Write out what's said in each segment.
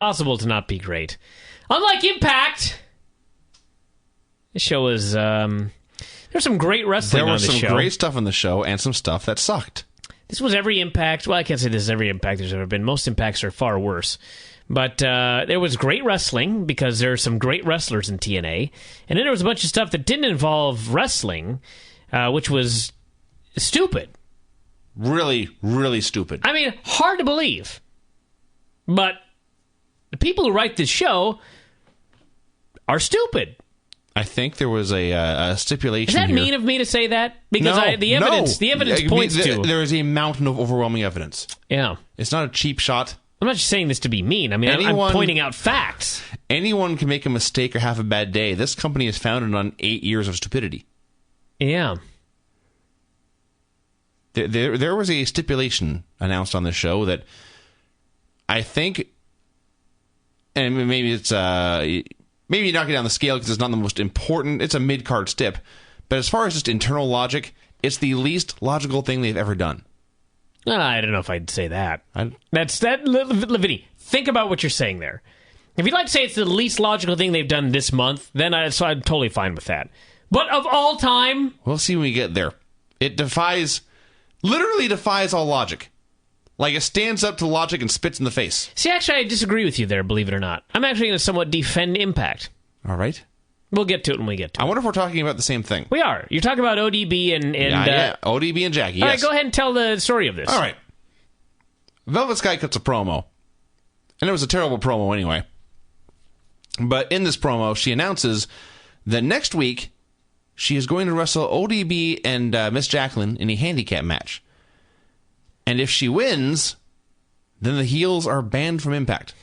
Possible to not be great. Unlike Impact, this show was, there's some great wrestling on the show. There was some great stuff on the show and some stuff that sucked. This was every Impact. Well, I can't say this is every Impact there's ever been. Most Impacts are far worse. But there was great wrestling because there are some great wrestlers in TNA. And then there was a bunch of stuff that didn't involve wrestling, which was stupid. Really, really stupid. I mean, hard to believe. But the people who write this show are stupid. I think there was a stipulation. Is that here. mean of me to say that? Because the evidence points to there is a mountain of overwhelming evidence. Yeah, it's not a cheap shot. I'm not just saying this to be mean. I mean, I'm pointing out facts. Anyone can make a mistake or have a bad day. This company is founded on 8 years of stupidity. Yeah. There was a stipulation announced on the show that I think, and maybe it's maybe you knock it down the scale because it's not the most important. It's a mid-card stip. But as far as just internal logic, it's the least logical thing they've ever done. I don't know if I'd say that. Vinny, think about what you're saying there. If you'd like to say it's the least logical thing they've done this month, then I'm totally fine with that. But of all time... We'll see when we get there. It literally defies all logic. Like, it stands up to logic and spits in the face. See, actually, I disagree with you there, believe it or not. I'm actually going to somewhat defend Impact. All right. We'll get to it when we get to it. I wonder if we're talking about the same thing. We are. You're talking about ODB and yeah, ODB and Jackie, yes. All right, go ahead and tell the story of this. All right. Velvet Sky cuts a promo. And it was a terrible promo anyway. But in this promo, she announces that next week, she is going to wrestle ODB and Miss Jacqueline in a handicap match. And if she wins, then the heels are banned from Impact.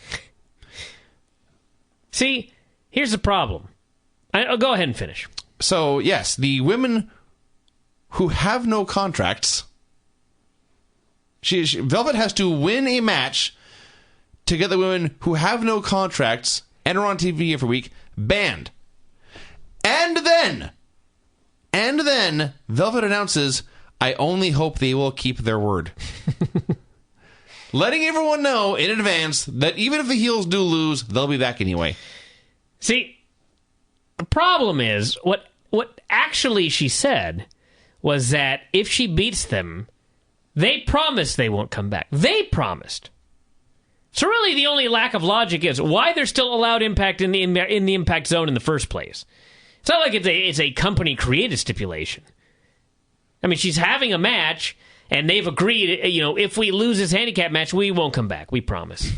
See, here's the problem. I'll go ahead and finish. So, yes, the women who have no contracts, Velvet has to win a match to get the women who have no contracts and are on TV every week banned. And then Velvet announces, I only hope they will keep their word. Letting everyone know in advance that even if the heels do lose, they'll be back anyway. See, the problem is, what actually she said was that if she beats them, they promise they won't come back. They promised. So really the only lack of logic is why they're still allowed Impact in the Impact Zone in the first place. It's not like it's a company-created stipulation. I mean, she's having a match, and they've agreed, if we lose this handicap match, we won't come back. We promise.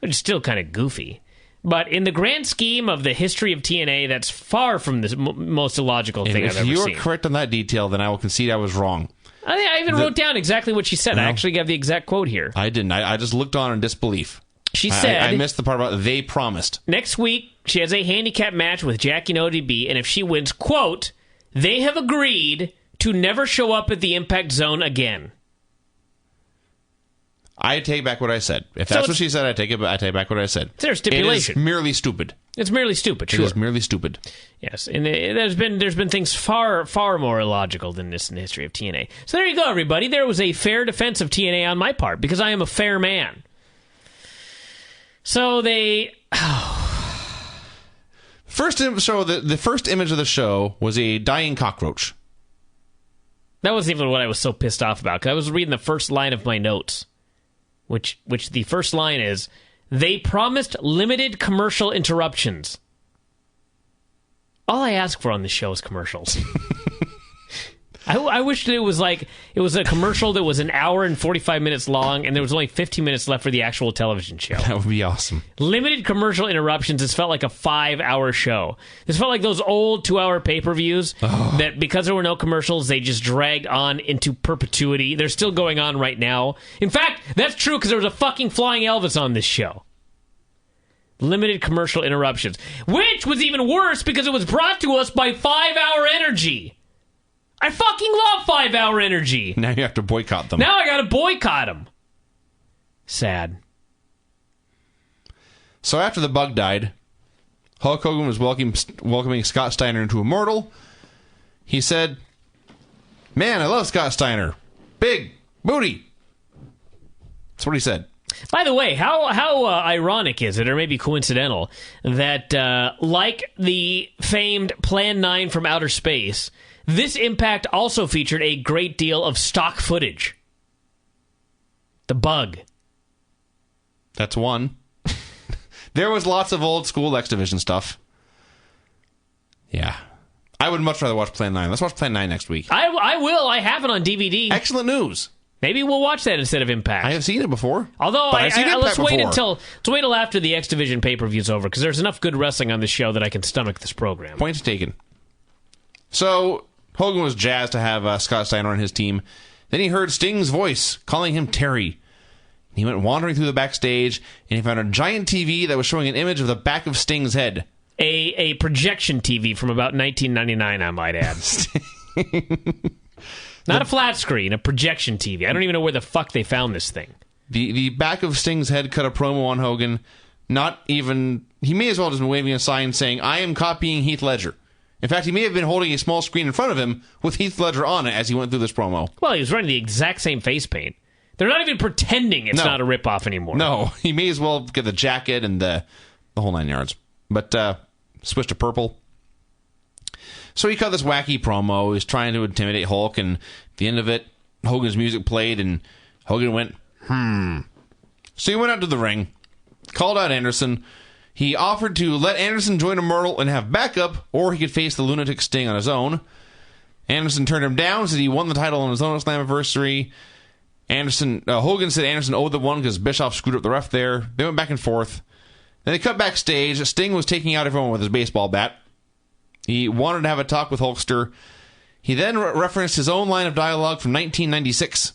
It's still kind of goofy. But in the grand scheme of the history of TNA, that's far from the most illogical thing I've ever seen. If you are correct on that detail, then I will concede I was wrong. I even wrote down exactly what she said. I actually got the exact quote here. I didn't. I just looked on in disbelief. She said... I missed the part about they promised. Next week, she has a handicap match with Jackie and ODB, and if she wins, quote, they have agreed to never show up at the Impact Zone again. I take back what I said. If that's what she said, I take back what I said. It's their stipulation. It is merely stupid. It's merely stupid, sure. It is merely stupid. Yes, and there's been things far more illogical than this in the history of TNA. So there you go, everybody. There was a fair defense of TNA on my part, because I am a fair man. So they... The first image of the show was a dying cockroach. That wasn't even what I was so pissed off about, because I was reading the first line of my notes, which the first line is, they promised limited commercial interruptions. All I ask for on this show is commercials. I wish that it was a commercial that was an hour and 45 minutes long, and there was only 15 minutes left for the actual television show. That would be awesome. Limited commercial interruptions. This felt like a 5-hour show. This felt like those old 2-hour pay-per-views that, because there were no commercials, they just dragged on into perpetuity. They're still going on right now. In fact, that's true because there was a fucking Flying Elvis on this show. Limited commercial interruptions. Which was even worse because it was brought to us by 5 Hour Energy. I fucking love 5 Hour Energy. Now you have to boycott them. Now I gotta boycott them. Sad. So after the bug died, Hulk Hogan was welcoming Scott Steiner into Immortal. He said, "Man, I love Scott Steiner. Big booty." That's what he said. By the way, how ironic is it, or maybe coincidental, that like the famed Plan 9 from outer space, this Impact also featured a great deal of stock footage. The bug. That's one. There was lots of old school X Division stuff. Yeah. I would much rather watch Plan 9. Let's watch Plan 9 next week. I will. I have it on DVD. Excellent news. Maybe we'll watch that instead of Impact. I have seen it before. Although, let's wait until after the X Division pay-per-view's over, because there's enough good wrestling on this show that I can stomach this program. Points taken. So, Hogan was jazzed to have Scott Steiner on his team. Then he heard Sting's voice calling him Terry. He went wandering through the backstage, and he found a giant TV that was showing an image of the back of Sting's head. A projection TV from about 1999, I might add. Not a flat screen, a projection TV. I don't even know where the fuck they found this thing. The back of Sting's head cut a promo on Hogan. Not even... He may as well have just been waving a sign saying, "I am copying Heath Ledger." In fact, he may have been holding a small screen in front of him with Heath Ledger on it as he went through this promo. Well, he was running the exact same face paint. They're not even pretending it's not a ripoff anymore. No, he may as well get the jacket and the whole 9 yards. But switch to purple. So he cut this wacky promo. He's trying to intimidate Hulk, and at the end of it, Hogan's music played, and Hogan went, So he went out to the ring, called out Anderson. He offered to let Anderson join Immortal and have backup, or he could face the lunatic Sting on his own. Anderson turned him down, said he won the title on his own Slammiversary. Hogan said Anderson owed the one because Bischoff screwed up the ref there. They went back and forth. Then they cut backstage. Sting was taking out everyone with his baseball bat. He wanted to have a talk with Hulkster. He then referenced his own line of dialogue from 1996,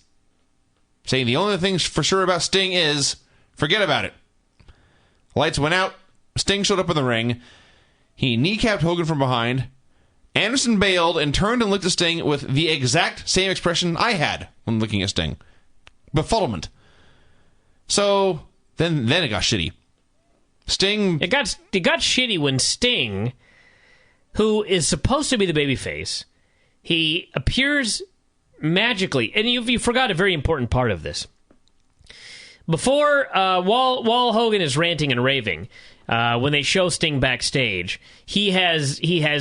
saying the only thing for sure about Sting is, forget about it. Lights went out. Sting showed up in the ring. He kneecapped Hogan from behind. Anderson bailed and turned and looked at Sting with the exact same expression I had when looking at Sting. Befuddlement. So, then it got shitty. Sting... It got shitty when Sting, who is supposed to be the babyface, he appears magically, and you forgot a very important part of this. Before, while Hogan is ranting and raving, when they show Sting backstage, he has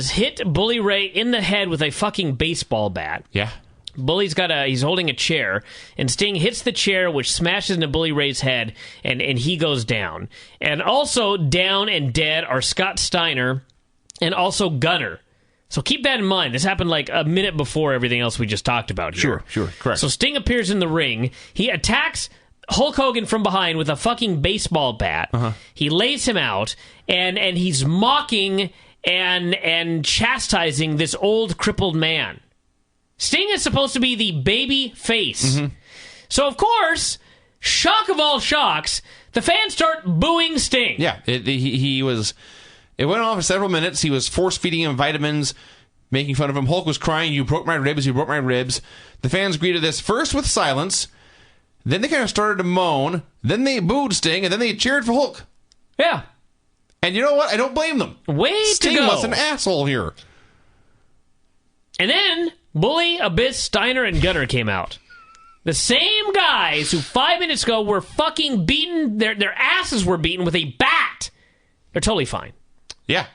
hit Bully Ray in the head with a fucking baseball bat. Yeah. Bully's he's holding a chair, and Sting hits the chair, which smashes into Bully Ray's head, and he goes down. And also down and dead are Scott Steiner and also Gunner. So keep that in mind. This happened like a minute before everything else we just talked about here. Sure, correct. So Sting appears in the ring. He attacks Hulk Hogan from behind with a fucking baseball bat. He lays him out, and he's mocking and chastising this old crippled man. Sting is supposed to be the baby face. So, of course, shock of all shocks, the fans start booing Sting. Yeah, it went on for several minutes. He was force-feeding him vitamins, making fun of him. Hulk was crying, "You broke my ribs, you broke my ribs." The fans greeted this first with silence. Then they kind of started to moan. Then they booed Sting, and then they cheered for Hulk. Yeah. And you know what? I don't blame them. Sting to go. Was an asshole here. And then Bully, Abyss, Steiner, and Gunner came out. The same guys who 5 minutes ago were fucking beaten, their asses were beaten with a bat. They're totally fine. Yeah.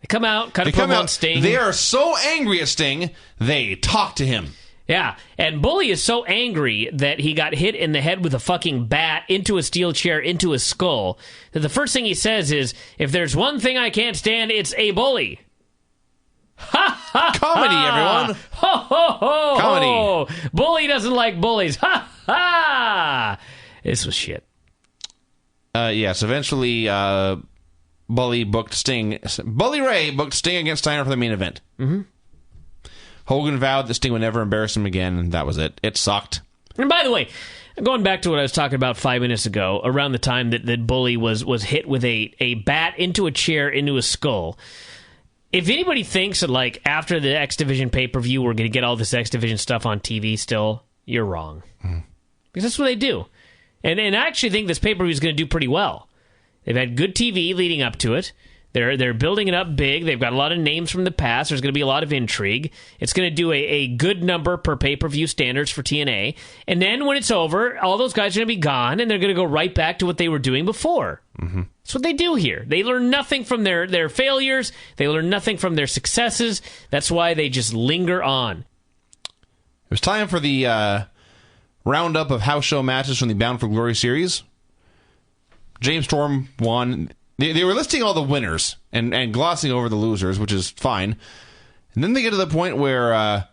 They come out, cut a promo on Sting. They are so angry at Sting, they talk to him. Yeah, and Bully is so angry that he got hit in the head with a fucking bat into a steel chair, into his skull, that the first thing he says is, "If there's one thing I can't stand, it's a bully." Ha ha! Comedy, everyone. Ho ho ho! Comedy. Ho. Bully doesn't like bullies. Ha ha! This was shit. Yes, eventually, Bully Ray booked Sting against Steiner for the main event. Hogan vowed that Sting would never embarrass him again, and that was it. It sucked. And by the way, going back to what I was talking about 5 minutes ago, around the time that Bully was hit with a bat into a chair, into a skull, if anybody thinks that, like, after the X Division pay-per-view, we're going to get all this X Division stuff on TV still, you're wrong. Because that's what they do. And I actually think this pay-per-view is going to do pretty well. They've had good TV leading up to it. They're building it up big. They've got a lot of names from the past. There's going to be a lot of intrigue. It's going to do a good number per pay-per-view standards for TNA. And then when it's over, all those guys are going to be gone, and they're going to go right back to what they were doing before. Mm-hmm. That's what they do here. They learn nothing from their failures. They learn nothing from their successes. That's why they just linger on. It was time for the roundup of house show matches from the Bound for Glory series. James Storm won. They were listing all the winners and glossing over the losers, which is fine. And then they get to the point where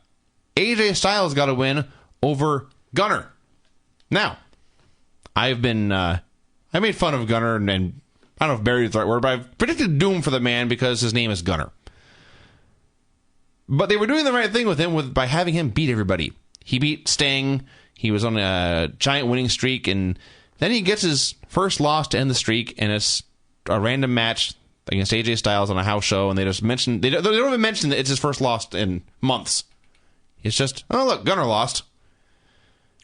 AJ Styles got a win over Gunner. Now, I made fun of Gunner, and I don't know if buried is the right word, but I've predicted doom for the man because his name is Gunner. But they were doing the right thing with him by having him beat everybody. He beat Sting. He was on a giant winning streak, and then he gets his first loss to end the streak, and it's a random match against AJ Styles on a house show, and they just mention they don't even mention that it's his first loss in months. It's just, oh look, Gunner lost.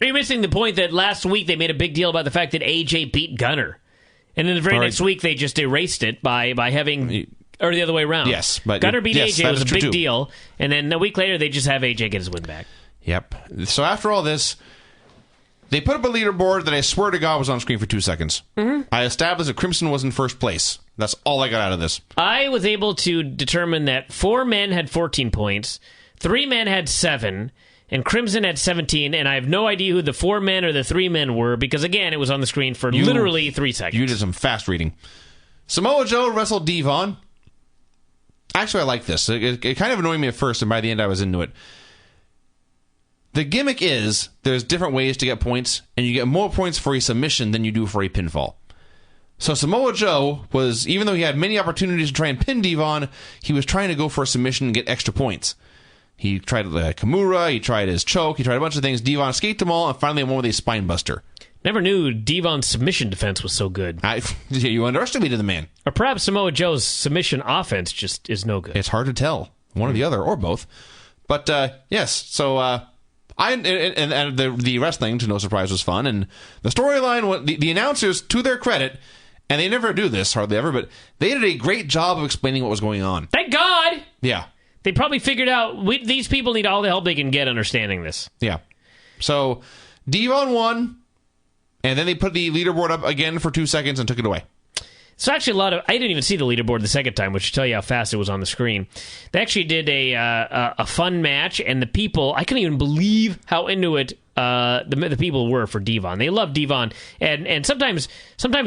Are you missing the point that last week they made a big deal about the fact that AJ beat Gunner, and then the very next week they just erased it by having, or the other way around. Yes, but Gunner beat AJ, was a big too. deal, and then a week later they just have AJ get his win back. Yep. So after all this, they put up a leaderboard that I swear to God was on screen for 2 seconds. Mm-hmm. I established that Crimson was in first place. That's all I got out of this. I was able to determine that 4 men had 14 points, 3 men had 7, and Crimson had 17, and I have no idea who the 4 men or the 3 men were, because, again, it was on the screen for literally 3 seconds. You did some fast reading. Samoa Joe wrestled Devon. Actually, I like this. It kind of annoyed me at first, and by the end I was into it. The gimmick is there's different ways to get points, and you get more points for a submission than you do for a pinfall. So Samoa Joe was, even though he had many opportunities to try and pin Devon, he was trying to go for a submission and get extra points. He tried Kimura, he tried his choke, he tried a bunch of things. Devon escaped them all, and finally won with a spine buster. Never knew Devon's submission defense was so good. You underestimated the man. Or perhaps Samoa Joe's submission offense just is no good. It's hard to tell. One or the other, or both. But, yes, so... the wrestling, to no surprise, was fun, and the storyline, the announcers, to their credit, and they never do this, hardly ever, but they did a great job of explaining what was going on. Thank God! Yeah. They probably figured out, these people need all the help they can get understanding this. Yeah. So, Devon won, and then they put the leaderboard up again for 2 seconds and took it away. So actually I didn't even see the leaderboard the second time, which should tell you how fast it was on the screen. They actually did a fun match, and the people, I couldn't even believe how into it the people were for Devon. They love Devon, and sometimes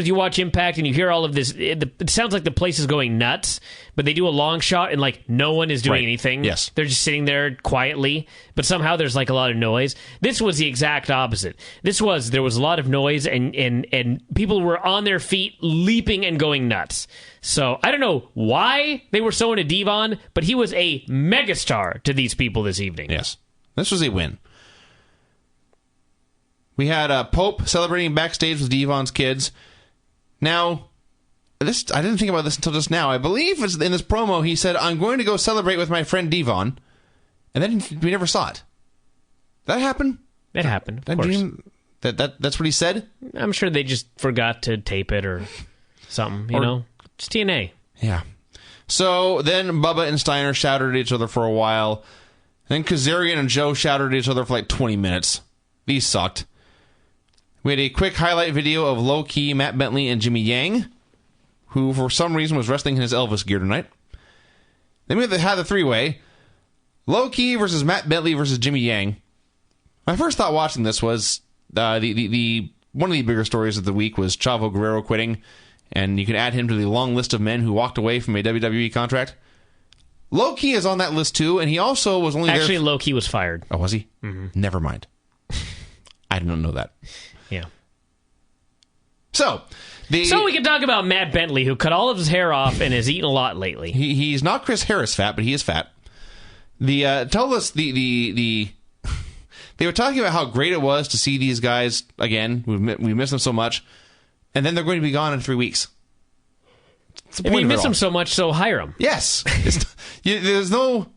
you watch Impact and you hear all of this. It sounds like the place is going nuts, but they do a long shot and like no one is doing anything. Yes, they're just sitting there quietly, but somehow there's like a lot of noise. This was the exact opposite. There was a lot of noise and people were on their feet, leaping and going nuts. So I don't know why they were so into Devon, but he was a megastar to these people this evening. Yes, this was a win. We had Pope celebrating backstage with Devon's kids. Now, I didn't think about this until just now. I believe in this promo he said, "I'm going to go celebrate with my friend Devon," and then we never saw it. That happened? It happened, of course. That's what he said? I'm sure they just forgot to tape it or something, you know? It's TNA. Yeah. So then Bubba and Steiner shouted at each other for a while. Then Kazarian and Joe shouted at each other for like 20 minutes. These sucked. We had a quick highlight video of Low Key, Matt Bentley, and Jimmy Yang, who for some reason was wrestling in his Elvis gear tonight. Then we had the three-way. Low Key versus Matt Bentley versus Jimmy Yang. My first thought watching this was the one of the bigger stories of the week was Chavo Guerrero quitting, and you can add him to the long list of men who walked away from a WWE contract. Low Key is on that list too, and he also was only Actually, Low Key was fired. Oh, was he? Mm-hmm. Never mind. I didn't know that. Yeah. So we can talk about Matt Bentley, who cut all of his hair off and has eaten a lot lately. He's not Chris Harris fat, but he is fat. Tell us the they were talking about how great it was to see these guys again. We miss them so much, and then they're going to be gone in 3 weeks. What's the If point you of it miss all? them so much, so hire them. Yes. There's no...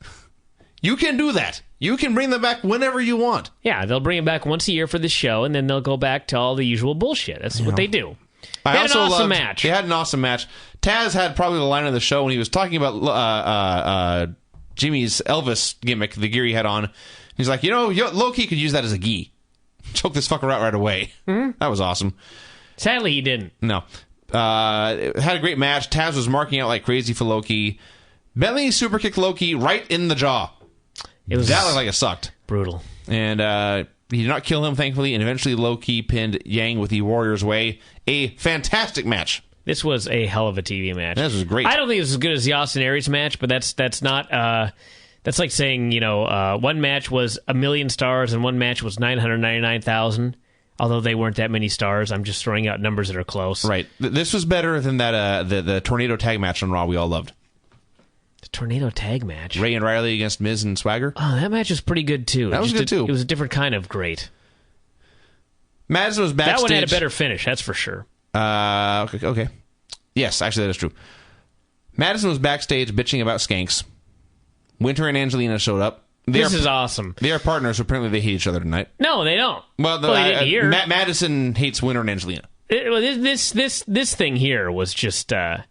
You can do that. You can bring them back whenever you want. Yeah, they'll bring them back once a year for the show, and then they'll go back to all the usual bullshit. That's what they do. They had an awesome match. They had an awesome match. Taz had probably the line of the show when he was talking about Jimmy's Elvis gimmick, the gear he had on. He's like, Low-key could use that as a gi. Choke this fucker out right away. Mm-hmm. That was awesome. Sadly, he didn't. No. Had a great match. Taz was marking out like crazy for Loki. Bentley super kicked Loki right in the jaw. That looked like it sucked. Brutal. And he did not kill him, thankfully, and eventually Loki pinned Yang with the Warrior's Way. A fantastic match. This was a hell of a TV match. This was great. I don't think it was as good as the Austin Aries match, but that's not... that's like saying, one match was 1 million stars and one match was 999,000. Although they weren't that many stars. I'm just throwing out numbers that are close. Right. This was better than that the Tornado Tag match on Raw we all loved. The Tornado Tag match? Ray and Riley against Miz and Swagger. Oh, that match was pretty good, too. That was good, too. It was a different kind of great. Madison was backstage. That one had a better finish, that's for sure. Okay. Yes, actually, that is true. Madison was backstage bitching about skanks. Winter and Angelina showed up. This is awesome. They are partners, so apparently they hate each other tonight. No, they don't. Well, they didn't hear. Madison hates Winter and Angelina. This thing here was just, I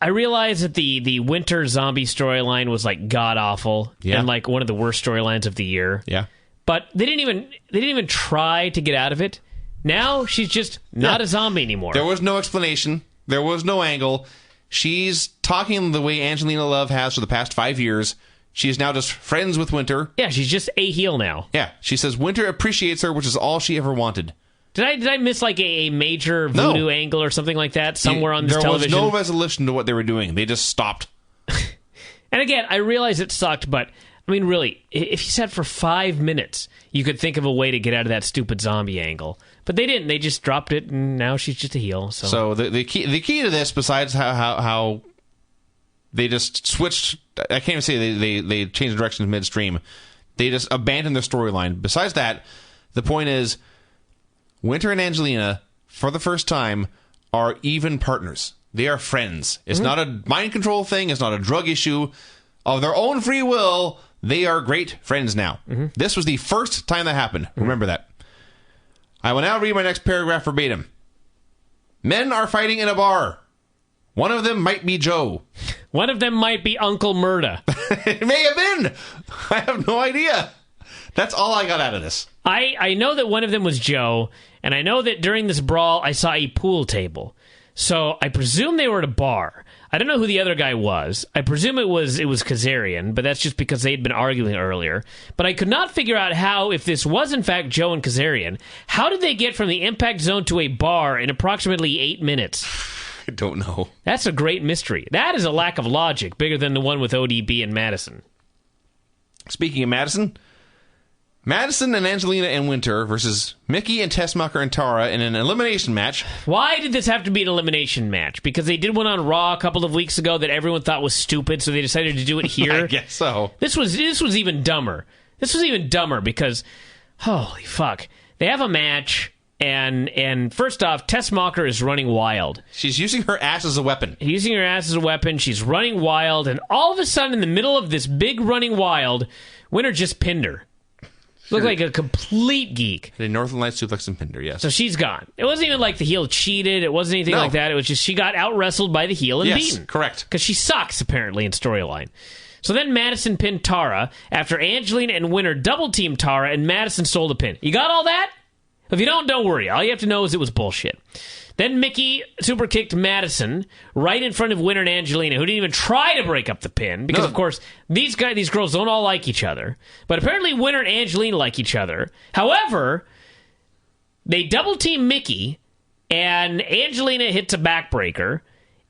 realized that the Winter zombie storyline was like god awful and like one of the worst storylines of the year. Yeah, but they didn't even try to get out of it. Now she's just not a zombie anymore. There was no explanation. There was no angle. She's talking the way Angelina Love has for the past 5 years. She's now just friends with Winter. Yeah, she's just a heel now. Yeah, she says Winter appreciates her, which is all she ever wanted. Did I miss like a major voodoo angle or something like that somewhere on this television? There was no resolution to what they were doing. They just stopped. And again, I realize it sucked, but I mean, really, if you said for 5 minutes, you could think of a way to get out of that stupid zombie angle. But they didn't. They just dropped it, and now she's just a heel. So the key to this, besides how they just switched, I can't even say they changed directions midstream. They just abandoned their storyline. Besides that, the point is, Winter and Angelina, for the first time, are even partners. They are friends. It's not a mind control thing. It's not a drug issue. Of their own free will, they are great friends now. This was the first time that happened. Remember that. I will now read my next paragraph verbatim. Men are fighting in a bar. One of them might be Joe. One of them might be Uncle Murda. It may have been. I have no idea. That's all I got out of this. I know that one of them was Joe, and I know that during this brawl, I saw a pool table. So I presume they were at a bar. I don't know who the other guy was. I presume it was Kazarian, but that's just because they'd been arguing earlier. But I could not figure out how, if this was in fact Joe and Kazarian, how did they get from the impact zone to a bar in approximately 8 minutes? I don't know. That's a great mystery. That is a lack of logic, bigger than the one with ODB and Madison. Speaking of Madison and Angelina and Winter versus Mickey and Tessmacher and Tara in an elimination match. Why did this have to be an elimination match? Because they did one on Raw a couple of weeks ago that everyone thought was stupid, so they decided to do it here? I guess so. This was even dumber. This was even dumber because, holy fuck. They have a match, and first off, Tessmacher is running wild. She's using her ass as a weapon. Using her ass as a weapon. She's running wild, and all of a sudden, in the middle of this big running wild, Winter just pinned her. Looked like a complete geek. The Northern Lights suplex and pinned her, yes. So she's gone. It wasn't even like the heel cheated. It wasn't anything like that. It was just she got out-wrestled by the heel and beaten. Correct. Because she sucks, apparently, in storyline. So then Madison pinned Tara after Angelina and Winter double-teamed Tara and Madison stole the pin. You got all that? If you don't worry. All you have to know is it was bullshit. Then Mickey super kicked Madison right in front of Winter and Angelina, who didn't even try to break up the pin because, of course, these girls don't all like each other. But apparently, Winter and Angelina like each other. However, they double team Mickey, and Angelina hits a backbreaker,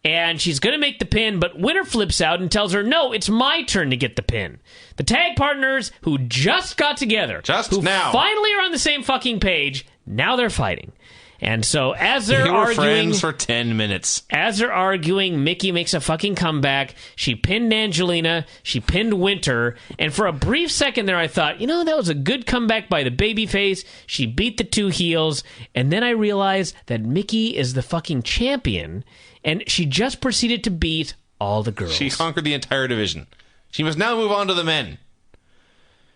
and she's going to make the pin, but Winter flips out and tells her, "No, it's my turn to get the pin." The tag partners who just got together, who finally are on the same fucking page, now they're fighting. And so as they're arguing, friends for 10 minutes. As they're arguing, Mickey makes a fucking comeback. She pinned Angelina. She pinned Winter. And for a brief second there, I thought, that was a good comeback by the babyface. She beat the two heels. And then I realized that Mickey is the fucking champion. and she just proceeded to beat all the girls. She conquered the entire division. She must now move on to the men.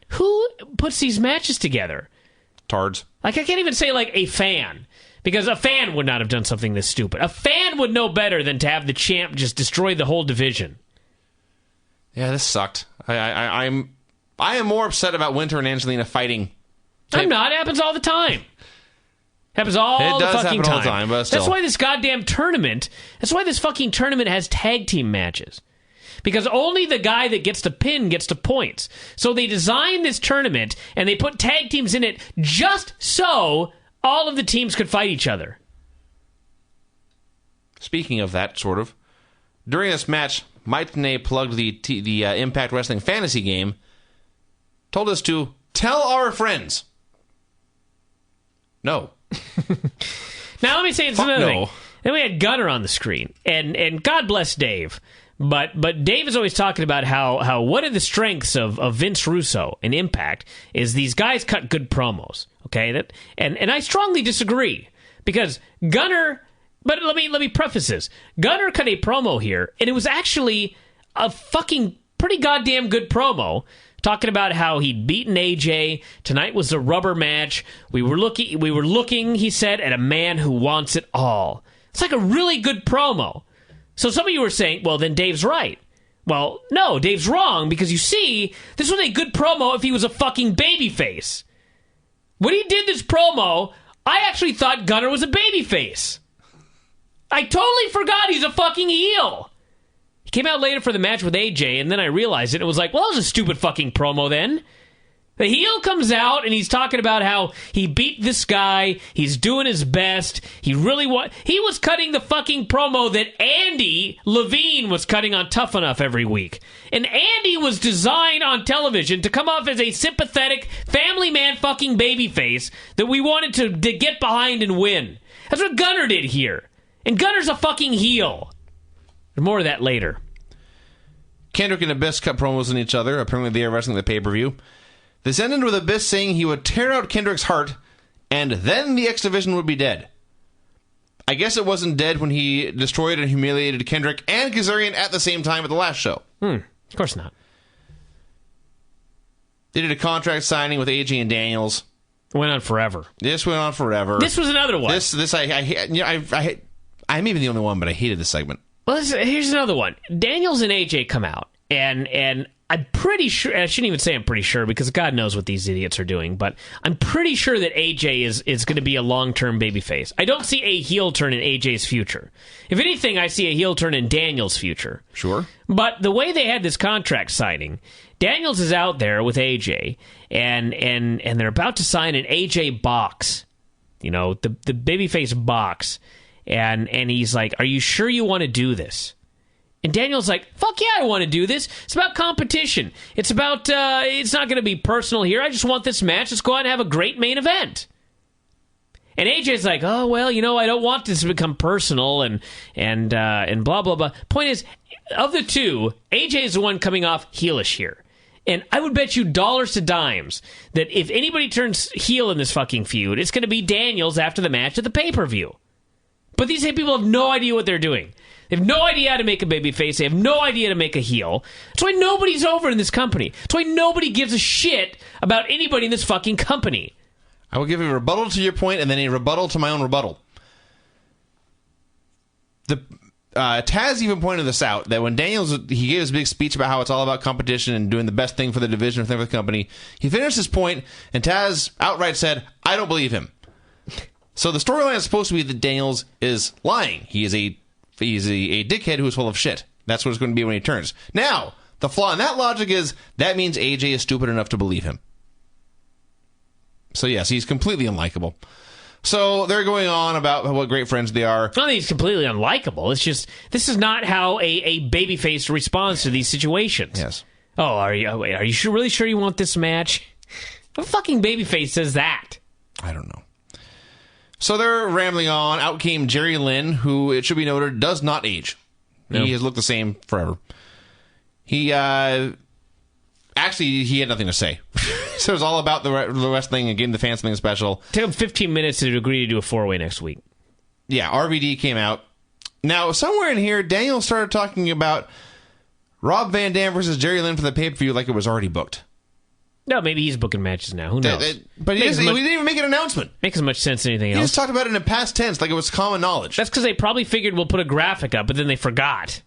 Who puts these matches together? Tards. Like, I can't even say, like, a fan. Because a fan would not have done something this stupid. A fan would know better than to have the champ just destroy the whole division. Yeah, this sucked. I am more upset about Winter and Angelina fighting. I'm not. It happens all the time. Happens all the fucking time. All the time, but still. That's why this goddamn tournament, that's why this fucking tournament has tag team matches. Because only the guy that gets the pin gets the points. So they designed this tournament, and they put tag teams in it just so all of the teams could fight each other. Speaking of that, sort of, during this match, Mike Tenay plugged the Impact Wrestling fantasy game, told us to tell our friends. No. Now let me say another thing. Then we had Gunner on the screen, and God bless Dave. But Dave is always talking about how one of the strengths of Vince Russo and Impact is these guys cut good promos. Okay, and I strongly disagree, because Gunner. But let me preface this. Gunner cut a promo here, and it was actually a fucking pretty goddamn good promo, talking about how he'd beaten AJ. Tonight was a rubber match. We were looking, he said, at a man who wants it all. It's like a really good promo. So some of you were saying, well, then Dave's right. Well, no, Dave's wrong, because you see, this was a good promo if he was a fucking babyface. When he did this promo, I actually thought Gunner was a babyface. I totally forgot he's a fucking heel. He came out later for the match with AJ, and then I realized it. It was like, well, that was a stupid fucking promo then. The heel comes out, and he's talking about how he beat this guy. He's doing his best. He was cutting the fucking promo that Andy Levine was cutting on Tough Enough every week. And Andy was designed on television to come off as a sympathetic family man fucking babyface that we wanted to get behind and win. That's what Gunner did here. And Gunner's a fucking heel. More of that later. Kendrick and Abyss cut promos on each other. Apparently they are wrestling the pay-per-view. This ended with Abyss saying he would tear out Kendrick's heart, and then the X Division would be dead. I guess it wasn't dead when he destroyed and humiliated Kendrick and Kazarian at the same time at the last show. Of course not. They did a contract signing with AJ and Daniels. Went on forever. This went on forever. This was another one. I'm even the only one, but I hated this segment. Well, here's another one. Daniels and AJ come out, and I'm pretty sure, I shouldn't even say I'm pretty sure, because God knows what these idiots are doing, but I'm pretty sure that AJ is going to be a long-term babyface. I don't see a heel turn in AJ's future. If anything, I see a heel turn in Daniels' future. Sure. But the way they had this contract signing, Daniels is out there with AJ, and they're about to sign an AJ box, the babyface box, and he's like, "Are you sure you want to do this?" And Daniel's like, "Fuck yeah, I want to do this. It's about competition. It's about, it's not going to be personal here. I just want this match. Let's go out and have a great main event." And AJ's like, "Oh, well, I don't want this to become personal and blah, blah, blah." Point is, of the two, AJ is the one coming off heelish here. And I would bet you dollars to dimes that if anybody turns heel in this fucking feud, it's going to be Daniels after the match at the pay-per-view. But these people have no idea what they're doing. They have no idea how to make a babyface. They have no idea how to make a heel. That's why nobody's over in this company. That's why nobody gives a shit about anybody in this fucking company. I will give a rebuttal to your point and then a rebuttal to my own rebuttal. Taz even pointed this out, that when Daniels, he gave his big speech about how it's all about competition and doing the best thing for the division and thing for the company, he finished his point and Taz outright said, "I don't believe him." So the storyline is supposed to be that Daniels is lying. He's a dickhead who is full of shit. That's what it's going to be when he turns. Now, the flaw in that logic is that means AJ is stupid enough to believe him. So yes, he's completely unlikable. So they're going on about what great friends they are. I don't think he's completely unlikable. It's just, this is not how a babyface responds to these situations. Yes. Oh, are you really sure you want this match? What fucking babyface says that? I don't know. So they're rambling on. Out came Jerry Lynn, who, it should be noted, does not age. No. He has looked the same forever. He, actually, he had nothing to say. So it was all about the wrestling and getting the fans something special. Took him 15 minutes to agree to do a 4-way next week. Yeah, RVD came out. Now, somewhere in here, Daniel started talking about Rob Van Dam versus Jerry Lynn for the pay-per-view like it was already booked. No, maybe he's booking matches now. Who knows? But he didn't even make an announcement. Makes as much sense as anything else. He just talked about it in past tense like it was common knowledge. That's because they probably figured we'll put a graphic up, but then they forgot.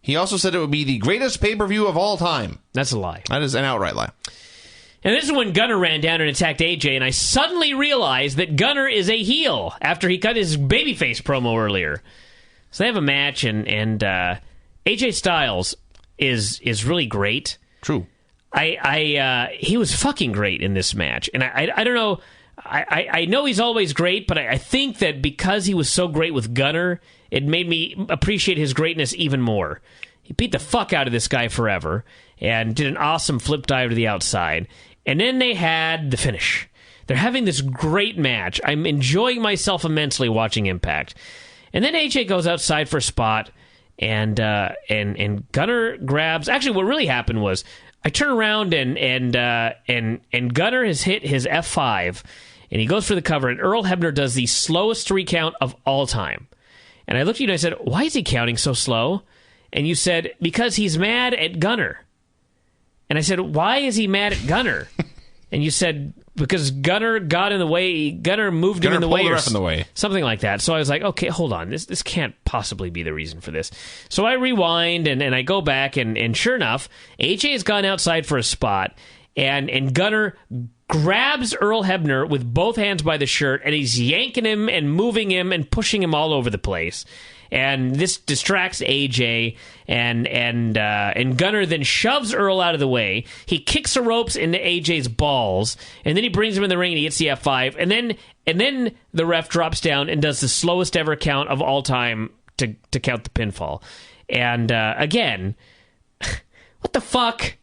He also said it would be the greatest pay-per-view of all time. That's a lie. That is an outright lie. And this is when Gunner ran down and attacked AJ, and I suddenly realized that Gunner is a heel after he cut his babyface promo earlier. So they have a match, and AJ Styles is really great. True. He was fucking great in this match, and I don't know. I know he's always great, but I think that because he was so great with Gunner, it made me appreciate his greatness even more. He beat the fuck out of this guy forever and did an awesome flip dive to the outside. And then they had the finish. They're having this great match. I'm enjoying myself immensely watching Impact. And then AJ goes outside for a spot, and Gunner grabs. Actually, what really happened was I turn around and Gunner has hit his F5, and he goes for the cover. And Earl Hebner does the slowest 3 count of all time. And I looked at you and I said, "Why is he counting so slow?" And you said, "Because he's mad at Gunner." And I said, "Why is he mad at Gunner?" And you said, "Because Gunner got in the way. Gunner moved him in the way, or in the way, something like that." So I was like, "Okay, hold on. This can't possibly be the reason for this." So I rewind and I go back, and sure enough, AJ has gone outside for a spot, and Gunner grabs Earl Hebner with both hands by the shirt, and he's yanking him and moving him and pushing him all over the place. And this distracts AJ, and Gunner then shoves Earl out of the way. He kicks the ropes into AJ's balls, and then he brings him in the ring and he hits the F5, and then the ref drops down and does the slowest ever count of all time to count the pinfall. And again, what the fuck?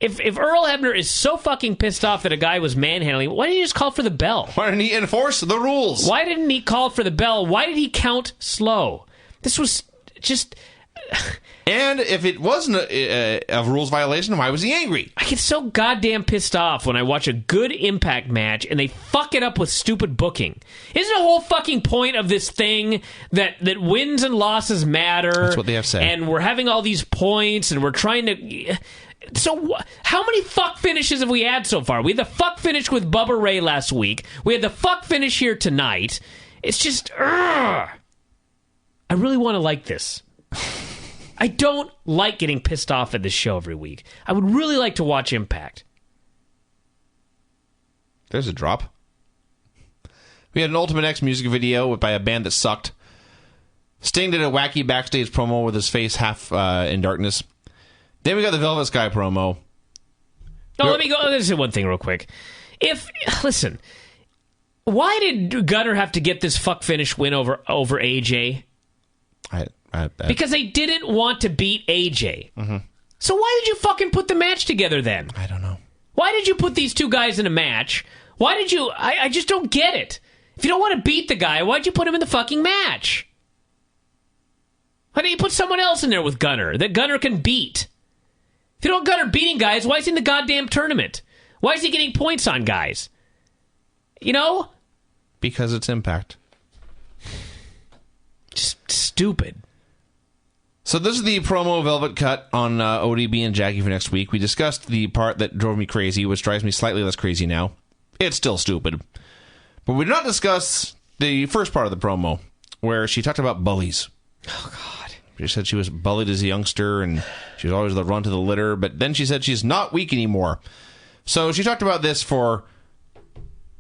If Earl Hebner is so fucking pissed off that a guy was manhandling, why didn't he just call for the bell? Why didn't he enforce the rules? Why didn't he call for the bell? Why did he count slow? This was just... And if it wasn't a rules violation, why was he angry? I get so goddamn pissed off when I watch a good Impact match and they fuck it up with stupid booking. Isn't the whole fucking point of this thing that wins and losses matter? That's what they have said. And we're having all these points and we're trying to... So, how many fuck finishes have we had so far? We had the fuck finish with Bubba Ray last week. We had the fuck finish here tonight. It's just, I really want to like this. I don't like getting pissed off at this show every week. I would really like to watch Impact. There's a drop. We had an Ultimate X music video by a band that sucked. Sting did a wacky backstage promo with his face half in darkness. Then we got the Velvet Sky promo. Let me say one thing real quick. Listen, why did Gunner have to get this fuck finish win over AJ? Because they didn't want to beat AJ. Mm-hmm. So why did you fucking put the match together then? I don't know. Why did you put these two guys in a match? Why did you... I just don't get it. If you don't want to beat the guy, why'd you put him in the fucking match? Why didn't you put someone else in there with Gunner that Gunner can beat? If you don't Gunner beating guys, why is he in the goddamn tournament? Why is he getting points on guys? You know? Because it's Impact. Just stupid. So this is the promo Velvet cut on ODB and Jackie for next week. We discussed the part that drove me crazy, which drives me slightly less crazy now. It's still stupid. But we did not discuss the first part of the promo, where she talked about bullies. Oh, God. She said she was bullied as a youngster, and she was always the run to the litter, but then she said she's not weak anymore. So she talked about this for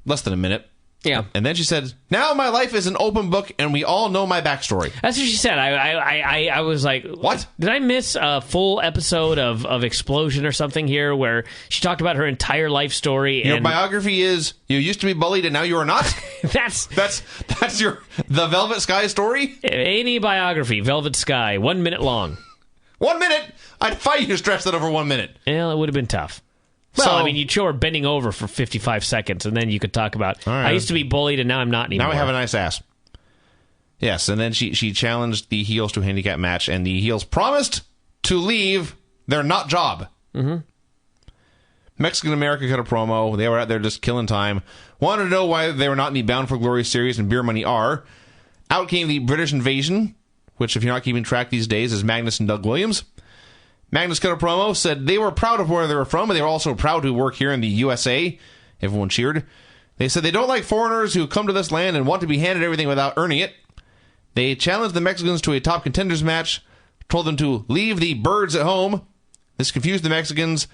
less than a minute. Yeah. And then she said, now my life is an open book, and we all know my backstory. That's what she said. I was like, what? Did I miss a full episode of Explosion or something here where she talked about her entire life story? Your biography is, you used to be bullied and now you are not? That's the Velvet Sky story? Any biography, Velvet Sky, 1 minute long. 1 minute? I'd fight you to stretch that over 1 minute. Well, it would have been tough. Well, I mean, you'd show her bending over for 55 seconds, and then you could talk about, right, I used to be bullied, and now I'm not anymore. Now I have a nice ass. Yes, and then she challenged the heels to a handicap match, and the heels promised to leave their not job. Mm-hmm. Mexican America cut a promo. They were out there just killing time. Wanted to know why they were not in the Bound for Glory series and Beer Money are. Out came the British Invasion, which, if you're not keeping track these days, is Magnus and Doug Williams. Magnus cut a promo, said they were proud of where they were from, and they were also proud to work here in the USA. Everyone cheered. They said they don't like foreigners who come to this land and want to be handed everything without earning it. They challenged the Mexicans to a top contenders match, told them to leave the birds at home. This confused the Mexicans.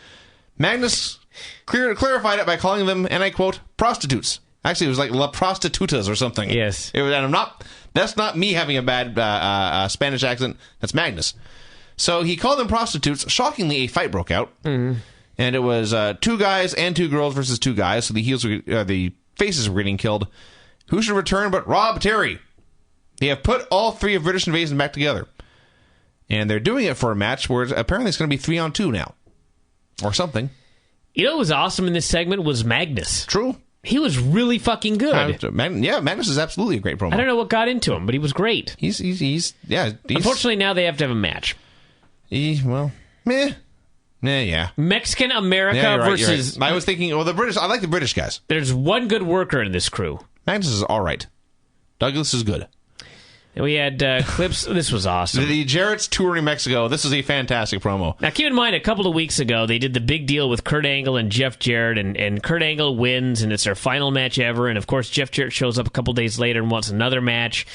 Magnus clarified it by calling them, and I quote, prostitutes. Actually, it was like La Prostitutas or something. Yes. That's not me having a bad Spanish accent. That's Magnus. So he called them prostitutes. Shockingly, a fight broke out. Mm. And it was 2 guys and 2 girls versus 2 guys. So the faces were getting killed. Who should return but Rob Terry? They have put all 3 of British Invasion back together. And they're doing it for a match where apparently it's going to be 3-on-2 now. Or something. You know what was awesome in this segment was Magnus. True. He was really fucking good. Magnus is absolutely a great promo. I don't know what got into him, but he was great. He's Unfortunately, now they have to have a match. Yeah. Mexican America versus... Right. I was thinking, I like the British guys. There's one good worker in this crew. Magnus is all right. Douglas is good. And we had clips. This was awesome. The Jarrett's touring Mexico. This is a fantastic promo. Now, keep in mind, a couple of weeks ago, they did the big deal with Kurt Angle and Jeff Jarrett, and Kurt Angle wins, and it's their final match ever. And, of course, Jeff Jarrett shows up a couple days later and wants another match.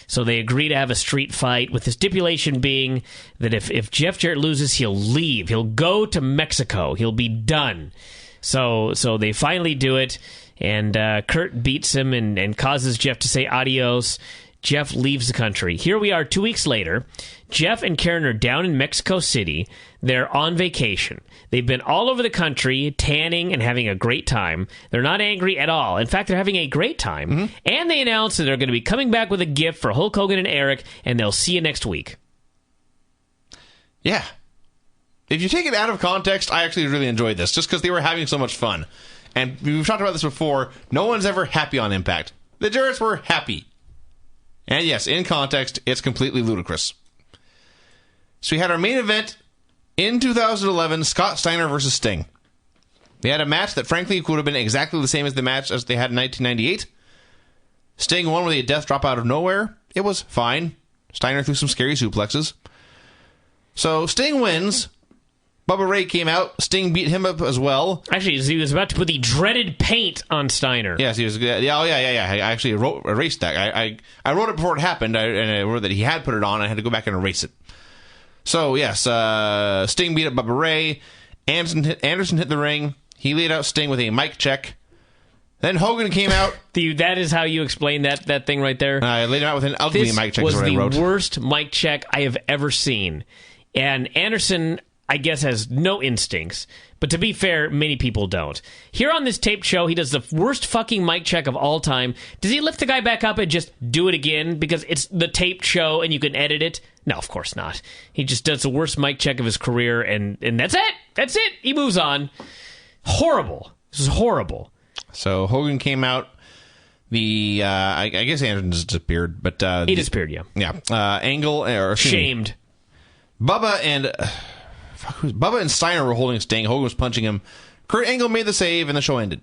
So they agree to have a street fight, with the stipulation being that if Jeff Jarrett loses, he'll leave. He'll go to Mexico. He'll be done. So they finally do it, and Kurt beats him and causes Jeff to say adios. Jeff leaves the country. Here we are 2 weeks later. Jeff and Karen are down in Mexico City. They're on vacation. They've been all over the country, tanning and having a great time. They're not angry at all. In fact, they're having a great time. Mm-hmm. And they announced that they're going to be coming back with a gift for Hulk Hogan and Eric, and they'll see you next week. Yeah. If you take it out of context, I actually really enjoyed this, just because they were having so much fun. And we've talked about this before. No one's ever happy on Impact. The Jarretts were happy. And yes, in context, it's completely ludicrous. So we had our main event in 2011, Scott Steiner versus Sting. They had a match that, frankly, could have been exactly the same as the match as they had in 1998. Sting won with a death drop out of nowhere. It was fine. Steiner threw some scary suplexes. So Sting wins. Bubba Ray came out. Sting beat him up as well. Actually, he was about to put the dreaded paint on Steiner. Yes, he was. Yeah. I actually erased that. I wrote it before it happened, and I wrote that he had put it on. I had to go back and erase it. So yes, Sting beat up Bubba Ray. Anderson hit the ring. He laid out Sting with a mic check. Then Hogan came out. That is how you explain that thing right there? I laid him out with an ugly mic check. This was was the worst mic check I have ever seen. And Anderson, I guess, has no instincts. But to be fair, many people don't. Here on this taped show, he does the worst fucking mic check of all time. Does he lift the guy back up and just do it again because it's the taped show and you can edit it? No, of course not. He just does the worst mic check of his career, and that's it. That's it. He moves on. Horrible. This is horrible. So Hogan came out. I guess Anderson just disappeared, but he disappeared. Yeah. Angle shamed. Bubba and Steiner were holding Sting. Hogan was punching him. Kurt Angle made the save, and the show ended.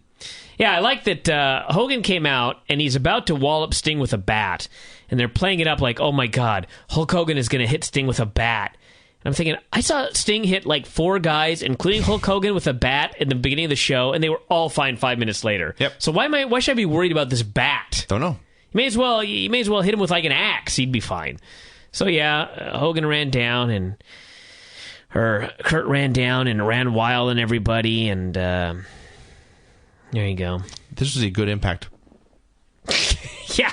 Yeah, I like that Hogan came out, and he's about to wallop Sting with a bat. And they're playing it up like, oh my God, Hulk Hogan is going to hit Sting with a bat. And I'm thinking, I saw Sting hit like 4 guys, including Hulk Hogan, with a bat in the beginning of the show, and they were all fine 5 minutes later. Yep. So why should I be worried about this bat? Don't know. You may as well hit him with like an axe. He'd be fine. So yeah, Hogan ran down, Kurt ran down and ran wild on everybody, and there you go. This was a good Impact. Yeah.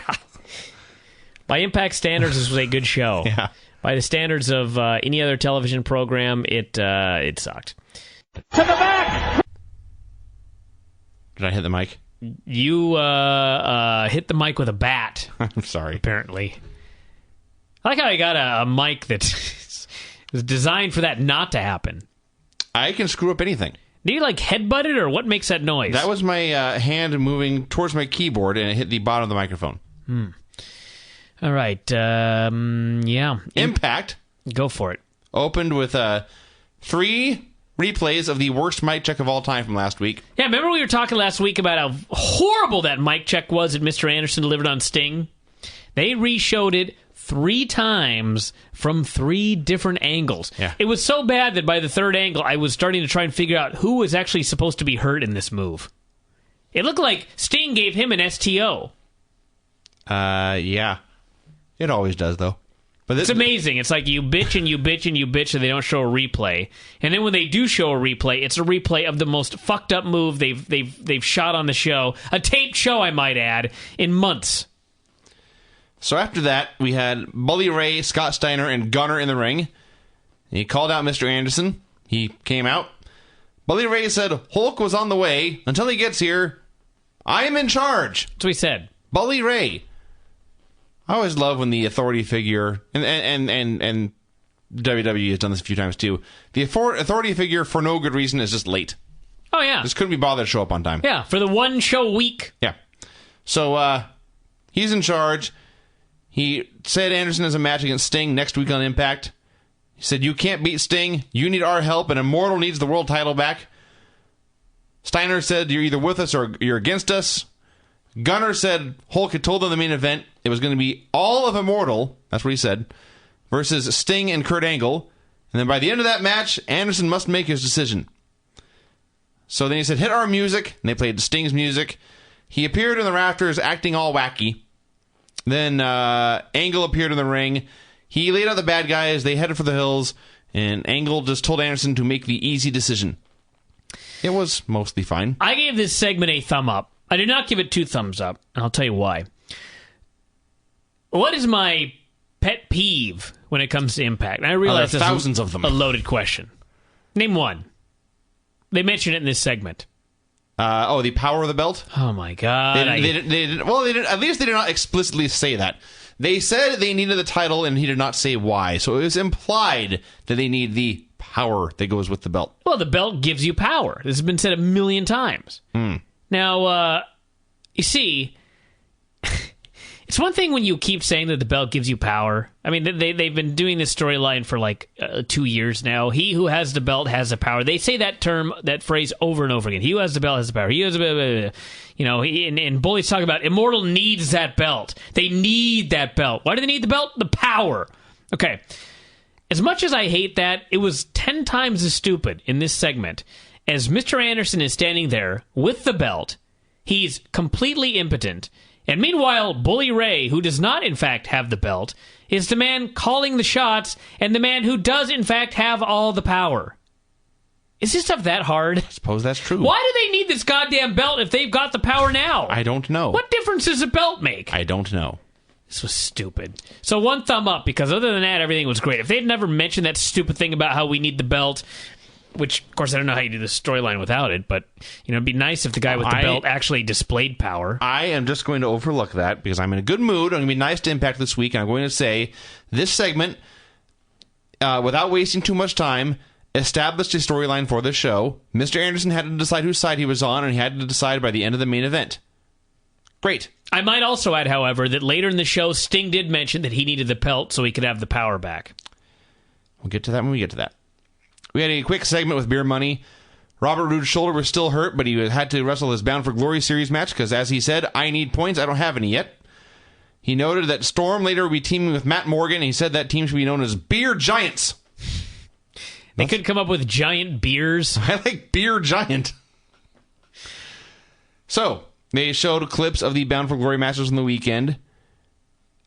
By Impact standards, this was a good show. Yeah. By the standards of any other television program, it sucked. To the back! Did I hit the mic? You hit the mic with a bat. I'm sorry. Apparently. I like how I got a mic that was designed for that not to happen. I can screw up anything. Do you like headbutt it, or what makes that noise? That was my hand moving towards my keyboard, and it hit the bottom of the microphone. All right. Yeah. Impact. Go for it. Opened with 3 replays of the worst mic check of all time from last week. Yeah, remember we were talking last week about how horrible that mic check was that Mr. Anderson delivered on Sting? They re-showed it 3 times from 3 different angles. Yeah. It was so bad that by the 3rd angle, I was starting to try and figure out who was actually supposed to be hurt in this move. It looked like Sting gave him an STO. Yeah. It always does, though. But It's amazing. It's like you bitch and you bitch and you bitch and they don't show a replay. And then when they do show a replay, it's a replay of the most fucked up move they've shot on the show. A taped show, I might add, in months. So after that, we had Bully Ray, Scott Steiner, and Gunner in the ring. He called out Mr. Anderson. He came out. Bully Ray said Hulk was on the way. Until he gets here, I am in charge. That's what he said. Bully Ray. I always love when the authority figure, and WWE has done this a few times too, the authority figure for no good reason is just late. Oh, yeah. Just couldn't be bothered to show up on time. Yeah, for the one show week. Yeah. So, he's in charge. He said Anderson has a match against Sting next week on Impact. He said, you can't beat Sting. You need our help, and Immortal needs the world title back. Steiner said, you're either with us or you're against us. Gunner said Hulk had told them the main event it was going to be all of Immortal, that's what he said, versus Sting and Kurt Angle. And then by the end of that match, Anderson must make his decision. So then he said, hit our music, and they played Sting's music. He appeared in the rafters acting all wacky. Then Angle appeared in the ring. He laid out the bad guys. They headed for the hills, and Angle just told Anderson to make the easy decision. It was mostly fine. I gave this segment a thumb up. I did not give it 2 thumbs up, and I'll tell you why. What is my pet peeve when it comes to Impact? And I realize there are thousands of them. A loaded question. Name one. They mentioned it in this segment. The power of the belt? Oh, my God. They didn't, at least they did not explicitly say that. They said they needed the title, and he did not say why. So it was implied that they need the power that goes with the belt. Well, the belt gives you power. This has been said 1,000,000 times. Now, you see, it's one thing when you keep saying that the belt gives you power. I mean, they've been doing this storyline for like 2 years now. He who has the belt has the power. They say that phrase over and over again. He who has the belt has the power. He has the, and Bully's talking about Immortal needs that belt. They need that belt. Why do they need the belt? The power. Okay. As much as I hate that, it was 10 times as stupid in this segment as Mr. Anderson is standing there with the belt. He's completely impotent. And meanwhile, Bully Ray, who does not in fact have the belt, is the man calling the shots and the man who does in fact have all the power. Is this stuff that hard? I suppose that's true. Why do they need this goddamn belt if they've got the power now? I don't know. What difference does a belt make? I don't know. This was stupid. So 1 thumb up, because other than that, everything was great. If they'd never mentioned that stupid thing about how we need the belt, which, of course, I don't know how you do the storyline without it, but it'd be nice if the guy with the belt actually displayed power. I am just going to overlook that because I'm in a good mood. I'm going to be nice to Impact this week, and I'm going to say this segment, without wasting too much time, established a storyline for the show. Mr. Anderson had to decide whose side he was on, and he had to decide by the end of the main event. Great. I might also add, however, that later in the show, Sting did mention that he needed the belt so he could have the power back. We'll get to that when we get to that. We had a quick segment with Beer Money. Robert Roode's shoulder was still hurt, but he had to wrestle his Bound for Glory series match because, as he said, I need points. I don't have any yet. He noted that Storm later will be teaming with Matt Morgan, and he said that team should be known as Beer Giants. They could come up with giant beers. I like Beer Giant. So, they showed clips of the Bound for Glory matches on the weekend.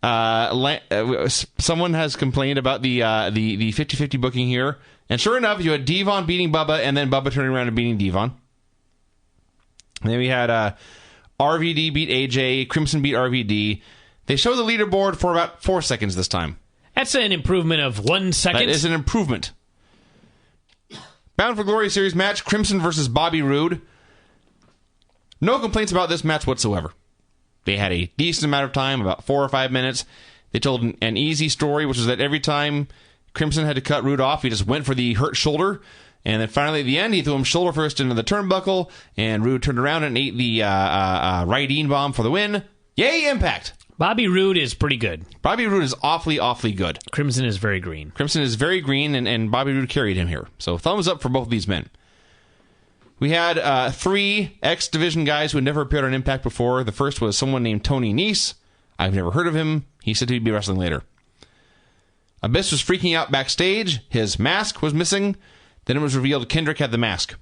Someone has complained about the 50-50 booking here. And sure enough, you had Devon beating Bubba, and then Bubba turning around and beating Devon. And then we had RVD beat AJ, Crimson beat RVD. They showed the leaderboard for about 4 seconds this time. That's an improvement of 1 second. That is an improvement. Bound for Glory series match, Crimson versus Bobby Roode. No complaints about this match whatsoever. They had a decent amount of time, about 4 or 5 minutes. They told an easy story, which is that every time Crimson had to cut Roode off, he just went for the hurt shoulder. And then finally at the end, he threw him shoulder first into the turnbuckle, and Roode turned around and ate the Raideen bomb for the win. Yay, Impact! Bobby Roode is pretty good. Bobby Roode is awfully, awfully good. Crimson is very green. Crimson is very green, and Bobby Roode carried him here. So thumbs up for both of these men. We had 3 X-Division guys who had never appeared on Impact before. The first was someone named Tony Nese. I've never heard of him. He said he'd be wrestling later. Abyss was freaking out backstage. His mask was missing. Then it was revealed Kendrick had the mask.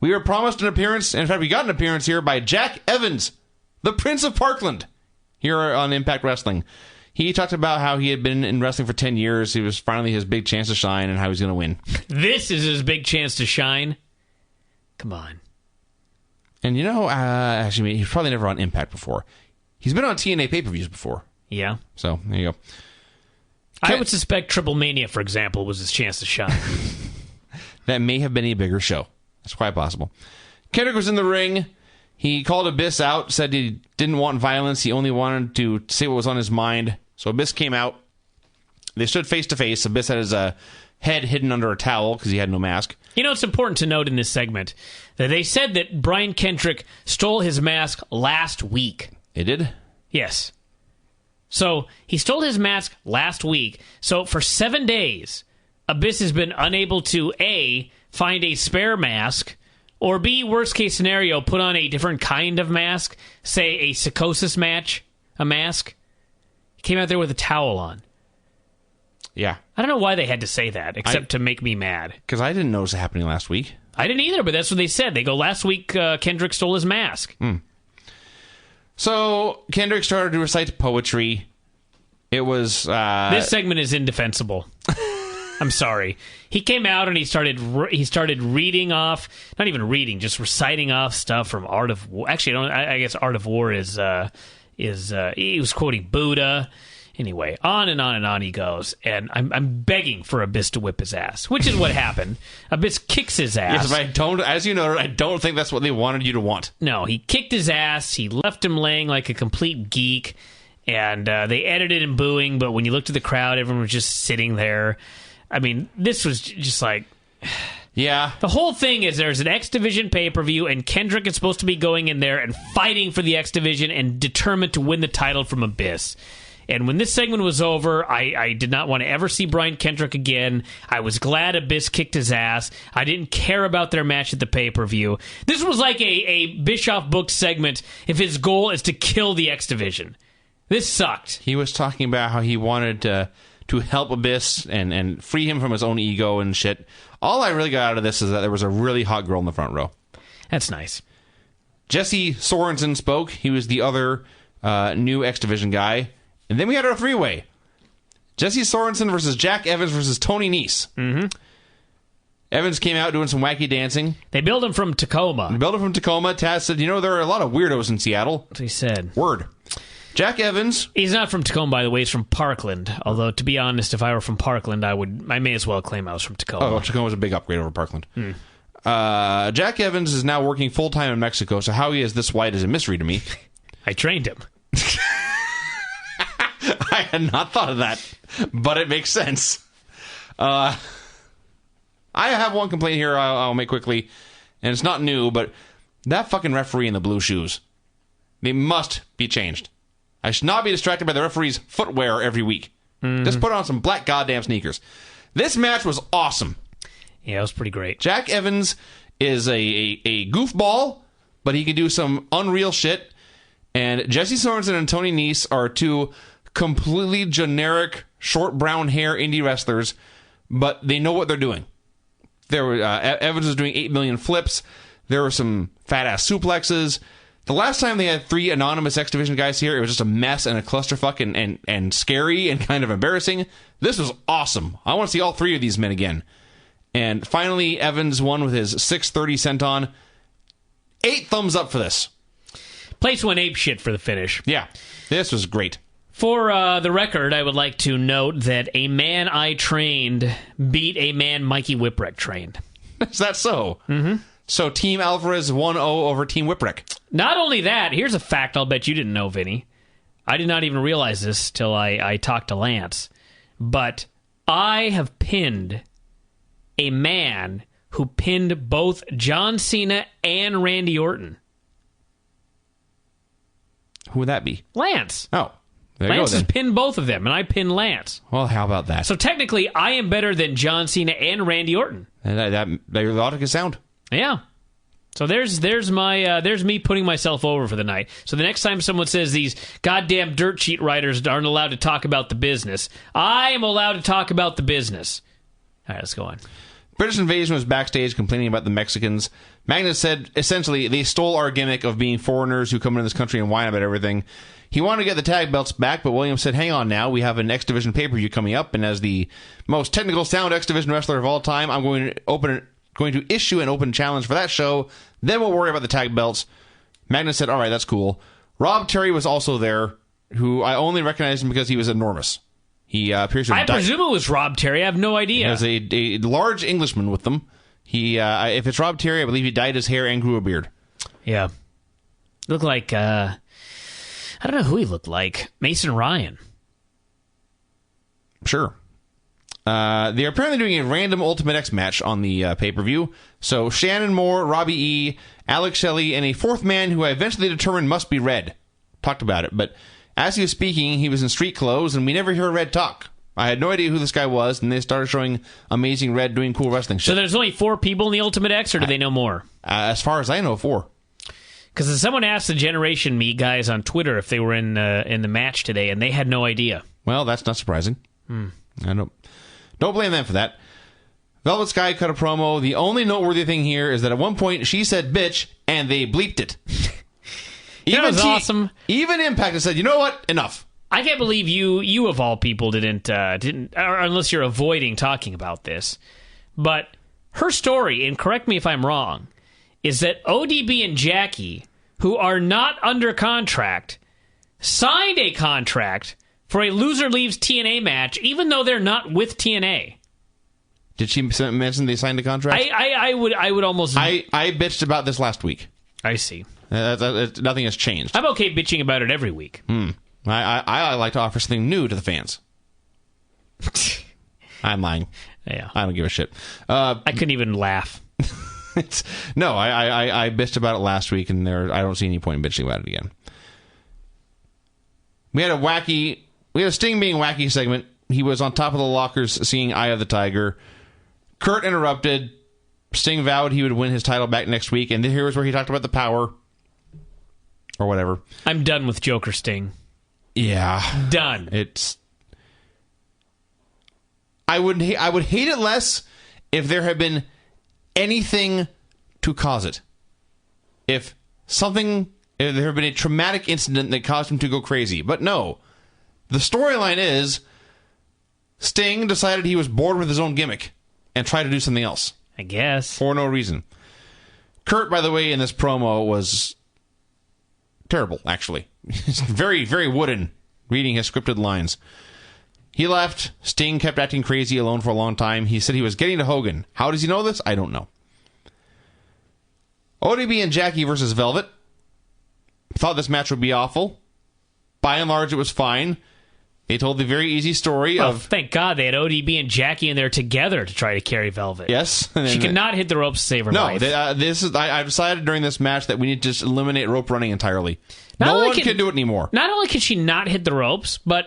We were promised an appearance. In fact, we got an appearance here by Jack Evans, the Prince of Parkland, here on Impact Wrestling. He talked about how he had been in wrestling for 10 years. It was finally his big chance to shine and how he's going to win. This is his big chance to shine. Come on. And actually, he's probably never on Impact before. He's been on TNA pay-per-views before. Yeah. So, there you go. I would suspect Triple Mania, for example, was his chance to shine. That may have been a bigger show. That's quite possible. Kendrick was in the ring. He called Abyss out, said he didn't want violence. He only wanted to say what was on his mind. So Abyss came out. They stood face to face. Abyss had his head hidden under a towel because he had no mask. You know, it's important to note in this segment that they said that Brian Kendrick stole his mask last week. It did? Yes. So he stole his mask last week. So for 7 days, Abyss has been unable to, A, find a spare mask, or B, worst case scenario, put on a different kind of mask, say a psychosis mask. He came out there with a towel on. Yeah. I don't know why they had to say that, except to make me mad. Because I didn't notice it happening last week. I didn't either, but that's what they said. They go, last week Kendrick stole his mask. So Kendrick started to recite poetry. It was... This segment is indefensible. I'm sorry. He came out and he started reading off, not even reading, just reciting off stuff from Art of War. Actually, I guess Art of War is he was quoting Buddha. Anyway, on and on and on he goes, and I'm begging for Abyss to whip his ass, which is what happened. Abyss kicks his ass. Yes, but as you know, I don't think that's what they wanted you to want. No, he kicked his ass. He left him laying like a complete geek, and they edited him booing, but when you looked at the crowd, everyone was just sitting there. I mean, this was just like... Yeah. The whole thing is there's an X Division pay-per-view, and Kendrick is supposed to be going in there and fighting for the X Division and determined to win the title from Abyss. And when this segment was over, I did not want to ever see Brian Kendrick again. I was glad Abyss kicked his ass. I didn't care about their match at the pay-per-view. This was like a Bischoff booked segment if his goal is to kill the X Division. This sucked. He was talking about how he wanted to help Abyss and free him from his own ego and shit. All I really got out of this is that there was a really hot girl in the front row. That's nice. Jesse Sorensen spoke. He was the other new X Division guy. And then we had our three-way. Jesse Sorensen versus Jack Evans versus Tony Nese. Mm-hmm. Evans came out doing some wacky dancing. They built him from Tacoma. Taz said, there are a lot of weirdos in Seattle. That's what he said. Word. Jack Evans. He's not from Tacoma, by the way. He's from Parkland. Although, to be honest, if I were from Parkland, I may as well claim I was from Tacoma. Oh, Tacoma was a big upgrade over Parkland. Jack Evans is now working full-time in Mexico, so how he is this white is a mystery to me. I trained him. I had not thought of that, but it makes sense. I have one complaint here I'll make quickly, and it's not new, but that fucking referee in the blue shoes, they must be changed. I should not be distracted by the referee's footwear every week. Just put on some black goddamn sneakers. This match was awesome. Yeah, it was pretty great. Jack Evans is a goofball, but he can do some unreal shit. And Jesse Sorensen and Tony Nese are two completely generic, short brown hair indie wrestlers, but they know what they're doing. Evans was doing 8 million flips. There were some fat-ass suplexes. The last time they had 3 anonymous X Division guys here, it was just a mess and a clusterfuck and scary and kind of embarrassing. This was awesome. I want to see all 3 of these men again. And finally, Evans won with his 630 senton. 8 thumbs up for this. Place went ape shit for the finish. Yeah, this was great. For the record, I would like to note that a man I trained beat a man Mikey Whipwreck trained. Is that so? Mm-hmm. So Team Alvarez 1-0 over Team Whipwreck. Not only that, here's a fact I'll bet you didn't know, Vinny. I did not even realize this till I talked to Lance. But I have pinned a man who pinned both John Cena and Randy Orton. Who would that be? Lance. Oh. There Lance you go, has pinned both of them, and I pinned Lance. Well, how about that? So technically, I am better than John Cena and Randy Orton. That your logic is sound. Yeah. So there's me putting myself over for the night. So the next time someone says these goddamn dirt sheet writers aren't allowed to talk about the business, I am allowed to talk about the business. All right, let's go on. British Invasion was backstage complaining about the Mexicans. Magnus said, essentially, they stole our gimmick of being foreigners who come into this country and whine about everything. He wanted to get the tag belts back, but Williams said, hang on now, we have an X Division pay-per-view coming up, and as the most technical sound X Division wrestler of all time, I'm going to issue an open challenge for that show, then we'll worry about the tag belts. Magnus said, all right, that's cool. Rob Terry was also there, who I only recognized him because he was enormous. He appears to have presume it was Rob Terry. I have no idea. He was a large Englishman with them. He, if it's Rob Terry, I believe he dyed his hair and grew a beard. Yeah. Looked like, I don't know who he looked like. Mason Ryan. Sure. They're apparently doing a random Ultimate X match on the pay-per-view. So Shannon Moore, Robbie E., Alex Shelley, and a fourth man who I eventually determined must be Red. Talked about it, but as he was speaking, he was in street clothes, and we never hear Red talk. I had no idea who this guy was, and they started showing Amazing Red doing cool wrestling shit. So there's only 4 people in the Ultimate X, or do they know more? As far as I know, 4. Because someone asked the Generation Me guys on Twitter if they were in the match today, and they had no idea. Well, that's not surprising. I don't blame them for that. Velvet Sky cut a promo. The only noteworthy thing here is that at one point she said bitch, and they bleeped it. That was awesome. Even Impact has said, you know what? Enough. I can't believe you of all people didn't, or unless you're avoiding talking about this. But her story, and correct me if I'm wrong, is that ODB and Jackie, who are not under contract, signed a contract for a loser leaves TNA match, even though they're not with TNA. Did she mention they signed a contract? I would almost. I bitched about this last week. I see. Nothing has changed. I'm okay bitching about it every week. I like to offer something new to the fans. I'm lying. Yeah, I don't give a shit. I couldn't even laugh. No, I bitched about it last week, and I don't see any point in bitching about it again. We had a Sting being wacky segment. He was on top of the lockers singing Eye of the Tiger. Kurt interrupted. Sting vowed he would win his title back next week, and here was where he talked about the power. Or whatever. I'm done with Joker Sting. Yeah. Done. I would hate it less if there had been anything to cause it. If there had been a traumatic incident that caused him to go crazy. But no. The storyline is Sting decided he was bored with his own gimmick and tried to do something else. I guess. For no reason. Kurt, by the way, in this promo was terrible, actually. He's very, very wooden reading his scripted lines. He left. Sting kept acting crazy alone for a long time. He said he was getting to Hogan. How does he know this? I don't know. ODB and Jackie versus Velvet. Thought this match would be awful. By and large, it was fine. They told the very easy story of... Thank God they had ODB and Jackie in there together to try to carry Velvet. Yes. She cannot hit the ropes to save her life. No, I decided during this match that we need to just eliminate rope running entirely. No one can do it anymore. Not only can she not hit the ropes, but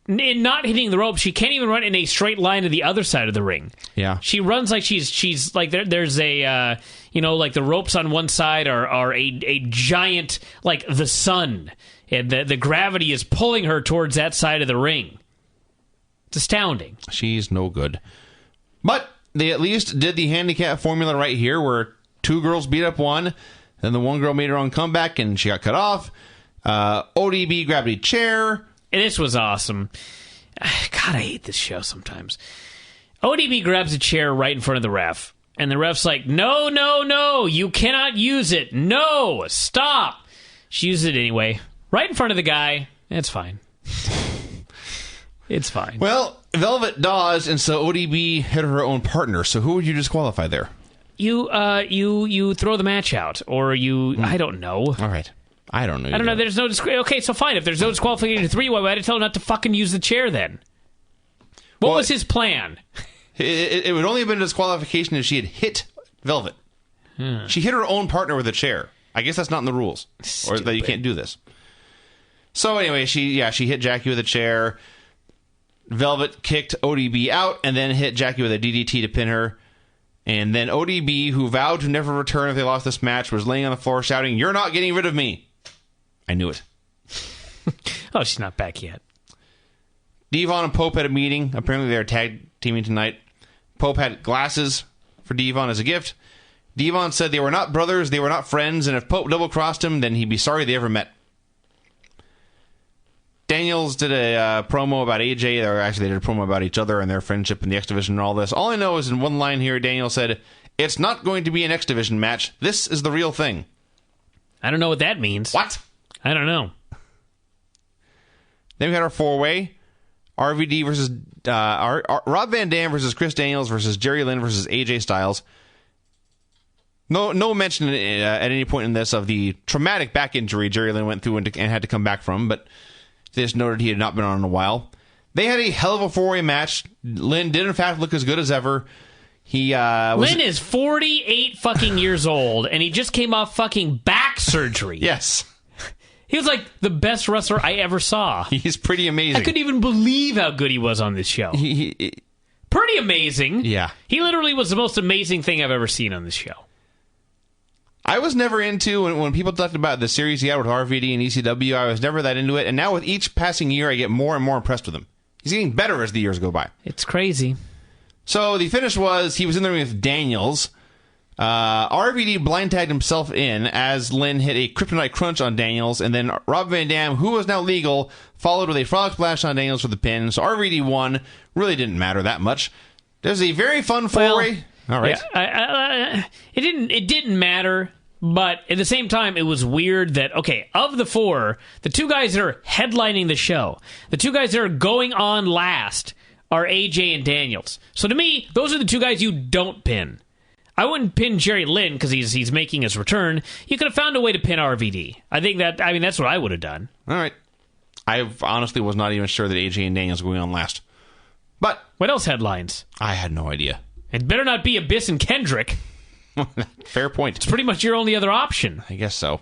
in not hitting the ropes, she can't even run in a straight line to the other side of the ring. Yeah. She runs like she's like there's a, like the ropes on one side are a giant, like the sun. And the gravity is pulling her towards that side of the ring. It's astounding. She's no good. But they at least did the handicap formula right here, where 2 girls beat up one, then the one girl made her own comeback, and she got cut off. ODB grabbed a chair. And this was awesome. God, I hate this show sometimes. ODB grabs a chair right in front of the ref. And the ref's like, no, you cannot use it. No, stop. She uses it anyway. Right in front of the guy. It's fine. It's fine. Well, Velvet dodged, and so ODB hit her own partner. So who would you disqualify there? You throw the match out, or I don't know. All right. I don't know. I don't know. There's no okay, so fine. If there's no disqualification to 3, why would I tell him not to fucking use the chair then? What was his plan? It would only have been a disqualification if she had hit Velvet. She hit her own partner with a chair. I guess that's not in the rules. Stupid. Or that you can't do this. So anyway, she hit Jackie with a chair. Velvet kicked ODB out and then hit Jackie with a DDT to pin her. And then ODB, who vowed to never return if they lost this match, was laying on the floor shouting, "You're not getting rid of me." I knew it. Oh, she's not back yet. Devon and Pope had a meeting. Apparently they were tag teaming tonight. Pope had glasses for Devon as a gift. Devon said they were not brothers, they were not friends, and if Pope double-crossed him, then he'd be sorry they ever met. Daniels did a promo about AJ, or actually they did a promo about each other and their friendship in the X Division and all this. All I know is in one line here, Daniel said, "It's not going to be an X Division match. This is the real thing." I don't know what that means. What? I don't know. Then we had our four-way. RVD versus Rob Van Dam versus Chris Daniels versus Jerry Lynn versus AJ Styles. No mention at any point in this of the traumatic back injury Jerry Lynn went through and had to come back from, but they just noted he had not been on in a while. They had a hell of a four-way match. Lynn did in fact look as good as ever. Lynn is 48 fucking years old, and he just came off fucking back surgery. Yes. He was like the best wrestler I ever saw. He's pretty amazing. I couldn't even believe how good he was on this show. Pretty amazing. Yeah. He literally was the most amazing thing I've ever seen on this show. I was never into, when people talked about the series he had with RVD and ECW, I was never that into it. And now with each passing year, I get more and more impressed with him. He's getting better as the years go by. It's crazy. So the finish was, he was in there with Daniels. RVD blind tagged himself in as Lynn hit a kryptonite crunch on Daniels. And then Rob Van Dam, who was now legal, followed with a frog splash on Daniels for the pin. So RVD won. Really didn't matter that much. There's a very fun four-way. All right. Yeah, it didn't matter, but at the same time, it was weird that, okay, of the four, the two guys that are headlining the show, the two guys that are going on last are AJ and Daniels. So to me, those are the two guys you don't pin. I wouldn't pin Jerry Lynn because he's making his return. You could have found a way to pin RVD. That's what I would have done. All right. I honestly was not even sure that AJ and Daniels were going on last. But what else headlines? I had no idea. It better not be Abyss and Kendrick. Fair point. It's pretty much your only other option. I guess so.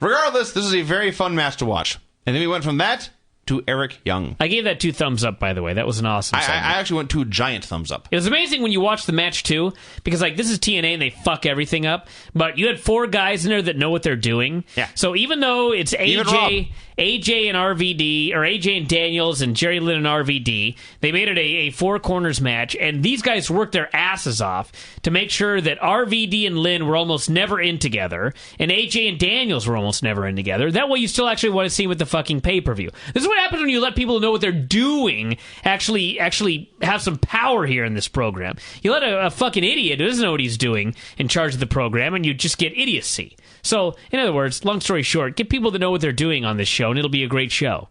Regardless, this is a very fun match to watch. And then we went from that to Eric Young. I gave that 2 thumbs up, by the way. That was an awesome segment. I actually went 2 giant thumbs up. It was amazing when you watch the match, too, because, this is TNA and they fuck everything up, but you had 4 guys in there that know what they're doing. Yeah. So even though it's AJ and RVD, or AJ and Daniels and Jerry Lynn and RVD, they made it a 4 corners match, and these guys worked their asses off to make sure that RVD and Lynn were almost never in together, and AJ and Daniels were almost never in together. That way you still actually want to see with the fucking pay-per-view. This is what happens when you let people know what they're doing actually have some power here in this program. You let a fucking idiot who doesn't know what he's doing in charge of the program, and you just get idiocy. So, in other words, long story short, get people to know what they're doing on this show, and it'll be a great show.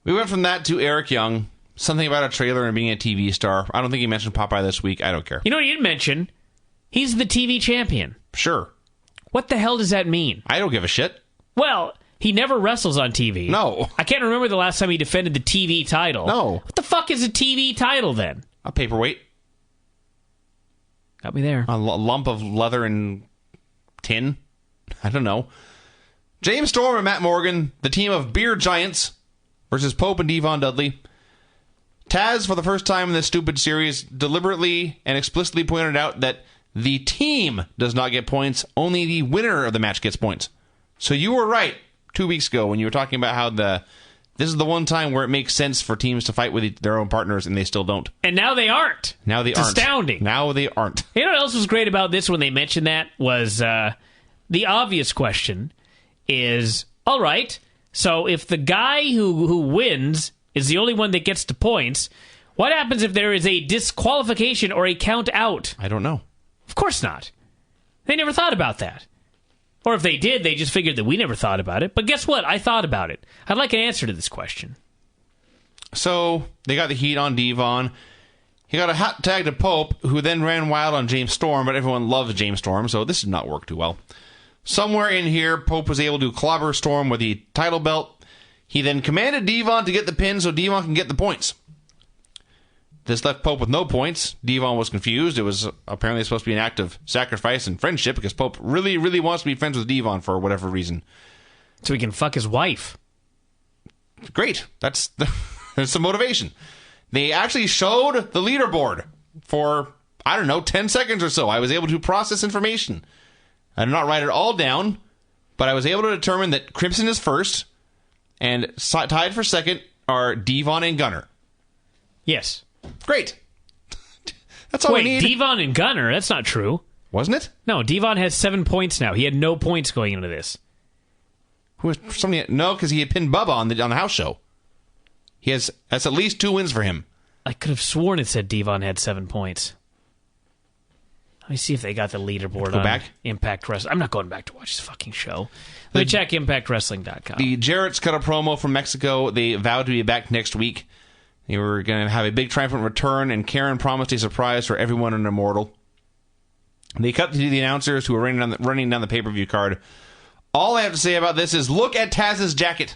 We went from that to Eric Young. Something about a trailer and being a TV star. I don't think he mentioned Popeye this week. I don't care. You know what he didn't mention? He's the TV champion. Sure. What the hell does that mean? I don't give a shit. Well, he never wrestles on TV. No. I can't remember the last time he defended the TV title. No. What the fuck is a TV title then? A paperweight. Got me there. A lump of leather and tin. I don't know. James Storm and Matt Morgan, the team of beer giants, versus Pope and Devon Dudley. Taz, for the first time in this stupid series, deliberately and explicitly pointed out that the team does not get points, only the winner of the match gets points. So you were right 2 weeks ago when you were talking about how this is the one time where it makes sense for teams to fight with their own partners, and they still don't. And now they aren't. Now they aren't. Astounding. Now they aren't. You know what else was great about this when they mentioned that was the obvious question is, all right, so if the guy who wins is the only one that gets the points, what happens if there is a disqualification or a count out? I don't know. Of course not. They never thought about that. Or if they did, they just figured that we never thought about it. But guess what? I thought about it. I'd like an answer to this question. So they got the heat on Devon. He got a hot tag to Pope, who then ran wild on James Storm, but everyone loves James Storm, so this did not work too well. Somewhere in here, Pope was able to clobber Storm with the title belt. He then commanded Devon to get the pin so Devon can get the points. This left Pope with no points. Devon was confused. It was apparently supposed to be an act of sacrifice and friendship because Pope really, really wants to be friends with Devon for whatever reason. So he can fuck his wife. Great. That's some motivation. They actually showed the leaderboard for, I don't know, 10 seconds or so. I was able to process information. I did not write it all down, but I was able to determine that Crimson is first, and tied for second are Devon and Gunner. Yes. Great. That's all we Wait, need. Devon and Gunner? That's not true. Wasn't it? No, Devon has 7 points now. He had no points going into this. Who was somebody? No, because he had pinned Bubba on the house show. That's at least 2 wins for him. I could have sworn it said Devon had 7 points. Let me see if they got the leaderboard on back? Impact Wrestling. I'm not going back to watch this fucking show. Let me check ImpactWrestling.com. The Jarrett's cut a promo from Mexico. They vowed to be back next week. They were going to have a big triumphant return, and Karen promised a surprise for everyone in Immortal. They cut to the announcers who were running down the pay-per-view card. All I have to say about this is look at Taz's jacket.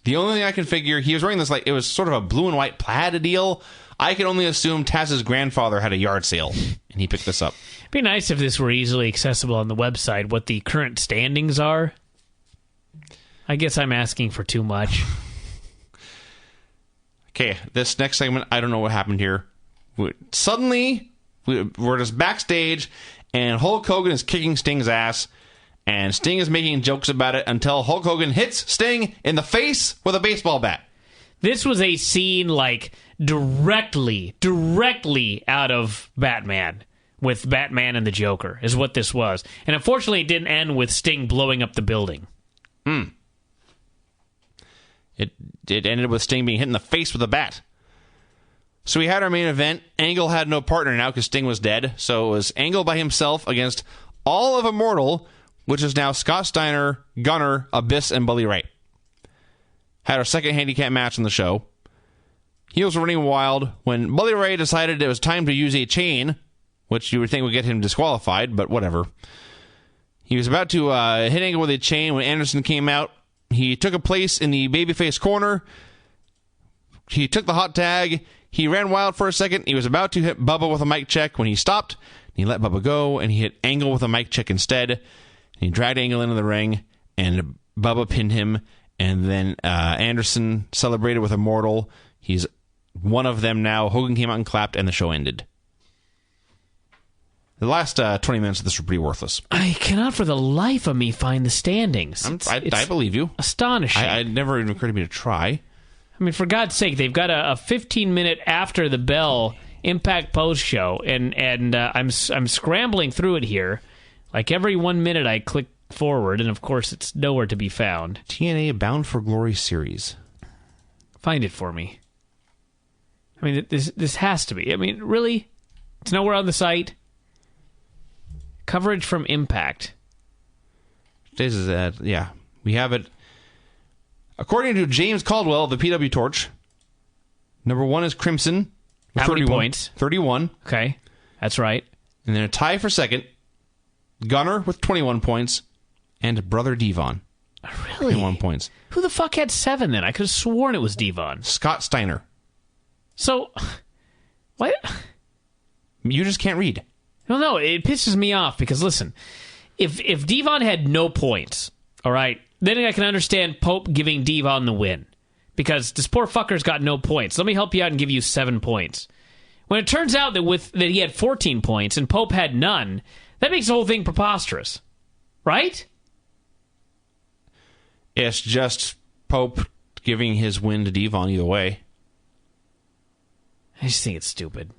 The only thing I can figure, he was wearing this, like, it was sort of a blue and white plaid deal. I can only assume Taz's grandfather had a yard sale, and he picked this up. It'd be nice if this were easily accessible on the website, what the current standings are. I guess I'm asking for too much. Okay, this next segment, I don't know what happened here. Suddenly, we're just backstage, and Hulk Hogan is kicking Sting's ass, and Sting is making jokes about it until Hulk Hogan hits Sting in the face with a baseball bat. This was a scene, like, directly out of Batman, with Batman and the Joker, is what this was. And unfortunately, it didn't end with Sting blowing up the building. It ended with Sting being hit in the face with a bat. So we had our main event. Angle had no partner now because Sting was dead. So it was Angle by himself against all of Immortal, which is now Scott Steiner, Gunner, Abyss, and Bully Ray. Had our second handicap match on the show. Heels were running wild when Bully Ray decided it was time to use a chain, which you would think would get him disqualified, but whatever. He was about to hit Angle with a chain when Anderson came out. He took a place in the babyface corner. He took the hot tag. He ran wild for a second. He was about to hit Bubba with a mic check when he stopped. He let Bubba go, and he hit Angle with a mic check instead. He dragged Angle into the ring, and Bubba pinned him. And then Anderson celebrated with Immortal. He's one of them now. Hogan came out and clapped, and the show ended. The last 20 minutes of this were pretty worthless. I cannot for the life of me find the standings. I believe you. Astonishing. It never even occurred to me to try. I mean, for God's sake, they've got a 15-minute after the bell Impact post show, and I'm scrambling through it here. Like every 1 minute, I click forward, and of course, it's nowhere to be found. TNA Bound for Glory series. Find it for me. I mean, this has to be. I mean, really? It's nowhere on the site. Coverage from Impact. This is yeah. We have it. According to James Caldwell of the PW Torch, number 1 is Crimson. How many points? 31. Okay, that's right. And then a tie for second. Gunner with 21 points. And Brother Devon. Really? 21 points. Who the fuck had 7 then? I could have sworn it was Devon. Scott Steiner. So, what? You just can't read. Well, no, it pisses me off because, listen, if Devon had no points, all right, then I can understand Pope giving Devon the win because this poor fucker's got no points. Let me help you out and give you 7 points. When it turns out that he had 14 points and Pope had none, that makes the whole thing preposterous, right? It's just Pope giving his win to Devon either way. I just think it's stupid.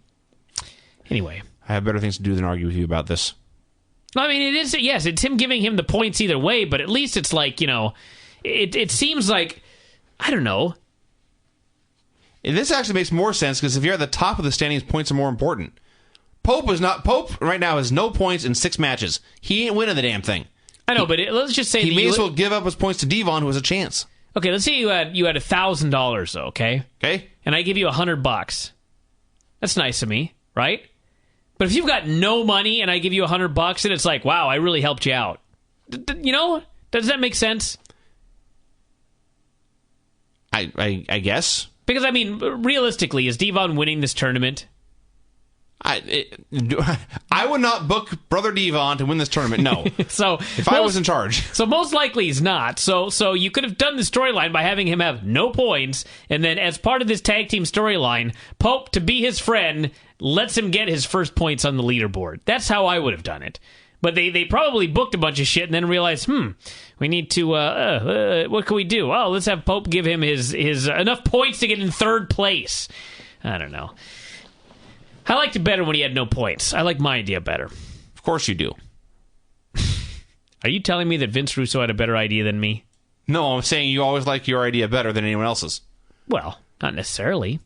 Anyway. I have better things to do than argue with you about this. I mean, it is, yes, it's him giving him the points either way, but at least it's like, it seems like, I don't know. This actually makes more sense because if you're at the top of the standings, points are more important. Pope right now has no points in 6 matches. He ain't winning the damn thing. I know, but let's just say he may as well give up his points to Devon, who has a chance. Okay, let's say you had $1,000 though, okay? Okay. And I give you $100. That's nice of me, right? But if you've got no money and I give you $100 and it's like, wow, I really helped you out. Does that make sense? I guess. Because, I mean, realistically, is Devon winning this tournament? I would not book Brother Devon to win this tournament. No. So if I was in charge. So most likely he's not. So you could have done the storyline by having him have no points, and then as part of this tag team storyline, Pope, to be his friend, lets him get his first points on the leaderboard. That's how I would have done it. But they probably booked a bunch of shit and then realized, we need to, what can we do? Oh, let's have Pope give him his enough points to get in third place. I don't know. I liked it better when he had no points. I like my idea better. Of course you do. Are you telling me that Vince Russo had a better idea than me? No, I'm saying you always like your idea better than anyone else's. Well, not necessarily.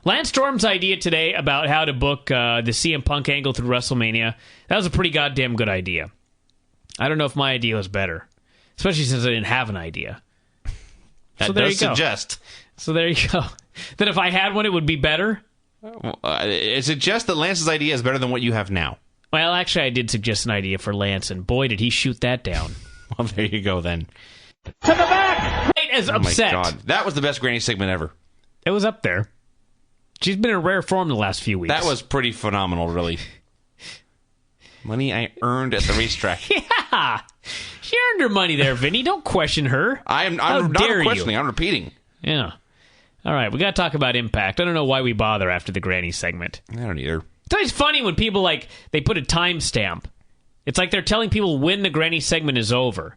Lance Storm's idea today about how to book the CM Punk angle through WrestleMania, that was a pretty goddamn good idea. I don't know if my idea was better, especially since I didn't have an idea. That so there does you go. suggest. So there you go. That if I had one, it would be better? It suggests that Lance's idea is better than what you have now. Well, actually, I did suggest an idea for Lance, and boy, did he shoot that down. Well, there you go, then. To the back! Right as Oh, upset. my God. That was the best Granny segment ever. It was up there. She's been in rare form the last few weeks. That was pretty phenomenal, really. Money I earned at the racetrack. Yeah! She earned her money there, Vinny. Don't question her. I'm How not dare questioning. you? I'm repeating. Yeah. All right, we got to talk about Impact. I don't know why we bother after the Granny segment. I don't either. It's always funny when people, they put a timestamp. It's like they're telling people when the Granny segment is over.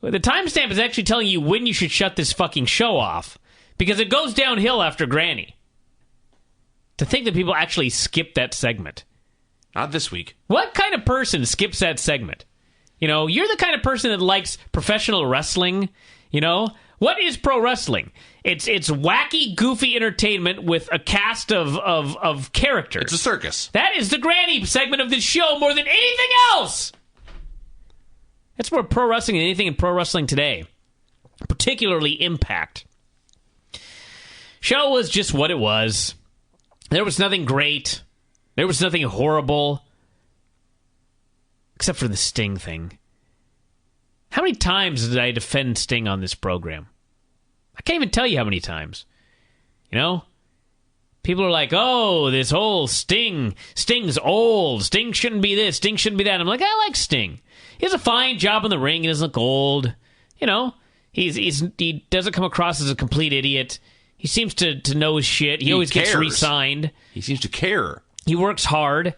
The timestamp is actually telling you when you should shut this fucking show off. Because it goes downhill after Granny. To think that people actually skip that segment. Not this week. What kind of person skips that segment? You know, you're the kind of person that likes professional wrestling. You know, what is pro wrestling? It's wacky, goofy entertainment with a cast of characters. It's a circus. That is the Granny segment of this show more than anything else. That's more pro wrestling than anything in pro wrestling today, particularly Impact. Show was just what it was. There was nothing great. There was nothing horrible. Except for the Sting thing. How many times did I defend Sting on this program? I can't even tell you how many times. You know? People are like, oh, this whole Sting's old. Sting shouldn't be this. Sting shouldn't be that. I'm like, I like Sting. He has a fine job in the ring. He doesn't look old. You know? He doesn't come across as a complete idiot. He seems to know his shit. He always gets re-signed. He seems to care. He works hard.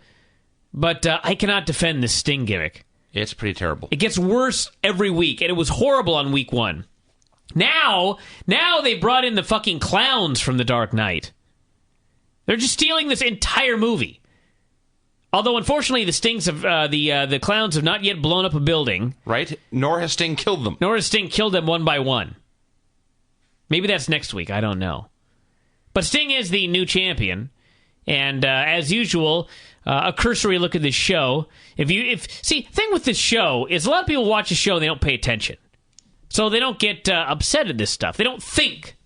But I cannot defend this Sting gimmick. It's pretty terrible. It gets worse every week, and it was horrible on week 1. Now they brought in the fucking clowns from The Dark Knight. They're just stealing this entire movie. Although, unfortunately, the clowns have not yet blown up a building. Right? Nor has Sting killed them. Nor has Sting killed them one by one. Maybe that's next week. I don't know. But Sting is the new champion. And as usual, a cursory look at this show. See, thing with this show is a lot of people watch a show and they don't pay attention. So they don't get upset at this stuff. They don't think.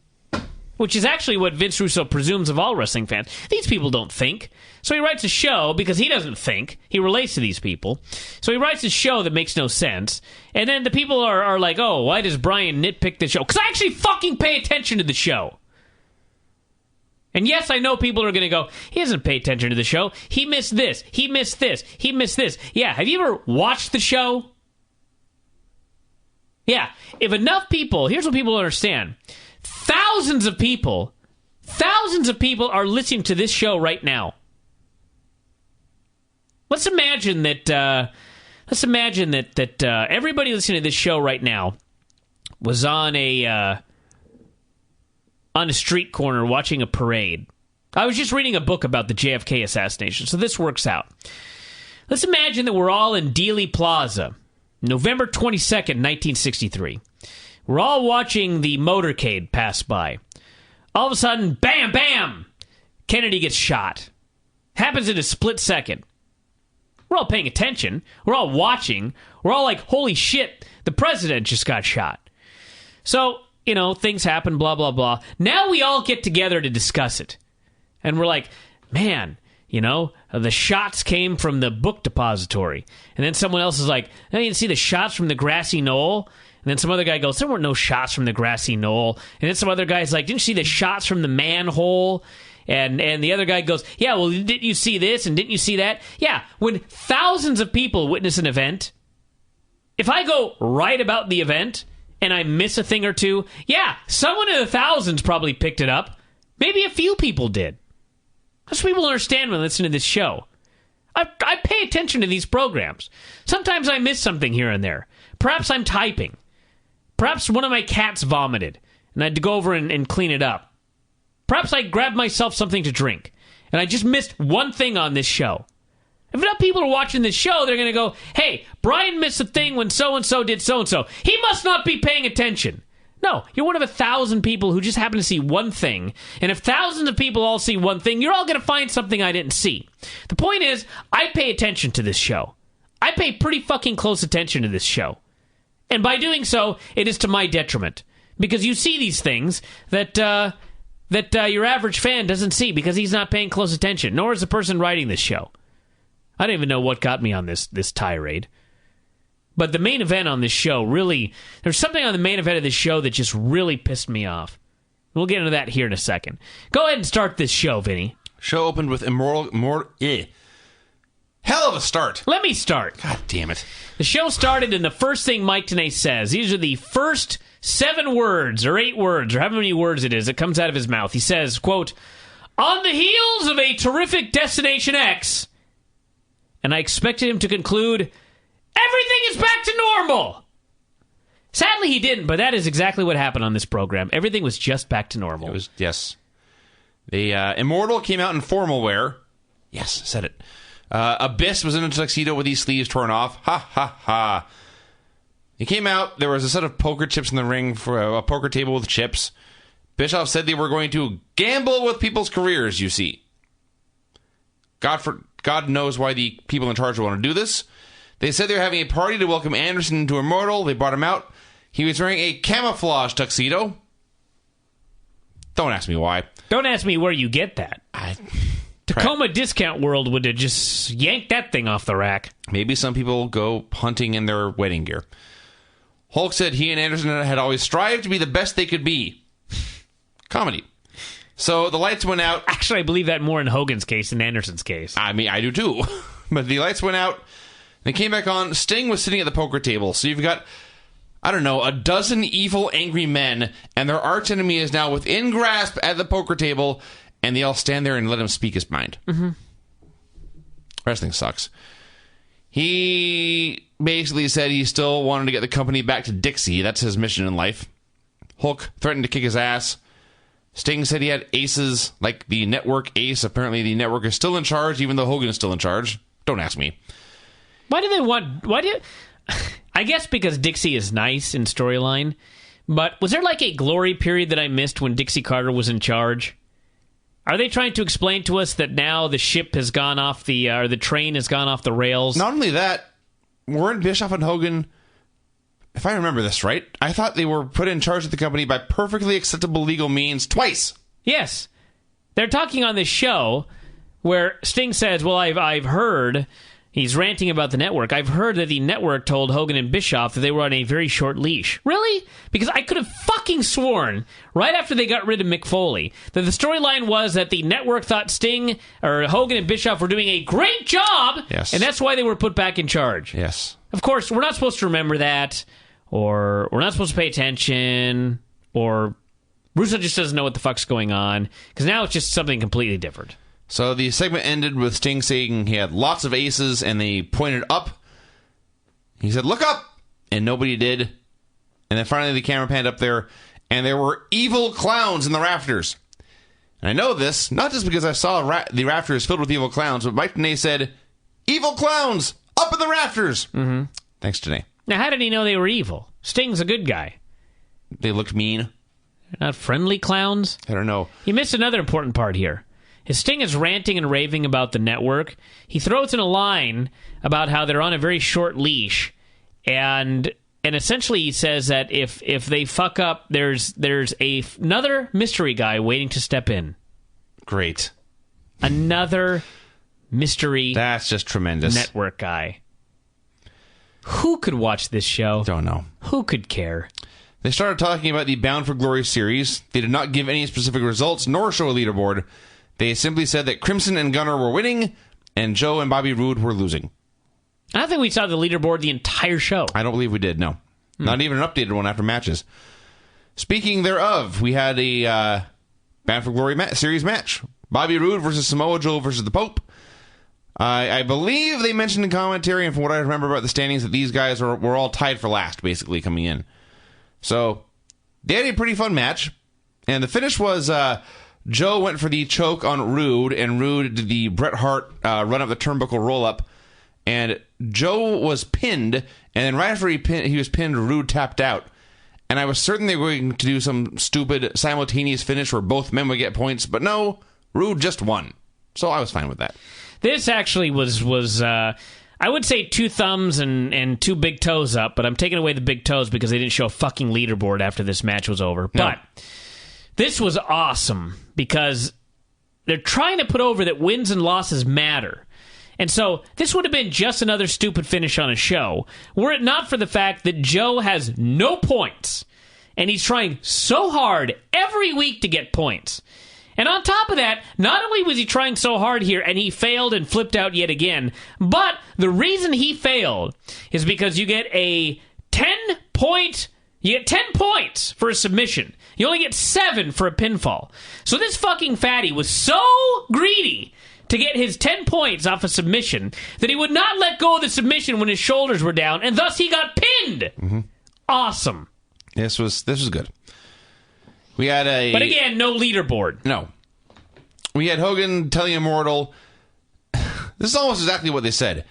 Which is actually what Vince Russo presumes of all wrestling fans. These people don't think. So he writes a show because he doesn't think. He relates to these people. So he writes a show that makes no sense. And then the people are like, oh, why does Brian nitpick the show? Because I actually fucking pay attention to the show. And yes, I know people are going to go, he doesn't pay attention to the show. He missed this. He missed this. He missed this. Yeah, have you ever watched the show? Yeah, if enough people, here's what people understand. Thousands of people are listening to this show right now. Let's imagine that everybody listening to this show right now was on a street corner watching a parade. I was just reading a book about the JFK assassination, so this works out. Let's imagine that we're all in Dealey Plaza, November 22nd, 1963. We're all watching the motorcade pass by. All of a sudden, bam, bam! Kennedy gets shot. Happens in a split second. We're all paying attention. We're all watching. We're all like, holy shit, the president just got shot. So, you know, things happen, blah, blah, blah. Now we all get together to discuss it. And we're like, man, you know, the shots came from the book depository. And then someone else is like, I didn't see the shots from the grassy knoll. And then some other guy goes, there weren't no shots from the grassy knoll. And then some other guy's like, didn't you see the shots from the manhole? And the other guy goes, yeah, well, didn't you see this and didn't you see that? Yeah, when thousands of people witness an event, if I go right about the event and I miss a thing or two, yeah, someone in the thousands probably picked it up. Maybe a few people did. That's what people understand when listening to this show. I pay attention to these programs. Sometimes I miss something here and there. Perhaps I'm typing. Perhaps one of my cats vomited, and I had to go over and clean it up. Perhaps I grabbed myself something to drink, and I just missed one thing on this show. If enough people are watching this show, they're going to go, hey, Brian missed a thing when so-and-so did so-and-so. He must not be paying attention. No, you're one of 1,000 people who just happen to see one thing. And if thousands of people all see one thing, you're all going to find something I didn't see. The point is, I pay attention to this show. I pay pretty fucking close attention to this show. And by doing so, it is to my detriment. Because you see these things that your average fan doesn't see because he's not paying close attention, nor is the person writing this show. I don't even know what got me on this tirade. But the main event on this show really... There's something on the main event of this show that just really pissed me off. We'll get into that here in a second. Go ahead and start this show, Vinny. Show opened with hell of a start. Let me start. God damn it. The show started, and the first thing Mike Tenay says, these are the first 7 words, or 8 words, or however many words it is, that comes out of his mouth. He says, quote, on the heels of a terrific Destination X... And I expected him to conclude, everything is back to normal. Sadly, he didn't, but that is exactly what happened on this program. Everything was just back to normal. It was, yes. The Immortal came out in formal wear. Yes, said it. Abyss was in a tuxedo with these sleeves torn off. Ha, ha, ha. He came out. There was a set of poker chips in the ring for a poker table with chips. Bischoff said they were going to gamble with people's careers, you see. God knows why the people in charge want to do this. They said they were having a party to welcome Anderson into Immortal. They brought him out. He was wearing a camouflage tuxedo. Don't ask me why. Don't ask me where you get that. Tacoma Discount World would have just yanked that thing off the rack. Maybe some people go hunting in their wedding gear. Hulk said he and Anderson had always strived to be the best they could be. Comedy. So the lights went out. Actually, I believe that more in Hogan's case than Anderson's case. I mean, I do too. But the lights went out. They came back on. Sting was sitting at the poker table. So you've got, I don't know, a dozen evil, angry men, and their arch enemy is now within grasp at the poker table, and they all stand there and let him speak his mind. Mm-hmm. Wrestling sucks. He basically said he still wanted to get the company back to Dixie. That's his mission in life. Hulk threatened to kick his ass. Sting said he had aces, like the network ace. Apparently the network is still in charge, even though Hogan is still in charge. Don't ask me. I guess because Dixie is nice in storyline, but was there like a glory period that I missed when Dixie Carter was in charge? Are they trying to explain to us that now the ship has gone off or the train has gone off the rails? Not only that, weren't Bischoff and Hogan... If I remember this right, I thought they were put in charge of the company by perfectly acceptable legal means twice. Yes. They're talking on this show where Sting says, well, I've heard, he's ranting about the network, I've heard that the network told Hogan and Bischoff that they were on a very short leash. Really? Because I could have fucking sworn, right after they got rid of Mick Foley, that the storyline was that the network thought Sting, or Hogan and Bischoff were doing a great job, yes, and that's why they were put back in charge. Yes. Of course, we're not supposed to remember that, or we're not supposed to pay attention, or Russo just doesn't know what the fuck's going on, because now it's just something completely different. So the segment ended with Sting saying he had lots of aces, and they pointed up. He said, look up! And nobody did. And then finally the camera panned up there, and there were evil clowns in the rafters. And I know this, not just because I saw the rafters filled with evil clowns, but Mike Tenay said, evil clowns! Up in the rafters! Mm-hmm. Thanks, Tenay. Now, how did he know they were evil? Sting's a good guy. They looked mean. They're not friendly clowns? I don't know. You missed another important part here. As Sting is ranting and raving about the network, he throws in a line about how they're on a very short leash, and essentially he says that if they fuck up, there's another mystery guy waiting to step in. Great. Another mystery. That's just tremendous. Network guy. Who could watch this show? Don't know. Who could care? They started talking about the Bound for Glory series. They did not give any specific results nor show a leaderboard. They simply said that Crimson and Gunner were winning, and Joe and Bobby Roode were losing. I don't think we saw the leaderboard the entire show. I don't believe we did, no. Not even an updated one after matches. Speaking thereof, we had a Bound for Glory series match. Bobby Roode versus Samoa Joe versus the Pope. I believe they mentioned in commentary, and from what I remember about the standings, that these guys were all tied for last, basically, coming in. So, they had a pretty fun match. And the finish was Joe went for the choke on Roode, and Roode did the Bret Hart run up the turnbuckle roll-up. And Joe was pinned, and then right after he was pinned, Roode tapped out. And I was certain they were going to do some stupid simultaneous finish where both men would get points, but no, Roode just won. So I was fine with that. This actually was I would say 2 thumbs and 2 big toes up, but I'm taking away the big toes because they didn't show a fucking leaderboard after this match was over. No. But this was awesome because they're trying to put over that wins and losses matter. And so this would have been just another stupid finish on a show were it not for the fact that Joe has no points. And he's trying so hard every week to get points. And on top of that, not only was he trying so hard here and he failed and flipped out yet again, but the reason he failed is because you get a 10-point... You get 10 points for a submission. You only get 7 for a pinfall. So this fucking fatty was so greedy to get his 10 points off a submission that he would not let go of the submission when his shoulders were down, and thus he got pinned. Mm-hmm. Awesome. This was good. We had But again, no leaderboard. No. We had Hogan telling Immortal... This is almost exactly what they said.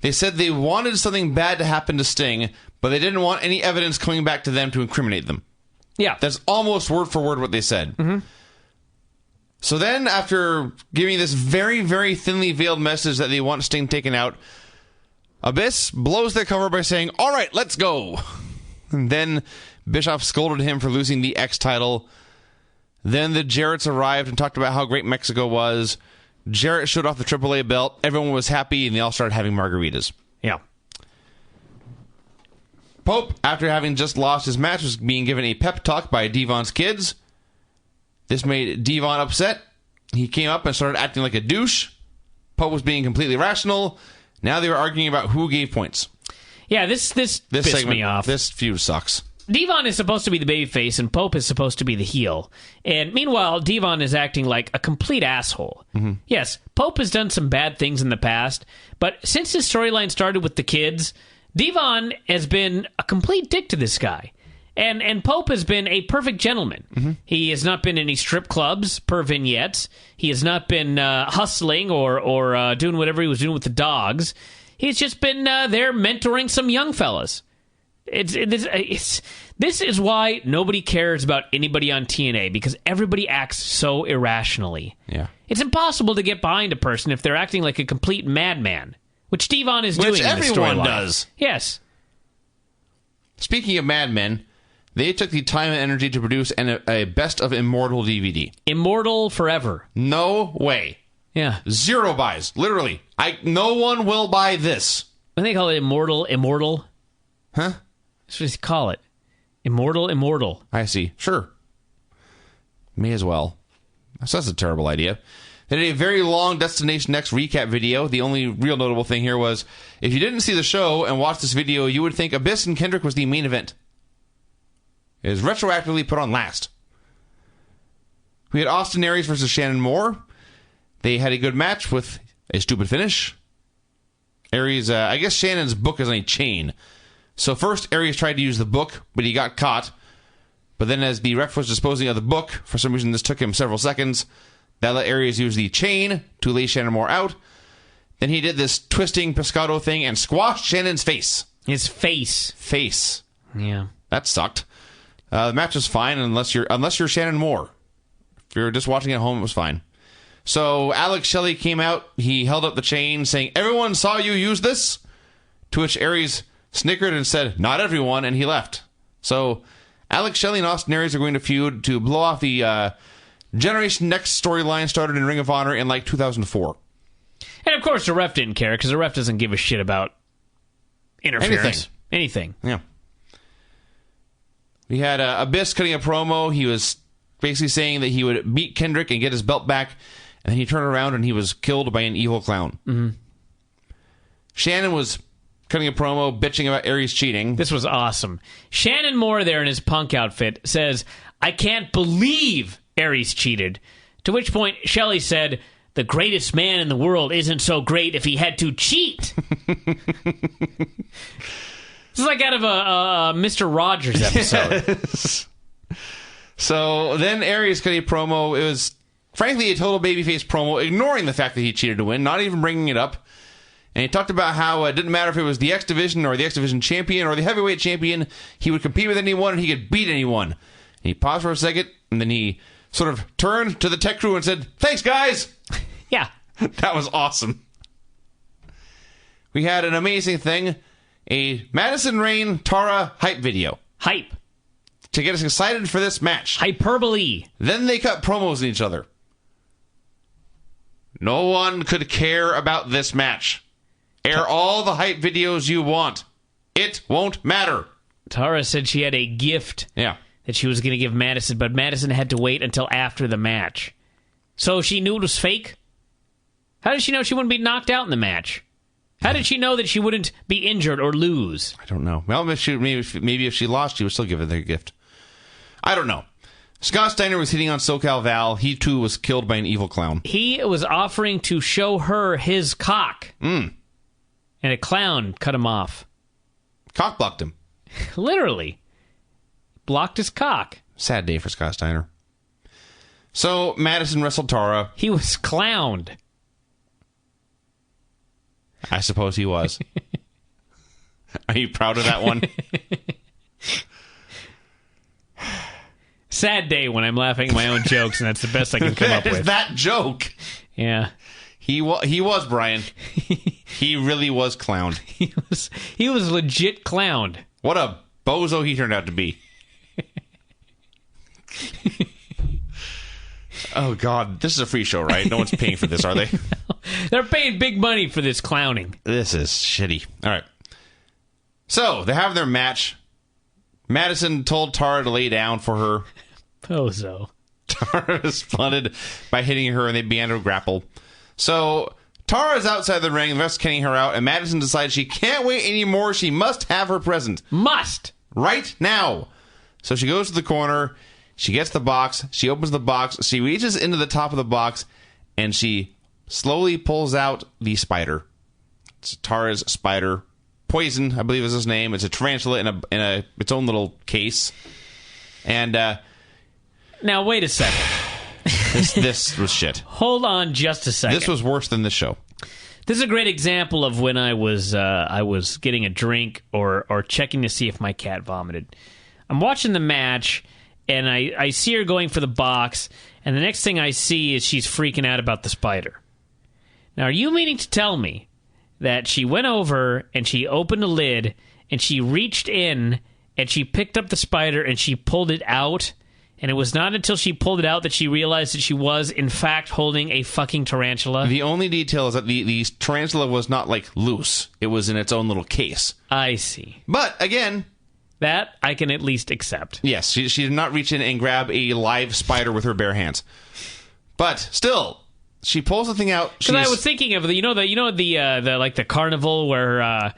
They said they wanted something bad to happen to Sting, but they didn't want any evidence coming back to them to incriminate them. Yeah. That's almost word for word what they said. Mm-hmm. So then, after giving this very, very thinly veiled message that they want Sting taken out, Abyss blows their cover by saying, "All right, let's go." And then Bischoff scolded him for losing the X title. Then the Jarretts arrived and talked about how great Mexico was. Jarrett showed off the AAA belt. Everyone was happy, and they all started having margaritas. Yeah. Pope, after having just lost his match, was being given a pep talk by Devon's kids. This made Devon upset. He came up and started acting like a douche. Pope was being completely rational. Now they were arguing about who gave points. Yeah, this pissed segment, me off. This feud sucks. Devon is supposed to be the babyface, and Pope is supposed to be the heel. And meanwhile, Devon is acting like a complete asshole. Mm-hmm. Yes, Pope has done some bad things in the past, but since his storyline started with the kids, Devon has been a complete dick to this guy. And Pope has been a perfect gentleman. Mm-hmm. He has not been in any strip clubs per vignettes. He has not been hustling or doing whatever he was doing with the dogs. He's just been there mentoring some young fellas. This is why nobody cares about anybody on TNA, because everybody acts so irrationally. Yeah. It's impossible to get behind a person if they're acting like a complete madman, which Devon is doing in this storyline. Which everyone does. Yes. Speaking of madmen, they took the time and energy to produce a Best of Immortal DVD. Immortal forever. No way. Yeah. 0 buys. Literally. No one will buy this. I think they call it Immortal. Huh? That's what they call it. Immortal. I see. Sure. May as well. So that's a terrible idea. They did a very long Destination X recap video. The only real notable thing here was, if you didn't see the show and watched this video, you would think Abyss and Kendrick was the main event. It was retroactively put on last. We had Austin Aries versus Shannon Moore. They had a good match with a stupid finish. Aries, I guess Shannon's book is on a chain. So first, Aries tried to use the book, but he got caught. But then as the ref was disposing of the book, for some reason this took him several seconds, that let Aries use the chain to lay Shannon Moore out. Then he did this twisting pescado thing and squashed Shannon's face. His face. Face. Yeah. That sucked. The match was fine unless you're Shannon Moore. If you're just watching at home, it was fine. So Alex Shelley came out. He held up the chain saying, "Everyone saw you use this?" To which Aries snickered and said, "Not everyone," and he left. So Alex Shelley and Austin Aries are going to feud to blow off the Generation Next storyline started in Ring of Honor in like 2004. And of course the ref didn't care, because the ref doesn't give a shit about interference. Anything. Yeah. We had Abyss cutting a promo. He was basically saying that he would beat Kendrick and get his belt back And he turned around and he was killed by an evil clown. Mm-hmm. Shannon was cutting a promo, bitching about Aries cheating. This was awesome. Shannon Moore there in his punk outfit says, "I can't believe Aries cheated." To which point Shelley said, "The greatest man in the world isn't so great if he had to cheat." This is like out of a Mr. Rogers episode. Yes. So then Aries cut a promo. It was, frankly, a total babyface promo, ignoring the fact that he cheated to win, not even bringing it up. And he talked about how it didn't matter if it was the X Division or the X Division champion or the heavyweight champion. He would compete with anyone and he could beat anyone. And he paused for a second, and then he sort of turned to the tech crew and said, "Thanks, guys." Yeah. That was awesome. We had an amazing thing. A Madison Rayne Tara hype video. Hype. To get us excited for this match. Hyperbole. Then they cut promos on each other. No one could care about this match. Air all the hype videos you want. It won't matter. Tara said she had a gift Yeah. that she was going to give Madison, but Madison had to wait until after the match. So she knew it was fake? How did she know she wouldn't be knocked out in the match? How did she know that she wouldn't be injured or lose? I don't know. Well, maybe if she lost, she would still give it their gift. I don't know. Scott Steiner was hitting on SoCal Val. He, too, was killed by an evil clown. He was offering to show her his cock. And a clown cut him off. Cock blocked him. Literally. Blocked his cock. Sad day for Scott Steiner. So, Madison wrestled Tara. He was clowned. I suppose he was. Are you proud of that one? Sad day when I'm laughing at my own jokes, and that's the best I can come up with. That joke. Yeah. He was, Brian. He really was clowned. He was legit clowned. What a bozo he turned out to be. Oh, God. This is a free show, right? No one's paying for this, are they? They're paying big money for this clowning. This is shitty. All right. So, they have their match. Madison told Tara to lay down for her. Bozo. Tara responded by hitting her, and they began to grapple. So, Tara's outside the ring, the ref's counting her out, and Madison decides she can't wait anymore. She must have her present. Must. Right now. So she goes to the corner. She gets the box. She opens the box. She reaches into the top of the box, and she slowly pulls out the spider. It's Tara's spider. Poison, I believe is his name. It's a tarantula in its own little case. And now, wait a second. This was shit. Hold on just a second. This was worse than this show. This is a great example of when I was getting a drink or checking to see if my cat vomited. I'm watching the match, and I see her going for the box, and the next thing I see is she's freaking out about the spider. Now, are you meaning to tell me that she went over and she opened a lid and she reached in and she picked up the spider and she pulled it out, and it was not until she pulled it out that she realized that she was, in fact, holding a fucking tarantula? The only detail is that the tarantula was not, like, loose. It was in its own little case. I see. But, again... That I can at least accept. Yes, she did not reach in and grab a live spider with her bare hands. But, still... She pulls the thing out. Because I was thinking of the carnival where I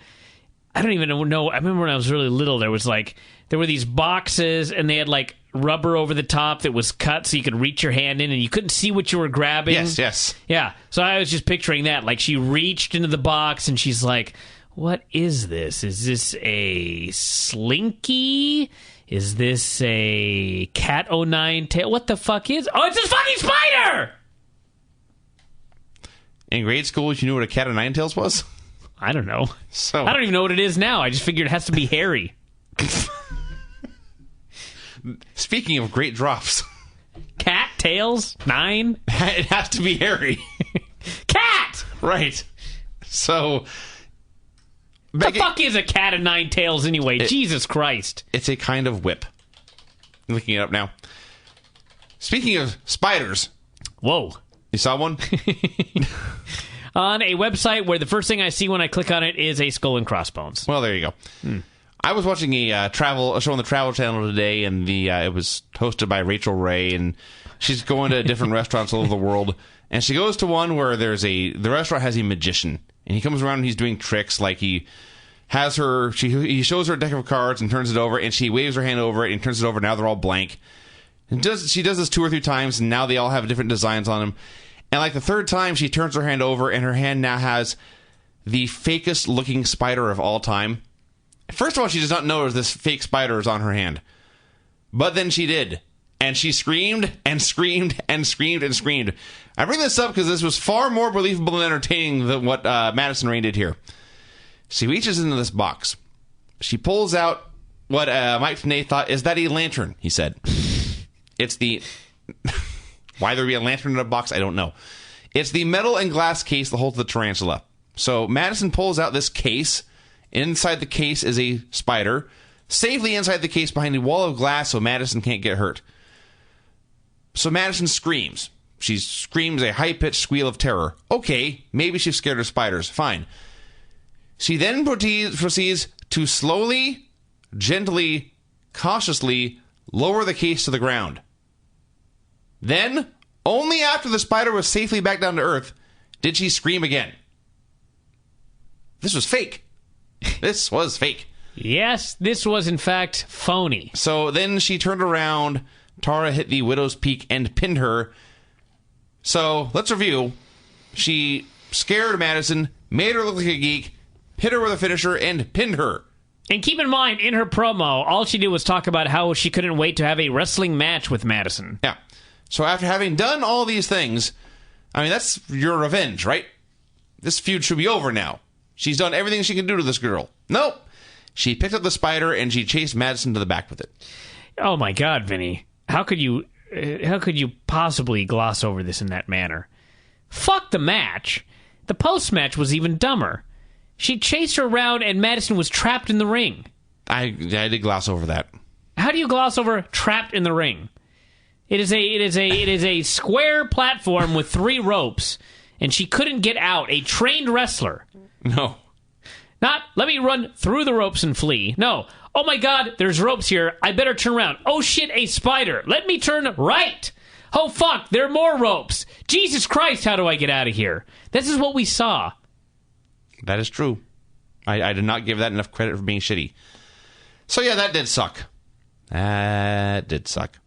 don't even know. I remember when I was really little, there were these boxes and they had like rubber over the top that was cut so you could reach your hand in and you couldn't see what you were grabbing. Yes. Yeah. So I was just picturing that. Like she reached into the box and she's like, "What is this? Is this a slinky? Is this a cat o' nine tail? What the fuck is? Oh, it's a fucking spider!" In grade school, you knew what a cat o' nine tails was? I don't know. So I don't even know what it is now. I just figured it has to be hairy. Speaking of great drops. Cat, tails, 9? It has to be hairy. Cat! Right. So... What the fuck is a cat of 9 tails anyway? Jesus Christ. It's a kind of whip. I'm looking it up now. Speaking of spiders. Whoa. You saw one? On a website where the first thing I see when I click on it is a skull and crossbones. Well, there you go. I was watching a show on the Travel Channel today, and it was hosted by Rachel Ray, and she's going to different restaurants all over the world. And she goes to one where the restaurant has a magician, and he comes around and he's doing tricks, like he shows her a deck of cards and turns it over, and she waves her hand over it and turns it over. Now they're all blank. And she does this 2 or 3 times, and now they all have different designs on them. And like the third time, she turns her hand over, and her hand now has the fakest looking spider of all time. First of all, she does not know this fake spider is on her hand. But then she did. And she screamed and screamed and screamed and screamed. I bring this up because this was far more believable and entertaining than what Madison Rayne did here. She reaches into this box. She pulls out what Mike Tenay thought, is that a lantern, he said. It's the... Why there would be a lantern in a box, I don't know. It's the metal and glass case that holds the tarantula. So Madison pulls out this case. Inside the case is a spider. Safely inside the case behind a wall of glass so Madison can't get hurt. So Madison screams. She screams a high-pitched squeal of terror. Okay, maybe she's scared of spiders. Fine. She then proceeds to slowly, gently, cautiously lower the case to the ground. Then, only after the spider was safely back down to earth, did she scream again. This was fake. This was fake. Yes, this was in fact phony. So then she turned around, Tara hit the widow's peak and pinned her. So, let's review. She scared Madison, made her look like a geek, hit her with a finisher, and pinned her. And keep in mind, in her promo, all she did was talk about how she couldn't wait to have a wrestling match with Madison. Yeah. So after having done all these things, I mean, that's your revenge, right? This feud should be over now. She's done everything she can do to this girl. Nope. She picked up the spider and she chased Madison to the back with it. Oh my God, Vinny. How could you possibly gloss over this in that manner? Fuck the match. The post-match was even dumber. She chased her around and Madison was trapped in the ring. I did gloss over that. How do you gloss over trapped in the ring? It is a square platform with 3 ropes, and she couldn't get out. A trained wrestler. No. Not, let me run through the ropes and flee. No. Oh my God, there's ropes here. I better turn around. Oh shit, a spider. Let me turn right. Oh fuck, there are more ropes. Jesus Christ, how do I get out of here? This is what we saw. That is true. I did not give that enough credit for being shitty. So yeah, that did suck. That did suck.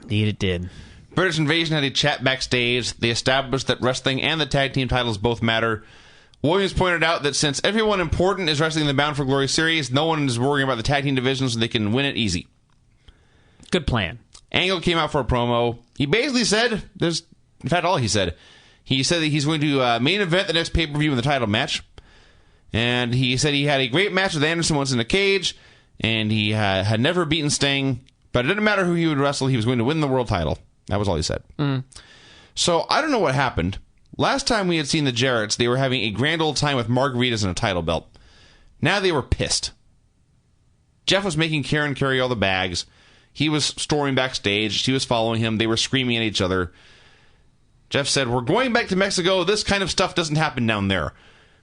Indeed it did. British Invasion had a chat backstage. They established that wrestling and the tag team titles both matter. Williams pointed out that since everyone important is wrestling the Bound for Glory series, no one is worrying about the tag team division, so they can win it easy. Good plan. Angle came out for a promo. He basically said, in fact, all he said that he's going to main event the next pay-per-view in the title match. And he said he had a great match with Anderson once in a cage, and he had never beaten Sting, but it didn't matter who he would wrestle, he was going to win the world title. That was all he said. So, I don't know what happened. Last time we had seen the Jarretts, they were having a grand old time with margaritas and a title belt. Now they were pissed. Jeff was making Karen carry all the bags. He was storming backstage. She was following him. They were screaming at each other. Jeff said, "We're going back to Mexico. This kind of stuff doesn't happen down there."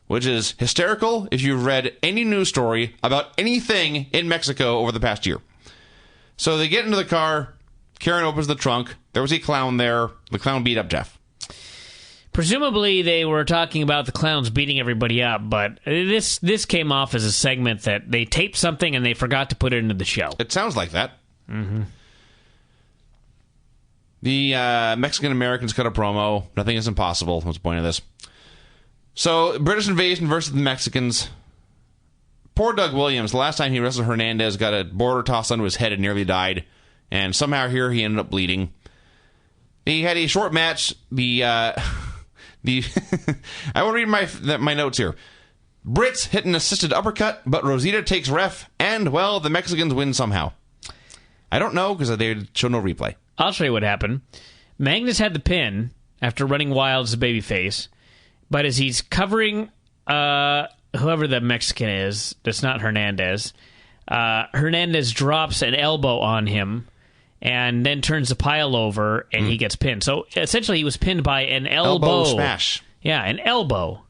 Which is hysterical if you've read any news story about anything in Mexico over the past year. So they get into the car. Karen opens the trunk. There was a clown there. The clown beat up Jeff. Presumably they were talking about the clowns beating everybody up, but this came off as a segment that they taped something and they forgot to put it into the show. It sounds like that. Mm-hmm. The Mexican Americans cut a promo. Nothing is impossible. What's the point of this? So, British Invasion versus the Mexicans. Poor Doug Williams, the last time he wrestled Hernandez, got a border toss onto his head and nearly died. And somehow here he ended up bleeding. He had a short match. I will read my notes here. Brits hit an assisted uppercut, but Rosita takes ref, and, well, the Mexicans win somehow. I don't know, because they show no replay. I'll show you what happened. Magnus had the pin after running wild as a babyface, but as he's covering whoever the Mexican is, that's not Hernandez, Hernandez drops an elbow on him and then turns the pile over and he gets pinned. So essentially he was pinned by an elbow smash. Yeah, an elbow.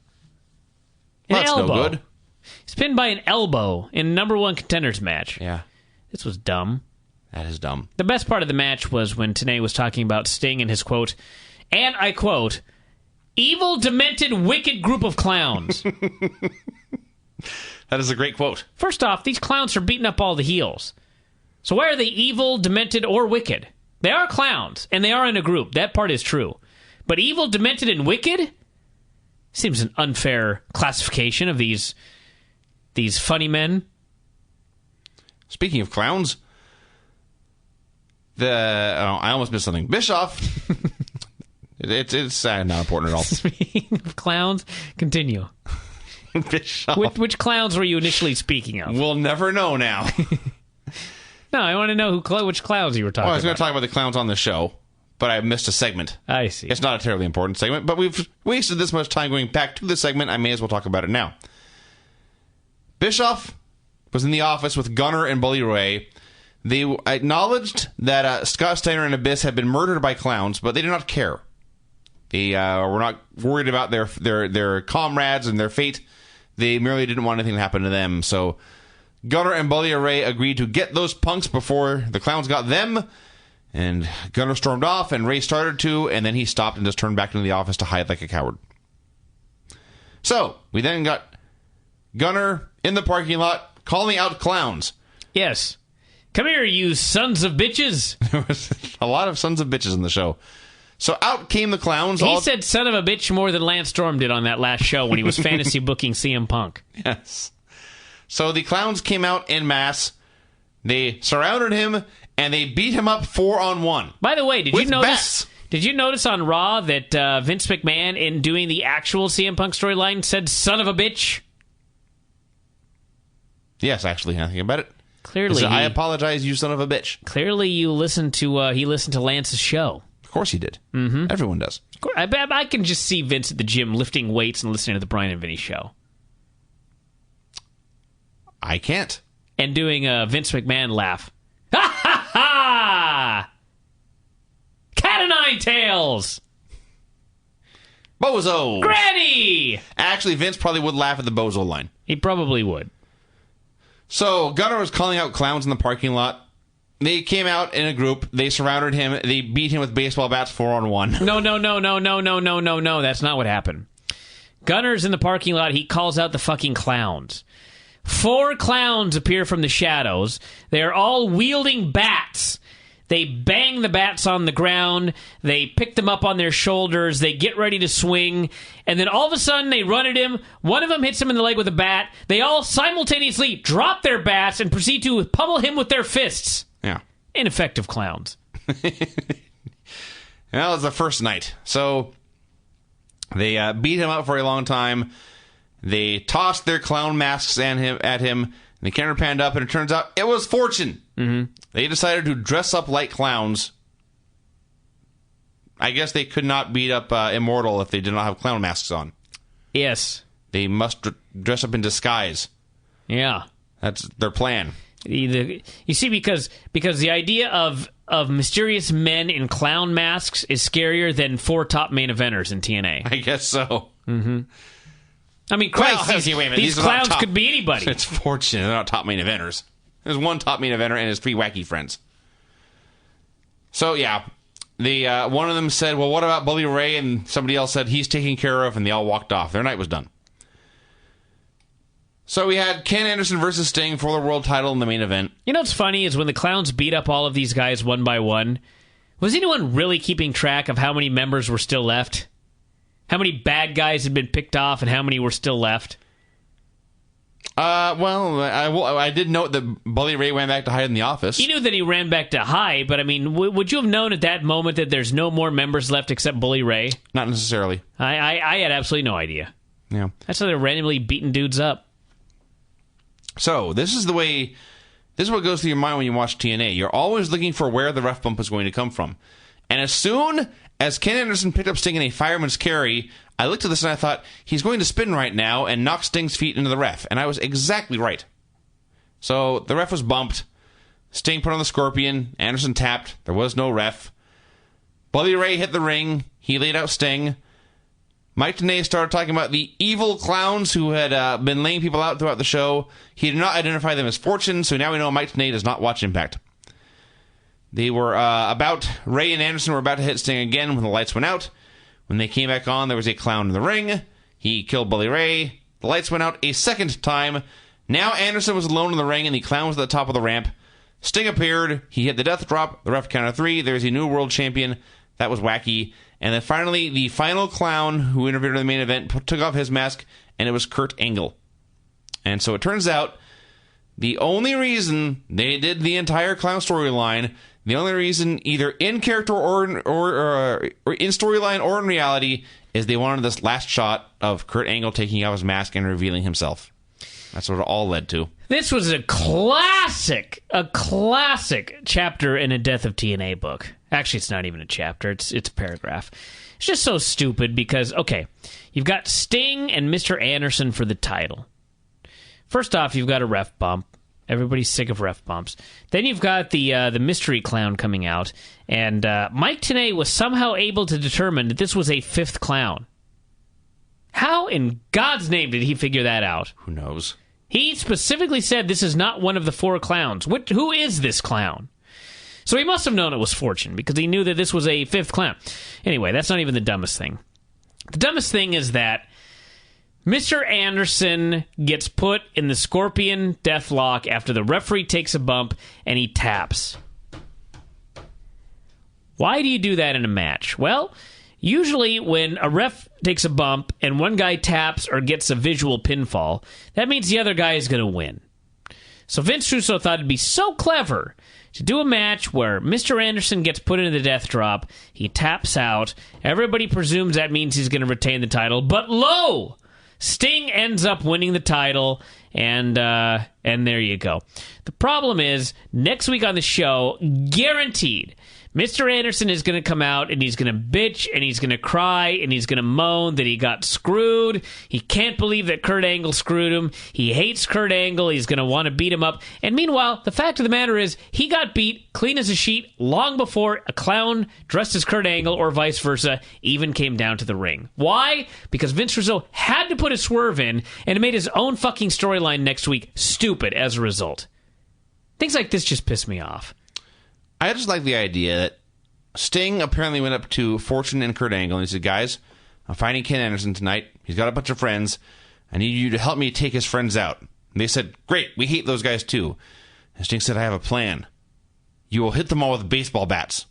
Well, that's no good. He's pinned by an elbow in number 1 contenders match. Yeah. This was dumb. That is dumb. The best part of the match was when Tenay was talking about Sting and his, quote, and I quote, evil, demented, wicked group of clowns. That is a great quote. First off, these clowns are beating up all the heels. So why are they evil, demented, or wicked? They are clowns, and they are in a group. That part is true. But evil, demented, and wicked? Seems an unfair classification of these funny Speaking of clowns, I almost missed something. Bischoff. it's not important at all. Speaking of clowns, continue. Bischoff. Which clowns were you initially speaking of? We'll never know now. No, I want to know which clowns you were talking about. I was going to talk about the clowns on the show, but I missed a segment. I see. It's not a terribly important segment, but we've wasted this much time going back to the segment. I may as well talk about it now. Bischoff was in the office with Gunner and Bully Ray. They acknowledged that Scott Steiner and Abyss had been murdered by clowns, but they did not care. They were not worried about their comrades and their fate. They merely didn't want anything to happen to them. So Gunner and Bully Ray agreed to get those punks before the clowns got them. And Gunner stormed off, and Ray started to, and then he stopped and just turned back into the office to hide like a coward. So we then got Gunner in the parking lot calling out clowns. Yes. Come here, you sons of bitches. There was a lot of sons of bitches in the show. So out came the clowns. He said son of a bitch more than Lance Storm did on that last show when he was fantasy booking CM Punk. Yes. So the clowns came out en masse. They surrounded him, and they beat him up 4-on-1. By the way, did you notice? Bats. Did you notice on Raw that Vince McMahon, in doing the actual CM Punk storyline, said "son of a bitch"? Yes, actually, I think about it. Clearly, I apologize, you son of a bitch. Clearly, he listened to Lance's show. Of course he did. Mm-hmm. Everyone does. I can just see Vince at the gym lifting weights and listening to the Brian and Vinny show. I can't. And doing a Vince McMahon laugh. Ha ha ha! Cat o' nine tails! Bozo! Granny! Actually, Vince probably would laugh at the bozo line. He probably would. So, Gunner was calling out clowns in the parking lot. They came out in a group. They surrounded him. They beat him with baseball bats 4-on-1. No. That's not what happened. Gunner's in the parking lot. He calls out the fucking clowns. 4 clowns appear from the shadows. They're all wielding bats. They bang the bats on the ground. They pick them up on their shoulders. They get ready to swing. And then all of a sudden, they run at him. One of them hits him in the leg with a bat. They all simultaneously drop their bats and proceed to pummel him with their fists. Yeah. Ineffective clowns. Well, it's the first night. So they beat him up for a long time. They tossed their clown masks at him. And the camera panned up, and it turns out it was Fortune. Mm-hmm. They decided to dress up like clowns. I guess they could not beat up Immortal if they did not have clown masks on. Yes. They must dress up in disguise. Yeah. That's their plan. You see, because the idea of mysterious men in clown masks is scarier than 4 top main eventers in TNA. I guess so. Mm-hmm. I mean, Christ, these clowns could be anybody. It's Fortune. They're not top main eventers. There's one top main eventer and his 3 wacky friends. So, yeah. One of them said, well, what about Bully Ray? And somebody else said, he's taken care of, and they all walked off. Their night was done. So we had Ken Anderson versus Sting for the world title in the main event. You know what's funny is when the clowns beat up all of these guys one by one, was anyone really keeping track of how many members were still left? How many bad guys had been picked off and how many were still left? Well, I did note that Bully Ray went back to hide in the office. You knew that he ran back to hide, but I mean, would you have known at that moment that there's no more members left except Bully Ray? Not necessarily. I had absolutely no idea. Yeah. That's how they're randomly beating dudes up. So, this is what goes through your mind when you watch TNA. You're always looking for where the ref bump is going to come from. And as soon as Ken Anderson picked up Sting in a fireman's carry, I looked at this and I thought, he's going to spin right now and knock Sting's feet into the ref. And I was exactly right. So, the ref was bumped. Sting put on the Scorpion. Anderson tapped. There was no ref. Bully Ray hit the ring. He laid out Sting. Mike Tenay started talking about the evil clowns who had been laying people out throughout the show. He did not identify them as Fortune, so now we know Mike Tenay does not watch Impact. Ray and Anderson were about to hit Sting again when the lights went out. When they came back on, there was a clown in the ring. He killed Bully Ray. The lights went out a second time. Now Anderson was alone in the ring, and the clown was at the top of the ramp. Sting appeared. He hit the death drop. The ref counted 3. There's a new world champion. That was wacky. And then finally, the final clown who interfered in the main event took off his mask, and it was Kurt Angle. And so it turns out the only reason they did the entire clown storyline, the only reason either in character or in storyline or in reality, is they wanted this last shot of Kurt Angle taking off his mask and revealing himself. That's what it all led to. This was a classic chapter in a Death of TNA book. Actually, it's not even a chapter. It's a paragraph. It's just so stupid because, okay, you've got Sting and Mr. Anderson for the title. First off, you've got a ref bump. Everybody's sick of ref bumps. Then you've got the mystery clown coming out, and Mike Tenay was somehow able to determine that this was a 5th clown. How in God's name did he figure that out? Who knows? He specifically said this is not one of the 4 clowns. Who is this clown? So he must have known it was Fortune, because he knew that this was a 5th clown. Anyway, that's not even the dumbest thing. The dumbest thing is that Mr. Anderson gets put in the Scorpion Deathlock after the referee takes a bump and he taps. Why do you do that in a match? Well, usually when a ref takes a bump and one guy taps or gets a visual pinfall, that means the other guy is going to win. So Vince Russo thought it'd be so clever to do a match where Mr. Anderson gets put into the death drop, he taps out, everybody presumes that means he's going to retain the title, but lo! Sting ends up winning the title, and there you go. The problem is, next week on the show, guaranteed, Mr. Anderson is going to come out and he's going to bitch and he's going to cry and he's going to moan that he got screwed. He can't believe that Kurt Angle screwed him. He hates Kurt Angle. He's going to want to beat him up. And meanwhile, the fact of the matter is he got beat clean as a sheet long before a clown dressed as Kurt Angle or vice versa even came down to the ring. Why? Because Vince Russo had to put a swerve in and it made his own fucking storyline next week stupid as a result. Things like this just piss me off. I just like the idea that Sting apparently went up to Fortune and Kurt Angle and he said, guys, I'm fighting Ken Anderson tonight. He's got a bunch of friends. I need you to help me take his friends out. And they said, great, we hate those guys too. And Sting said, I have a plan. You will hit them all with baseball bats.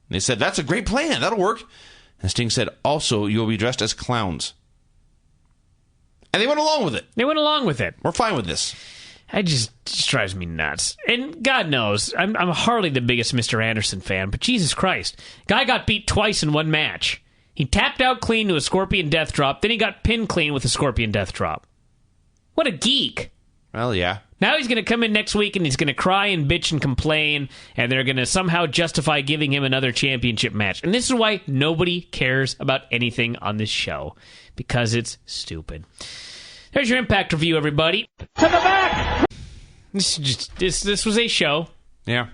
And they said, that's a great plan. That'll work. And Sting said, also, you will be dressed as clowns. And they went along with it. We're fine with this. It just drives me nuts. And God knows, I'm hardly the biggest Mr. Anderson fan, but Jesus Christ. Guy got beat twice in one match. He tapped out clean to a Scorpion Death Drop, then he got pinned clean with a Scorpion Death Drop. What a geek. Well, yeah. Now he's going to come in next week and he's going to cry and bitch and complain, and they're going to somehow justify giving him another championship match. And this is why nobody cares about anything on this show, because it's stupid. There's your Impact review, everybody. To the back! This was a show. Yeah.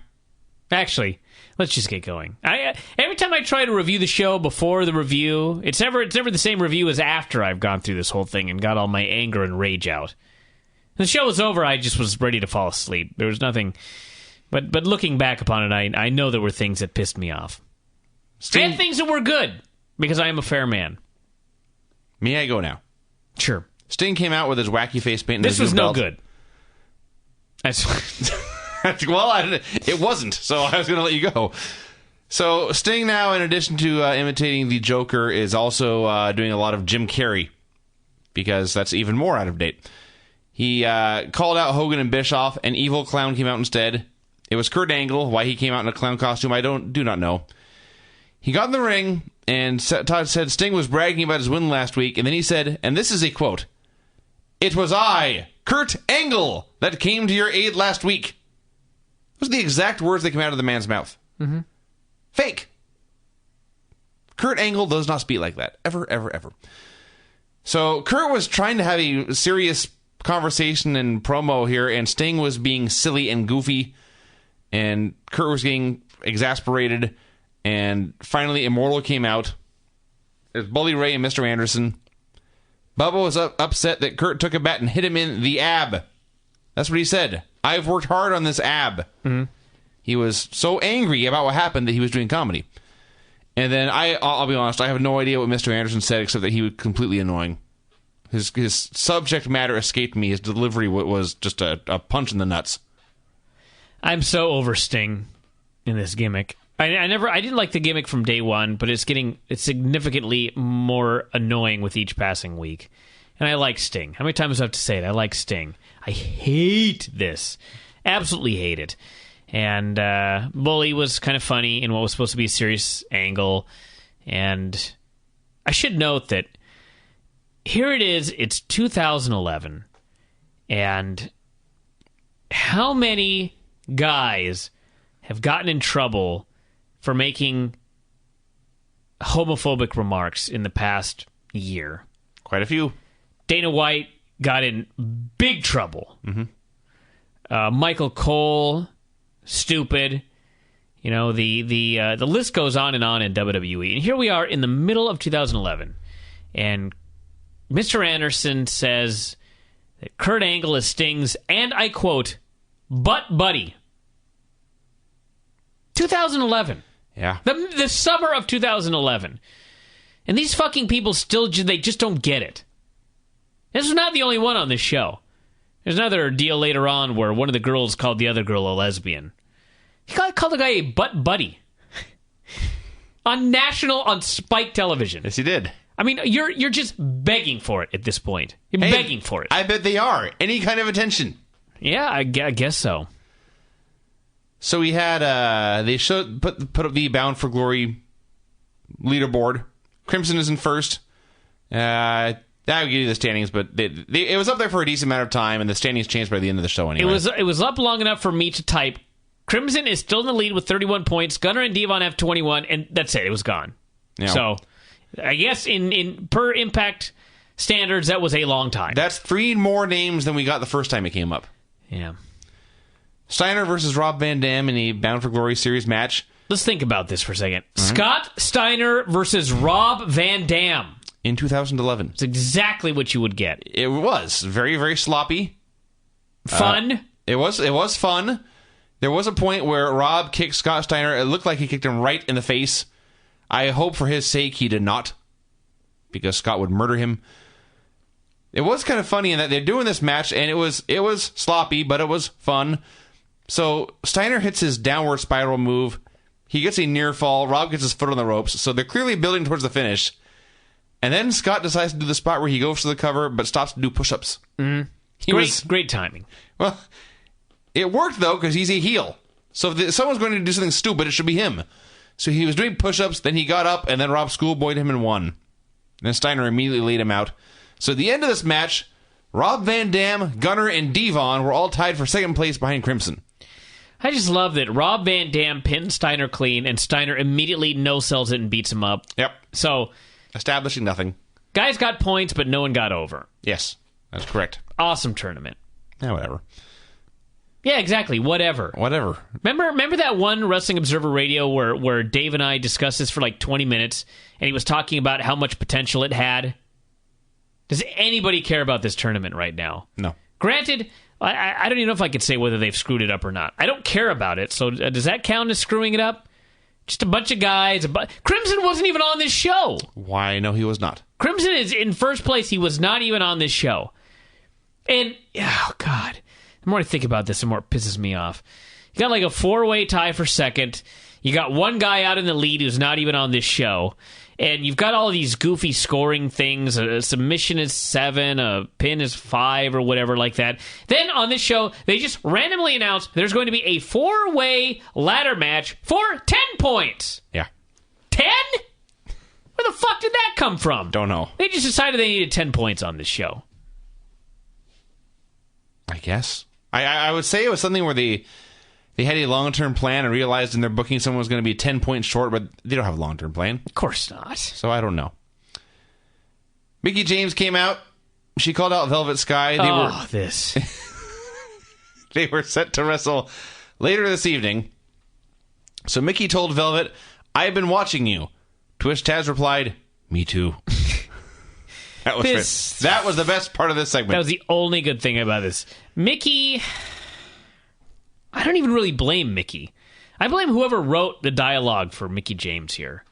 Actually, let's just get going. Every time I try to review the show before the review, it's never the same review as after I've gone through this whole thing and got all my anger and rage out. When the show was over, I just was ready to fall asleep. There was nothing. But looking back upon it, I know there were things that pissed me off. And things that were good, because I am a fair man. May I go now? Sure. Sting came out with his wacky face paint. This was no good. Well, it wasn't, so I was going to let you go. So Sting now, in addition to imitating the Joker, is also doing a lot of Jim Carrey, because that's even more out of date. He called out Hogan and Bischoff. An evil clown came out instead. It was Kurt Angle. Why he came out in a clown costume, I do not know. He got in the ring, and Todd said Sting was bragging about his win last week, and then he said, and this is a quote, "It was I, Kurt Angle, that came to your aid last week." Those are the exact words that came out of the man's mouth. Mm-hmm. Fake. Kurt Angle does not speak like that. Ever, ever, ever. So Kurt was trying to have a serious conversation and promo here, and Sting was being silly and goofy, and Kurt was getting exasperated, and finally Immortal came out. There's Bully Ray and Mr. Anderson. Bubba was upset that Kurt took a bat and hit him in the ab. That's what he said. I've worked hard on this ab. Mm-hmm. He was so angry about what happened that he was doing comedy. And then I'll be honest, I have no idea what Mr. Anderson said except that he was completely annoying. His subject matter escaped me. His delivery was just a punch in the nuts. I'm so over Sting in this gimmick. I didn't like the gimmick from day one, but it's significantly more annoying with each passing week. And I like Sting. How many times do I have to say it? I like Sting. I hate this. Absolutely hate it. And Bully was kind of funny in what was supposed to be a serious angle. And I should note that here it is, it's 2011. And how many guys have gotten in trouble for making homophobic remarks in the past year? Quite a few. Dana White got in big trouble. Mm-hmm. Michael Cole, stupid. You know, the list goes on in WWE. And here we are in the middle of 2011. And Mr. Anderson says that Kurt Angle is Sting's, and I quote, butt buddy. 2011. Yeah. The summer of 2011. And these fucking people they just don't get it. This is not the only one on this show. There's another deal later on where one of the girls called the other girl a lesbian. He called the guy a butt buddy. on Spike television. Yes, he did. I mean, you're just begging for it at this point. You're begging for it. I bet they are. Any kind of attention. Yeah, I guess so. So we had they put up the Bound for Glory leaderboard. Crimson is in first. I would give you the standings, but it was up there for a decent amount of time, and the standings changed by the end of the show anyway. It was up long enough for me to type. Crimson is still in the lead with 31 points. Gunner and Devon have 21, and that's it. It was gone. Yeah. So I guess in per Impact standards, that was a long time. That's 3 more names than we got the first time it came up. Yeah. Steiner versus Rob Van Dam in a Bound for Glory series match. Let's think about this for a second. Mm-hmm. Scott Steiner versus Rob Van Dam. In 2011. It's exactly what you would get. It was very, very sloppy. Fun. It was fun. There was a point where Rob kicked Scott Steiner. It looked like he kicked him right in the face. I hope for his sake he did not, because Scott would murder him. It was kind of funny in that they're doing this match, and it was sloppy, but it was fun. So Steiner hits his downward spiral move. He gets a near fall. Rob gets his foot on the ropes. So they're clearly building towards the finish. And then Scott decides to do the spot where he goes for the cover, but stops to do push-ups. Mm-hmm. Great timing. Well, it worked, though, because he's a heel. So if someone's going to do something stupid, it should be him. So he was doing push-ups, then he got up, and then Rob schoolboyed him and won. And then Steiner immediately laid him out. So at the end of this match, Rob Van Dam, Gunner, and Devon were all tied for second place behind Crimson. I just love that Rob Van Dam pinned Steiner clean, and Steiner immediately no-sells it and beats him up. Yep. So establishing nothing. Guys got points, but no one got over. Yes, that's correct. Awesome tournament. Yeah, whatever. Yeah, exactly. Whatever. Remember that one Wrestling Observer Radio where Dave and I discussed this for like 20 minutes, and he was talking about how much potential it had? Does anybody care about this tournament right now? No. Granted, I don't even know if I could say whether they've screwed it up or not. I don't care about it, so does that count as screwing it up? Just a bunch of guys. Crimson wasn't even on this show. Why? No, he was not. Crimson is in first place. He was not even on this show. And, oh, God. The more I think about this, the more it pisses me off. You got like a 4-way tie for second. You got one guy out in the lead who's not even on this show. And you've got all these goofy scoring things. A submission is 7, a pin is 5, or whatever like that. Then on this show, they just randomly announce there's going to be a 4-way ladder match for 10 points. Yeah. 10? Where the fuck did that come from? Don't know. They just decided they needed 10 points on this show. I guess. I would say it was something where they had a long-term plan and realized in their booking someone was going to be 10 points short, but they don't have a long-term plan. Of course not. So I don't know. Mickie James came out. She called out Velvet Sky. They were set to wrestle later this evening. So Mickie told Velvet, "I have been watching you." To which Taz replied, "Me too." That was the best part of this segment. That was the only good thing about this. Mickie, I don't even really blame Mickie. I blame whoever wrote the dialogue for Mickie James here.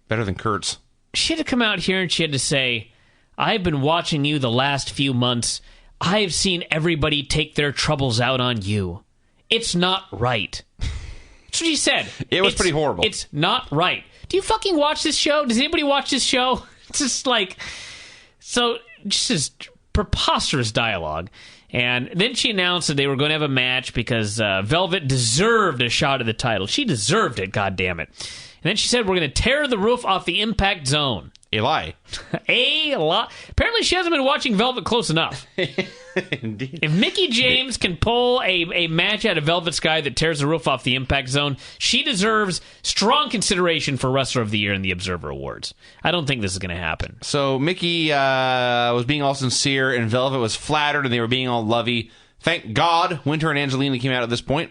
Better than Kurt's. She had to come out here and she had to say, I've been watching you the last few months. I've seen everybody take their troubles out on you. It's not right. That's what she said. It's pretty horrible. It's not right. Do you fucking watch this show? Does anybody watch this show? It's just like... So, just this preposterous dialogue. And then she announced that they were going to have a match because Velvet deserved a shot at the title. She deserved it, goddammit. And then she said, we're going to tear the roof off the Impact Zone. A lie. A lot. Apparently, she hasn't been watching Velvet close enough. Indeed. If Mickie James can pull a match out of Velvet Sky that tears the roof off the Impact Zone, she deserves strong consideration for Wrestler of the Year in the Observer Awards. I don't think this is going to happen. So Mickie was being all sincere, and Velvet was flattered, and they were being all lovey. Thank God Winter and Angelina came out at this point.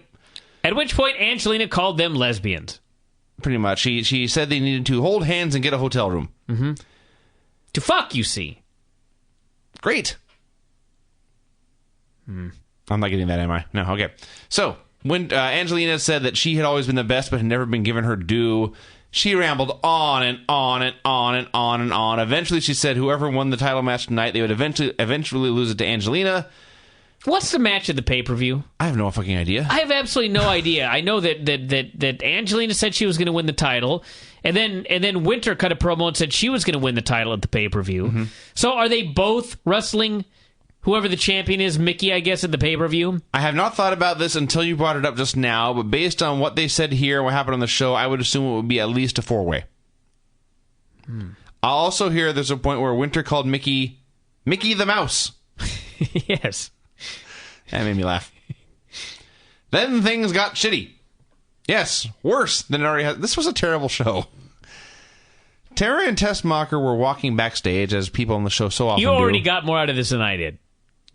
At which point, Angelina called them lesbians. Pretty much. She said they needed to hold hands and get a hotel room. Mm-hmm. To fuck, you see. Great. I'm not getting that, am I? No, okay. So, when Angelina said that she had always been the best but had never been given her due, she rambled on and on and on and on and on. Eventually, she said whoever won the title match tonight, they would eventually lose it to Angelina. What's the match at the pay-per-view? I have no fucking idea. I have absolutely no idea. I know that Angelina said she was going to win the title, and then Winter cut a promo and said she was going to win the title at the pay-per-view. Mm-hmm. So are they both wrestling whoever the champion is, Mickie, I guess, at the pay-per-view? I have not thought about this until you brought it up just now, but based on what they said here, what happened on the show, I would assume it would be at least a four-way. I also hear there's a point where Winter called Mickie the Mouse. Yes. That made me laugh. Then things got shitty. Yes, worse than it already has. This was a terrible show. Tara and Tessmacher were walking backstage, as people on the show so often do. You already got more out of this than I did.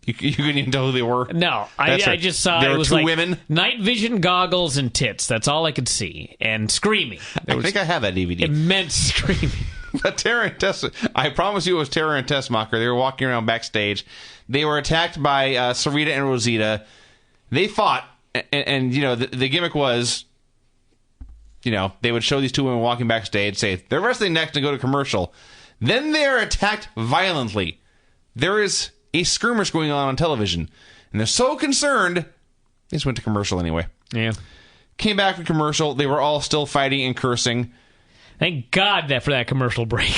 You couldn't even tell who they were? No, I just saw there it were was two like women. night vision goggles and tits. That's all I could see. And screaming. I think I have that DVD. Immense screaming. But Tara and Tess, I promise you it was Tara and Tessmacher. They were walking around backstage. They were attacked by Sarita and Rosita. They fought, and you know, the gimmick was, you know, they would show these two women walking backstage, say, they're wrestling next, and go to commercial. Then they are attacked violently. There is a skirmish going on television. And they're so concerned, they just went to commercial anyway. Yeah. Came back from commercial. They were all still fighting and cursing. Thank God for that commercial break.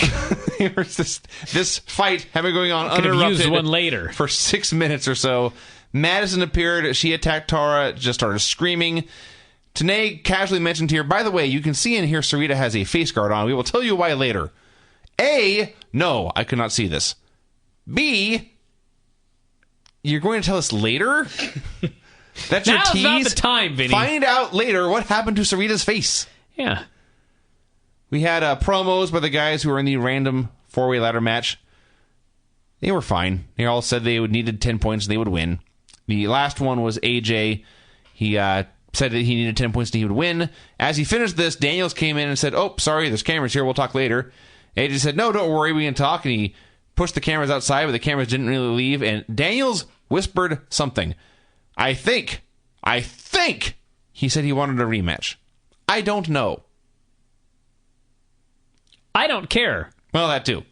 There was this fight had been going on Could have uninterrupted used one later. for 6 minutes or so. Madison appeared. She attacked Tara, just started screaming. Tenay casually mentioned here, by the way, you can see in here Sarita has a face guard on. We will tell you why later. A, no, I could not see this. B, you're going to tell us later? That's your Now's tease? not the time, Vinny. Find out later what happened to Sarita's face. Yeah. We had promos by the guys who were in the random four-way ladder match. They were fine. They all said they needed 10 points and they would win. The last one was AJ. He said that he needed 10 points and he would win. As he finished this, Daniels came in and said, oh, sorry, there's cameras here. We'll talk later. AJ said, no, don't worry. We can talk. And he pushed the cameras outside, but the cameras didn't really leave. And Daniels whispered something. I think he said he wanted a rematch. I don't know. I don't care. Well, that too.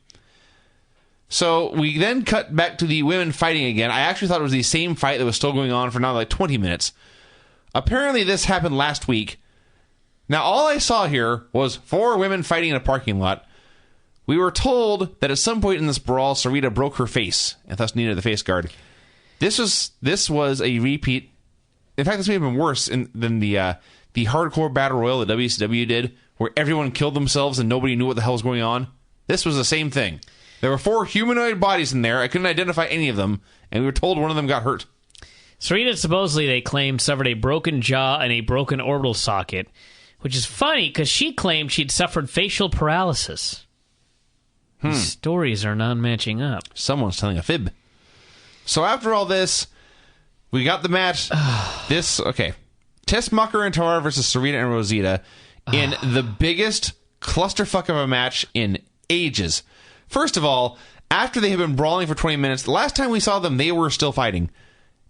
So we then cut back to the women fighting again. I actually thought it was the same fight that was still going on for now like 20 minutes. Apparently this happened last week. Now all I saw here was 4 women fighting in a parking lot. We were told that at some point in this brawl, Sarita broke her face and thus needed the face guard. This was a repeat. In fact, this may have been worse than the hardcore battle royal that WCW did, where everyone killed themselves and nobody knew what the hell was going on. This was the same thing. There were 4 humanoid bodies in there. I couldn't identify any of them, and we were told one of them got hurt. Sarita supposedly, they claimed, suffered a broken jaw and a broken orbital socket, which is funny because she claimed she'd suffered facial paralysis. These stories are not matching up. Someone's telling a fib. So after all this, we got the match. Tessmacher and Tara versus Sarita and Rosita in the biggest clusterfuck of a match in ages. First of all, after they had been brawling for 20 minutes, the last time we saw them, they were still fighting.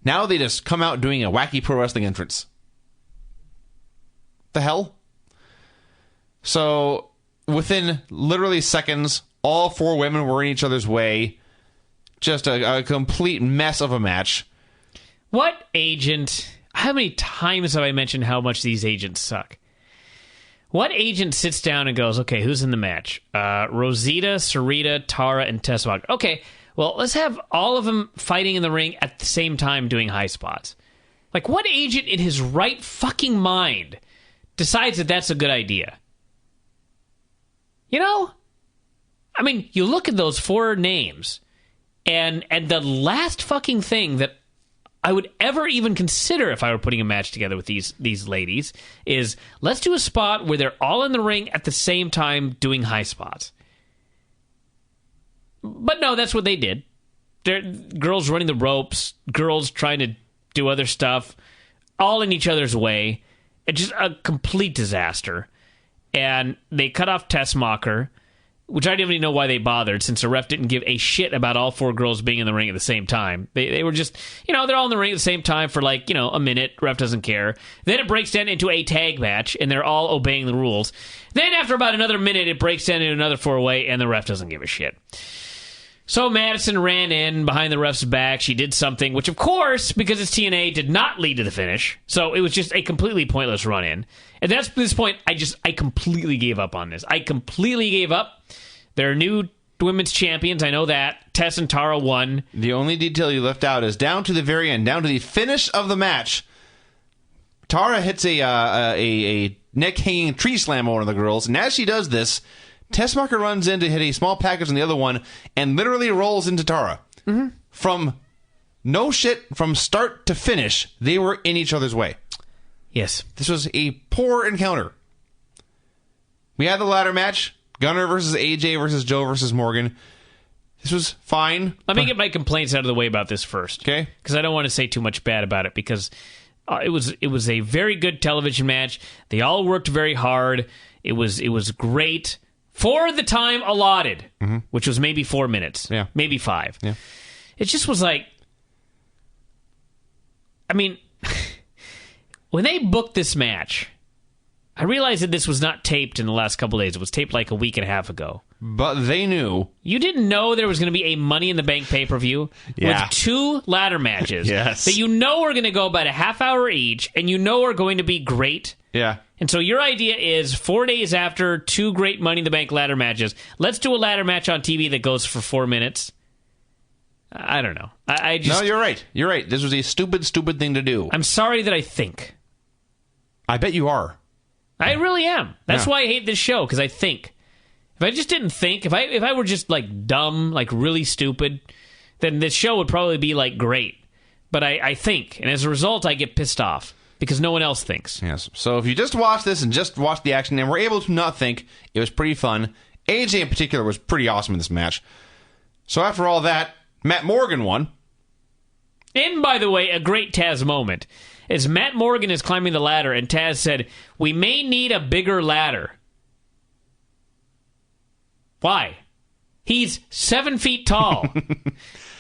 Now they just come out doing a wacky pro wrestling entrance. the hell? So within literally seconds, all 4 women were in each other's way. Just a complete mess of a match. What agent... How many times have I mentioned how much these agents suck? What agent sits down and goes, okay, who's in the match? Rosita, Sarita, Tara, and Tessmacher. Okay, well, let's have all of them fighting in the ring at the same time doing high spots. Like, what agent in his right fucking mind decides that that's a good idea? You know? I mean, you look at those 4 names, and the last fucking thing that I would ever even consider if I were putting a match together with these ladies is, let's do a spot where they're all in the ring at the same time doing high spots. But no, that's what they did. They're girls running the ropes, girls trying to do other stuff, all in each other's way. It's just a complete disaster. And they cut off Tessmacher, which I didn't even know why they bothered, since the ref didn't give a shit about all 4 girls being in the ring at the same time. They were just, they're all in the ring at the same time for a minute. Ref doesn't care. Then it breaks down into a tag match, and they're all obeying the rules. Then after about another minute, it breaks down into another 4-way, and the ref doesn't give a shit. So Madison ran in behind the ref's back. She did something, which of course, because it's TNA, did not lead to the finish. So it was just a completely pointless run-in. And that's this point, I completely gave up on this. I completely gave up. There are new women's champions, I know that. Tess and Tara won. The only detail you left out is down to the very end, down to the finish of the match. Tara hits a neck-hanging tree slam on one of the girls, and as she does this, Tessmacher runs in to hit a small package on the other one and literally rolls into Tara. Mm-hmm. From start to finish, they were in each other's way. Yes. This was a poor encounter. We had the ladder match. Gunner versus AJ versus Joe versus Morgan. This was fine. Let me get my complaints out of the way about this first. Okay. Because I don't want to say too much bad about it, because it was a very good television match. They all worked very hard. It was great for the time allotted, which was maybe 4 minutes. Yeah. Maybe 5. Yeah. It just was like... I mean, when they booked this match, I realized that this was not taped in the last couple days. It was taped like a week and a half ago. But they knew. You didn't know there was going to be a Money in the Bank pay-per-view with 2 ladder matches Yes. that you know are going to go about a half hour each, and you know are going to be great. Yeah. And so your idea is 4 days after 2 great Money in the Bank ladder matches, let's do a ladder match on TV that goes for 4 minutes. I don't know. I just... No, you're right. You're right. This was a stupid thing to do. I'm sorry that I think. I bet you are. I really am. That's Yeah. why I hate this show, because I think. If I just didn't think, if I were just like dumb, like really stupid, then this show would probably be like great. But I think, and as a result, I get pissed off because no one else thinks. Yes. So if you just watch this and just watch the action and were able to not think, it was pretty fun. AJ in particular was pretty awesome in this match. So after all that, Matt Morgan won. And by the way, a great Taz moment. As Matt Morgan is climbing the ladder, and Taz said, "We may need a bigger ladder." Why? He's 7 feet tall.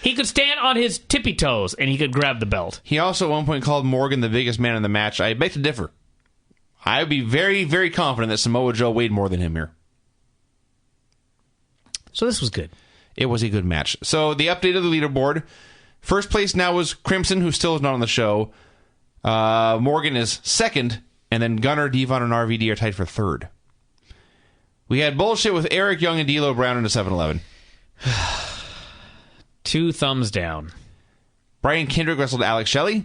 He could stand on his tippy toes, and he could grab the belt. He also at one point called Morgan the biggest man in the match. I beg to differ. I would be very, very confident that Samoa Joe weighed more than him here. So this was good. It was a good match. So the update of the leaderboard. First place now was Crimson, who still is not on the show. Morgan is second, and then Gunner, Devon, and RVD are tied for third. We had bullshit with Eric Young and D'Lo Brown into 7-Eleven. 2 thumbs down. Brian Kendrick wrestled Alex Shelley.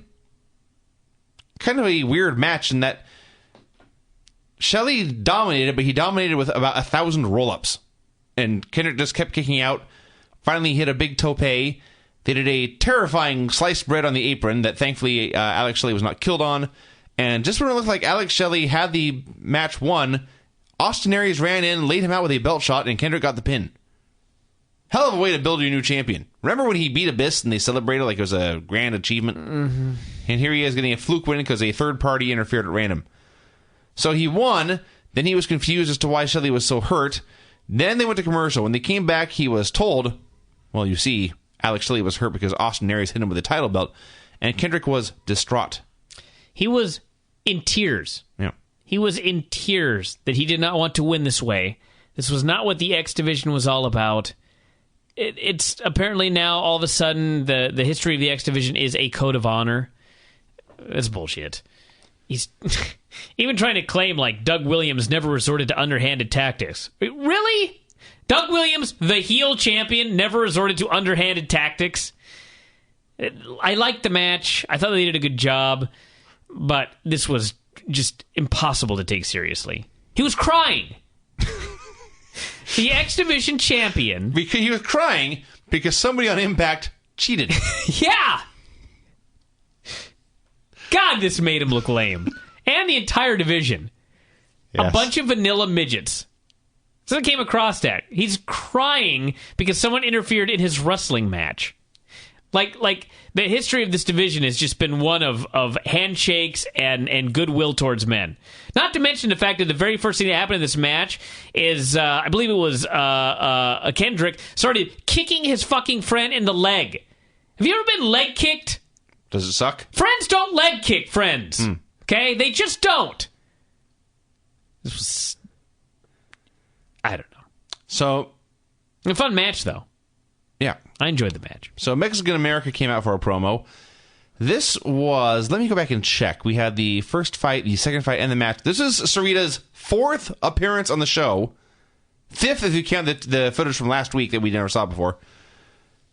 Kind of a weird match in that Shelley dominated, but he dominated with about 1,000 roll-ups. And Kendrick just kept kicking out. Finally hit a big tope. They did a terrifying sliced bread on the apron that thankfully Alex Shelley was not killed on. And just when it looked like Alex Shelley had the match won, Austin Aries ran in, laid him out with a belt shot, and Kendrick got the pin. Hell of a way to build your new champion. Remember when he beat Abyss and they celebrated like it was a grand achievement? Mm-hmm. And here he is getting a fluke win because a third party interfered at random. So he won. Then he was confused as to why Shelley was so hurt. Then they went to commercial. When they came back, he was told, well, you see, Alex Shelley was hurt because Austin Aries hit him with a title belt. And Kendrick was distraught. He was in tears. Yeah. He was in tears that he did not want to win this way. This was not what the X Division was all about. It's apparently now, all of a sudden, the history of the X Division is a code of honor. That's bullshit. He's even trying to claim, like, Doug Williams never resorted to underhanded tactics. Really? Doug Williams, the heel champion, never resorted to underhanded tactics? I liked the match. I thought they did a good job. But this was just impossible to take seriously. He was crying. The X Division champion. Because he was crying because somebody on Impact cheated. Yeah! God, this made him look lame. And the entire division. Yes. A bunch of vanilla midgets. So I came across that. He's crying because someone interfered in his wrestling match. Like the history of this division has just been one of handshakes and goodwill towards men. Not to mention the fact that the very first thing that happened in this match is, I believe it was Kendrick started kicking his fucking friend in the leg. Have you ever been leg kicked? Does it suck? Friends don't leg kick friends. Okay? They just don't. This was... I don't know. So... A fun match, though. Yeah. I enjoyed the match. So Mexican America came out for a promo. This was... Let me go back and check. We had the first fight, the second fight, and the match. This is Sarita's 4th appearance on the show. 5th if you count the footage from last week that we never saw before.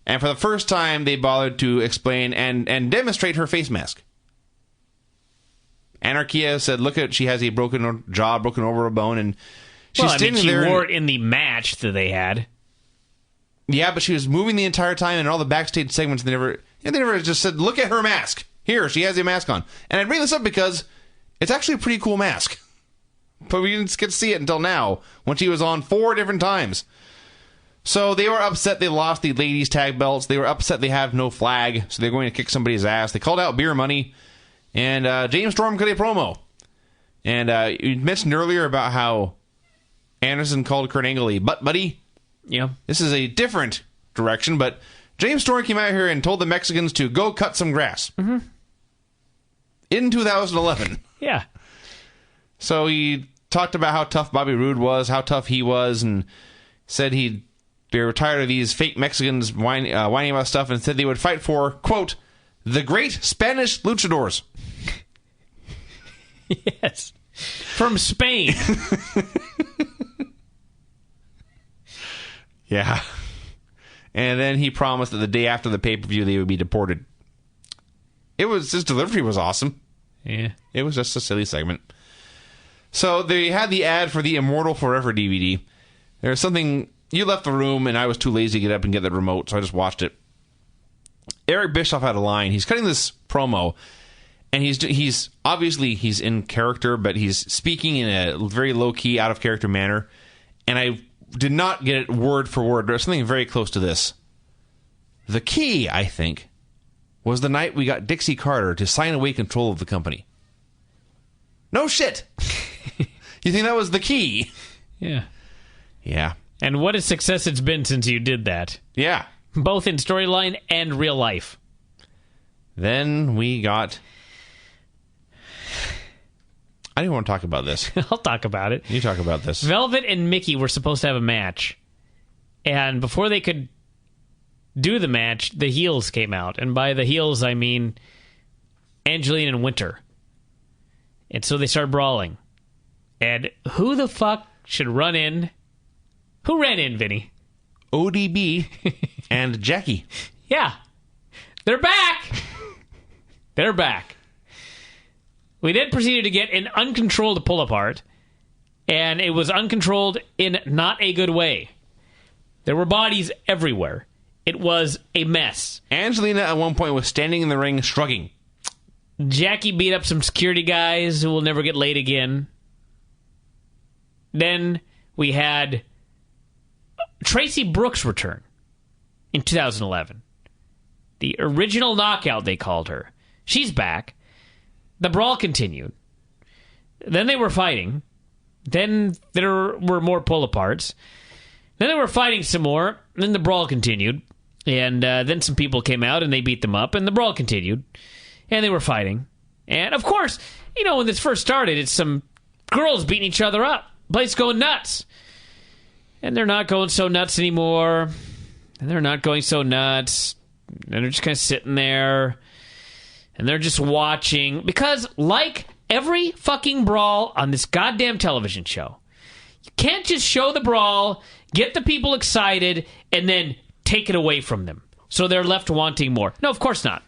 And for the first time, they bothered to explain and demonstrate her face mask. Anarchia said, look at, she has a broken jaw, broken over a bone, and she's standing there. She wore it in the match that they had. Yeah, but she was moving the entire time, and all the backstage segments, they never just said, look at her mask. Here, she has a mask on. And I bring this up because it's actually a pretty cool mask. But we didn't get to see it until now, when she was on 4 different times. So they were upset they lost the ladies' tag belts. They were upset they have no flag, so they're going to kick somebody's ass. They called out Beer Money, and James Storm cut a promo. And you mentioned earlier about how Anderson called Kurt Angle a butt buddy. Yeah. This is a different direction, but James Storm came out here and told the Mexicans to go cut some grass. Mm-hmm. In 2011. Yeah. So he talked about how tough Bobby Roode was, how tough he was, and said they were tired of these fake Mexicans whining about stuff, and said they would fight for, quote, the great Spanish luchadors. Yes. From Spain. Yeah. And then he promised that the day after the pay-per-view they would be deported. His delivery was awesome. Yeah. It was just a silly segment. So they had the ad for the Immortal Forever DVD. There's something... You left the room, and I was too lazy to get up and get the remote, so I just watched it. Eric Bischoff had a line. He's cutting this promo, and he's obviously he's in character, but he's speaking in a very low-key, out-of-character manner. And I did not get it word for word, but something very close to this. The key, I think, was the night we got Dixie Carter to sign away control of the company. No shit! You think that was the key? Yeah. Yeah. And what a success it's been since you did that. Yeah. Both in storyline and real life. Then we got... I didn't want to talk about this. I'll talk about it. You talk about this. Velvet and Mickey were supposed to have a match. And before they could do the match, the heels came out. And by the heels, I mean Angeline and Winter. And so they started brawling. And who the fuck should run in? Who ran in, Vinny? ODB and Jackie. Yeah. They're back! They're back. We then proceeded to get an uncontrolled pull-apart, and it was uncontrolled in not a good way. There were bodies everywhere. It was a mess. Angelina at one point was standing in the ring shrugging. Jackie beat up some security guys who will never get laid again. Then we had Tracy Brooks return in 2011. The original knockout, they called her. She's back. The brawl continued. Then they were fighting. Then there were more pull-aparts. Then they were fighting some more. Then the brawl continued. And then some people came out and they beat them up. And the brawl continued. And they were fighting. And, of course, you know, when this first started, it's some girls beating each other up. Place going nuts. And they're not going so nuts anymore. And they're not going so nuts. And they're just kind of sitting there. And they're just watching. Because, like every fucking brawl on this goddamn television show, you can't just show the brawl, get the people excited, and then take it away from them. So they're left wanting more. No, of course not.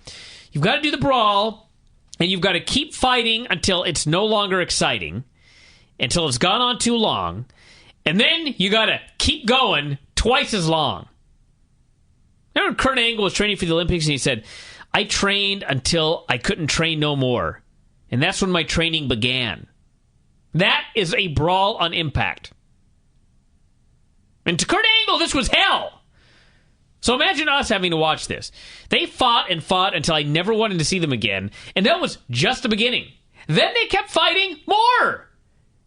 You've got to do the brawl, and you've got to keep fighting until it's no longer exciting, until it's gone on too long, and then you got to keep going twice as long. Remember when Kurt Angle was training for the Olympics, and he said, I trained until I couldn't train no more, and that's when my training began. That is a brawl on Impact. And to Kurt Angle, this was hell. So imagine us having to watch this. They fought and fought until I never wanted to see them again, and that was just the beginning. Then they kept fighting more.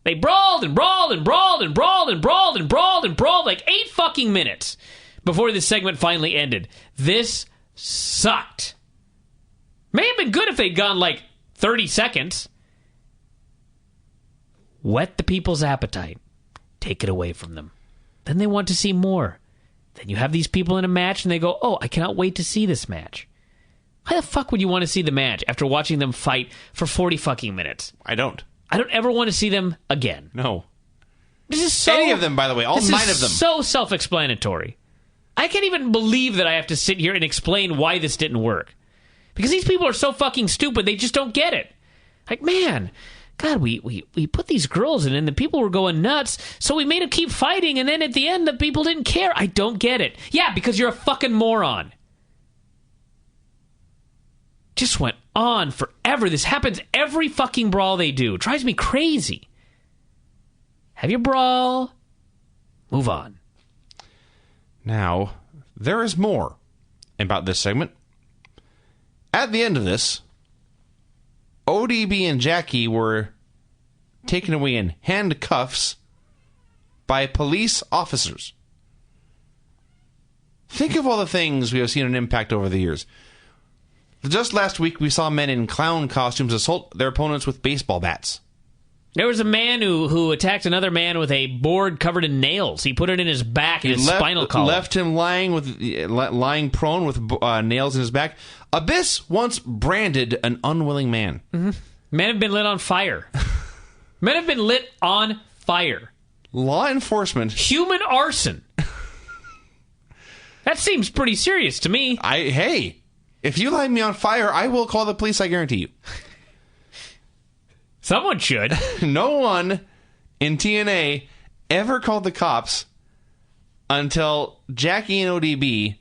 They brawled and brawled and brawled and brawled and brawled and brawled and brawled like 8 fucking minutes before this segment finally ended. This sucked. May have been good if they'd gone like 30 seconds. Whet the people's appetite. Take it away from them. Then they want to see more. Then you have these people in a match and they go, oh, I cannot wait to see this match. Why the fuck would you want to see the match after watching them fight for 40 fucking minutes? I don't. I don't ever want to see them again. No. This is so... Any of them, by the way. All 9 of them. So self-explanatory. I can't even believe that I have to sit here and explain why this didn't work. Because these people are so fucking stupid, they just don't get it. Like, man, God, we put these girls in and the people were going nuts, so we made them keep fighting, and then at the end, the people didn't care. I don't get it. Yeah, because you're a fucking moron. Just went on forever. This happens every fucking brawl they do. It drives me crazy. Have your brawl. Move on. Now, there is more about this segment. At the end of this, ODB and Jackie were taken away in handcuffs by police officers. Think of all the things we have seen an impact over the years. Just last week, we saw men in clown costumes assault their opponents with baseball bats. There was a man who attacked another man with a board covered in nails. He put it in his back and his spinal column. Left him lying prone with nails in his back. Abyss once branded an unwilling man. Mm-hmm. Men have been lit on fire. Men have been lit on fire. Law enforcement. Human arson. That seems pretty serious to me. Hey, if you light me on fire, I will call the police, I guarantee you. Someone should. No one in TNA ever called the cops until Jackie and ODB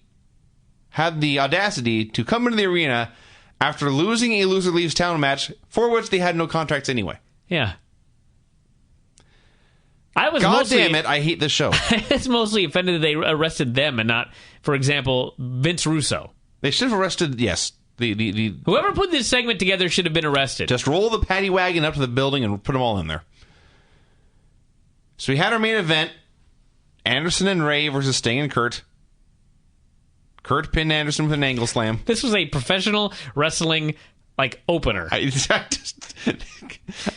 had the audacity to come into the arena after losing a Loser Leaves Town match for which they had no contracts anyway. Yeah. God damn it, I hate this show. I was mostly offended that they arrested them and not, for example, Vince Russo. They should have arrested, yes. Whoever put this segment together should have been arrested. Just roll the paddy wagon up to the building and put them all in there. So we had our main event, Anderson and Ray versus Sting and Kurt. Kurt pinned Anderson with an angle slam. This was a professional wrestling, opener. I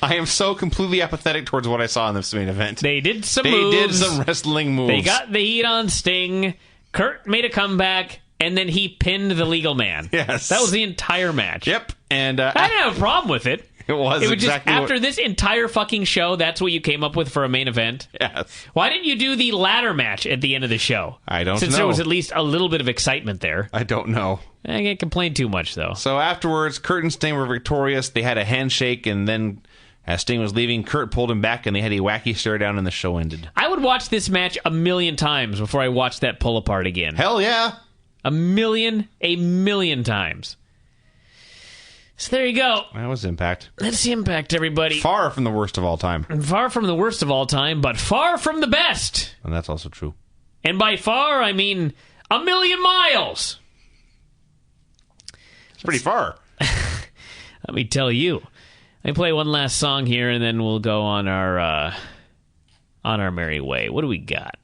am so completely apathetic towards what I saw in this main event. They did some moves. They did some wrestling moves. They got the heat on Sting. Kurt made a comeback. And then he pinned the legal man. Yes. That was the entire match. Yep. And I didn't have a problem with it. It was exactly just after this entire fucking show, that's what you came up with for a main event? Yes. Why didn't you do the ladder match at the end of the show? I don't know. Since there was at least a little bit of excitement there. I don't know. I can't complain too much, though. So afterwards, Kurt and Sting were victorious. They had a handshake, and then as Sting was leaving, Kurt pulled him back, and they had a wacky stare down, and the show ended. I would watch this match 1,000,000 times before I watched that pull apart again. Hell yeah. A million times. So there you go. That was Impact. That's Impact, everybody. Far from the worst of all time. Far from the worst of all time, but far from the best. And that's also true. And by far, I mean 1,000,000 miles. It's pretty far. Let me tell you. Let me play one last song here, and then we'll go on our merry way. What do we got?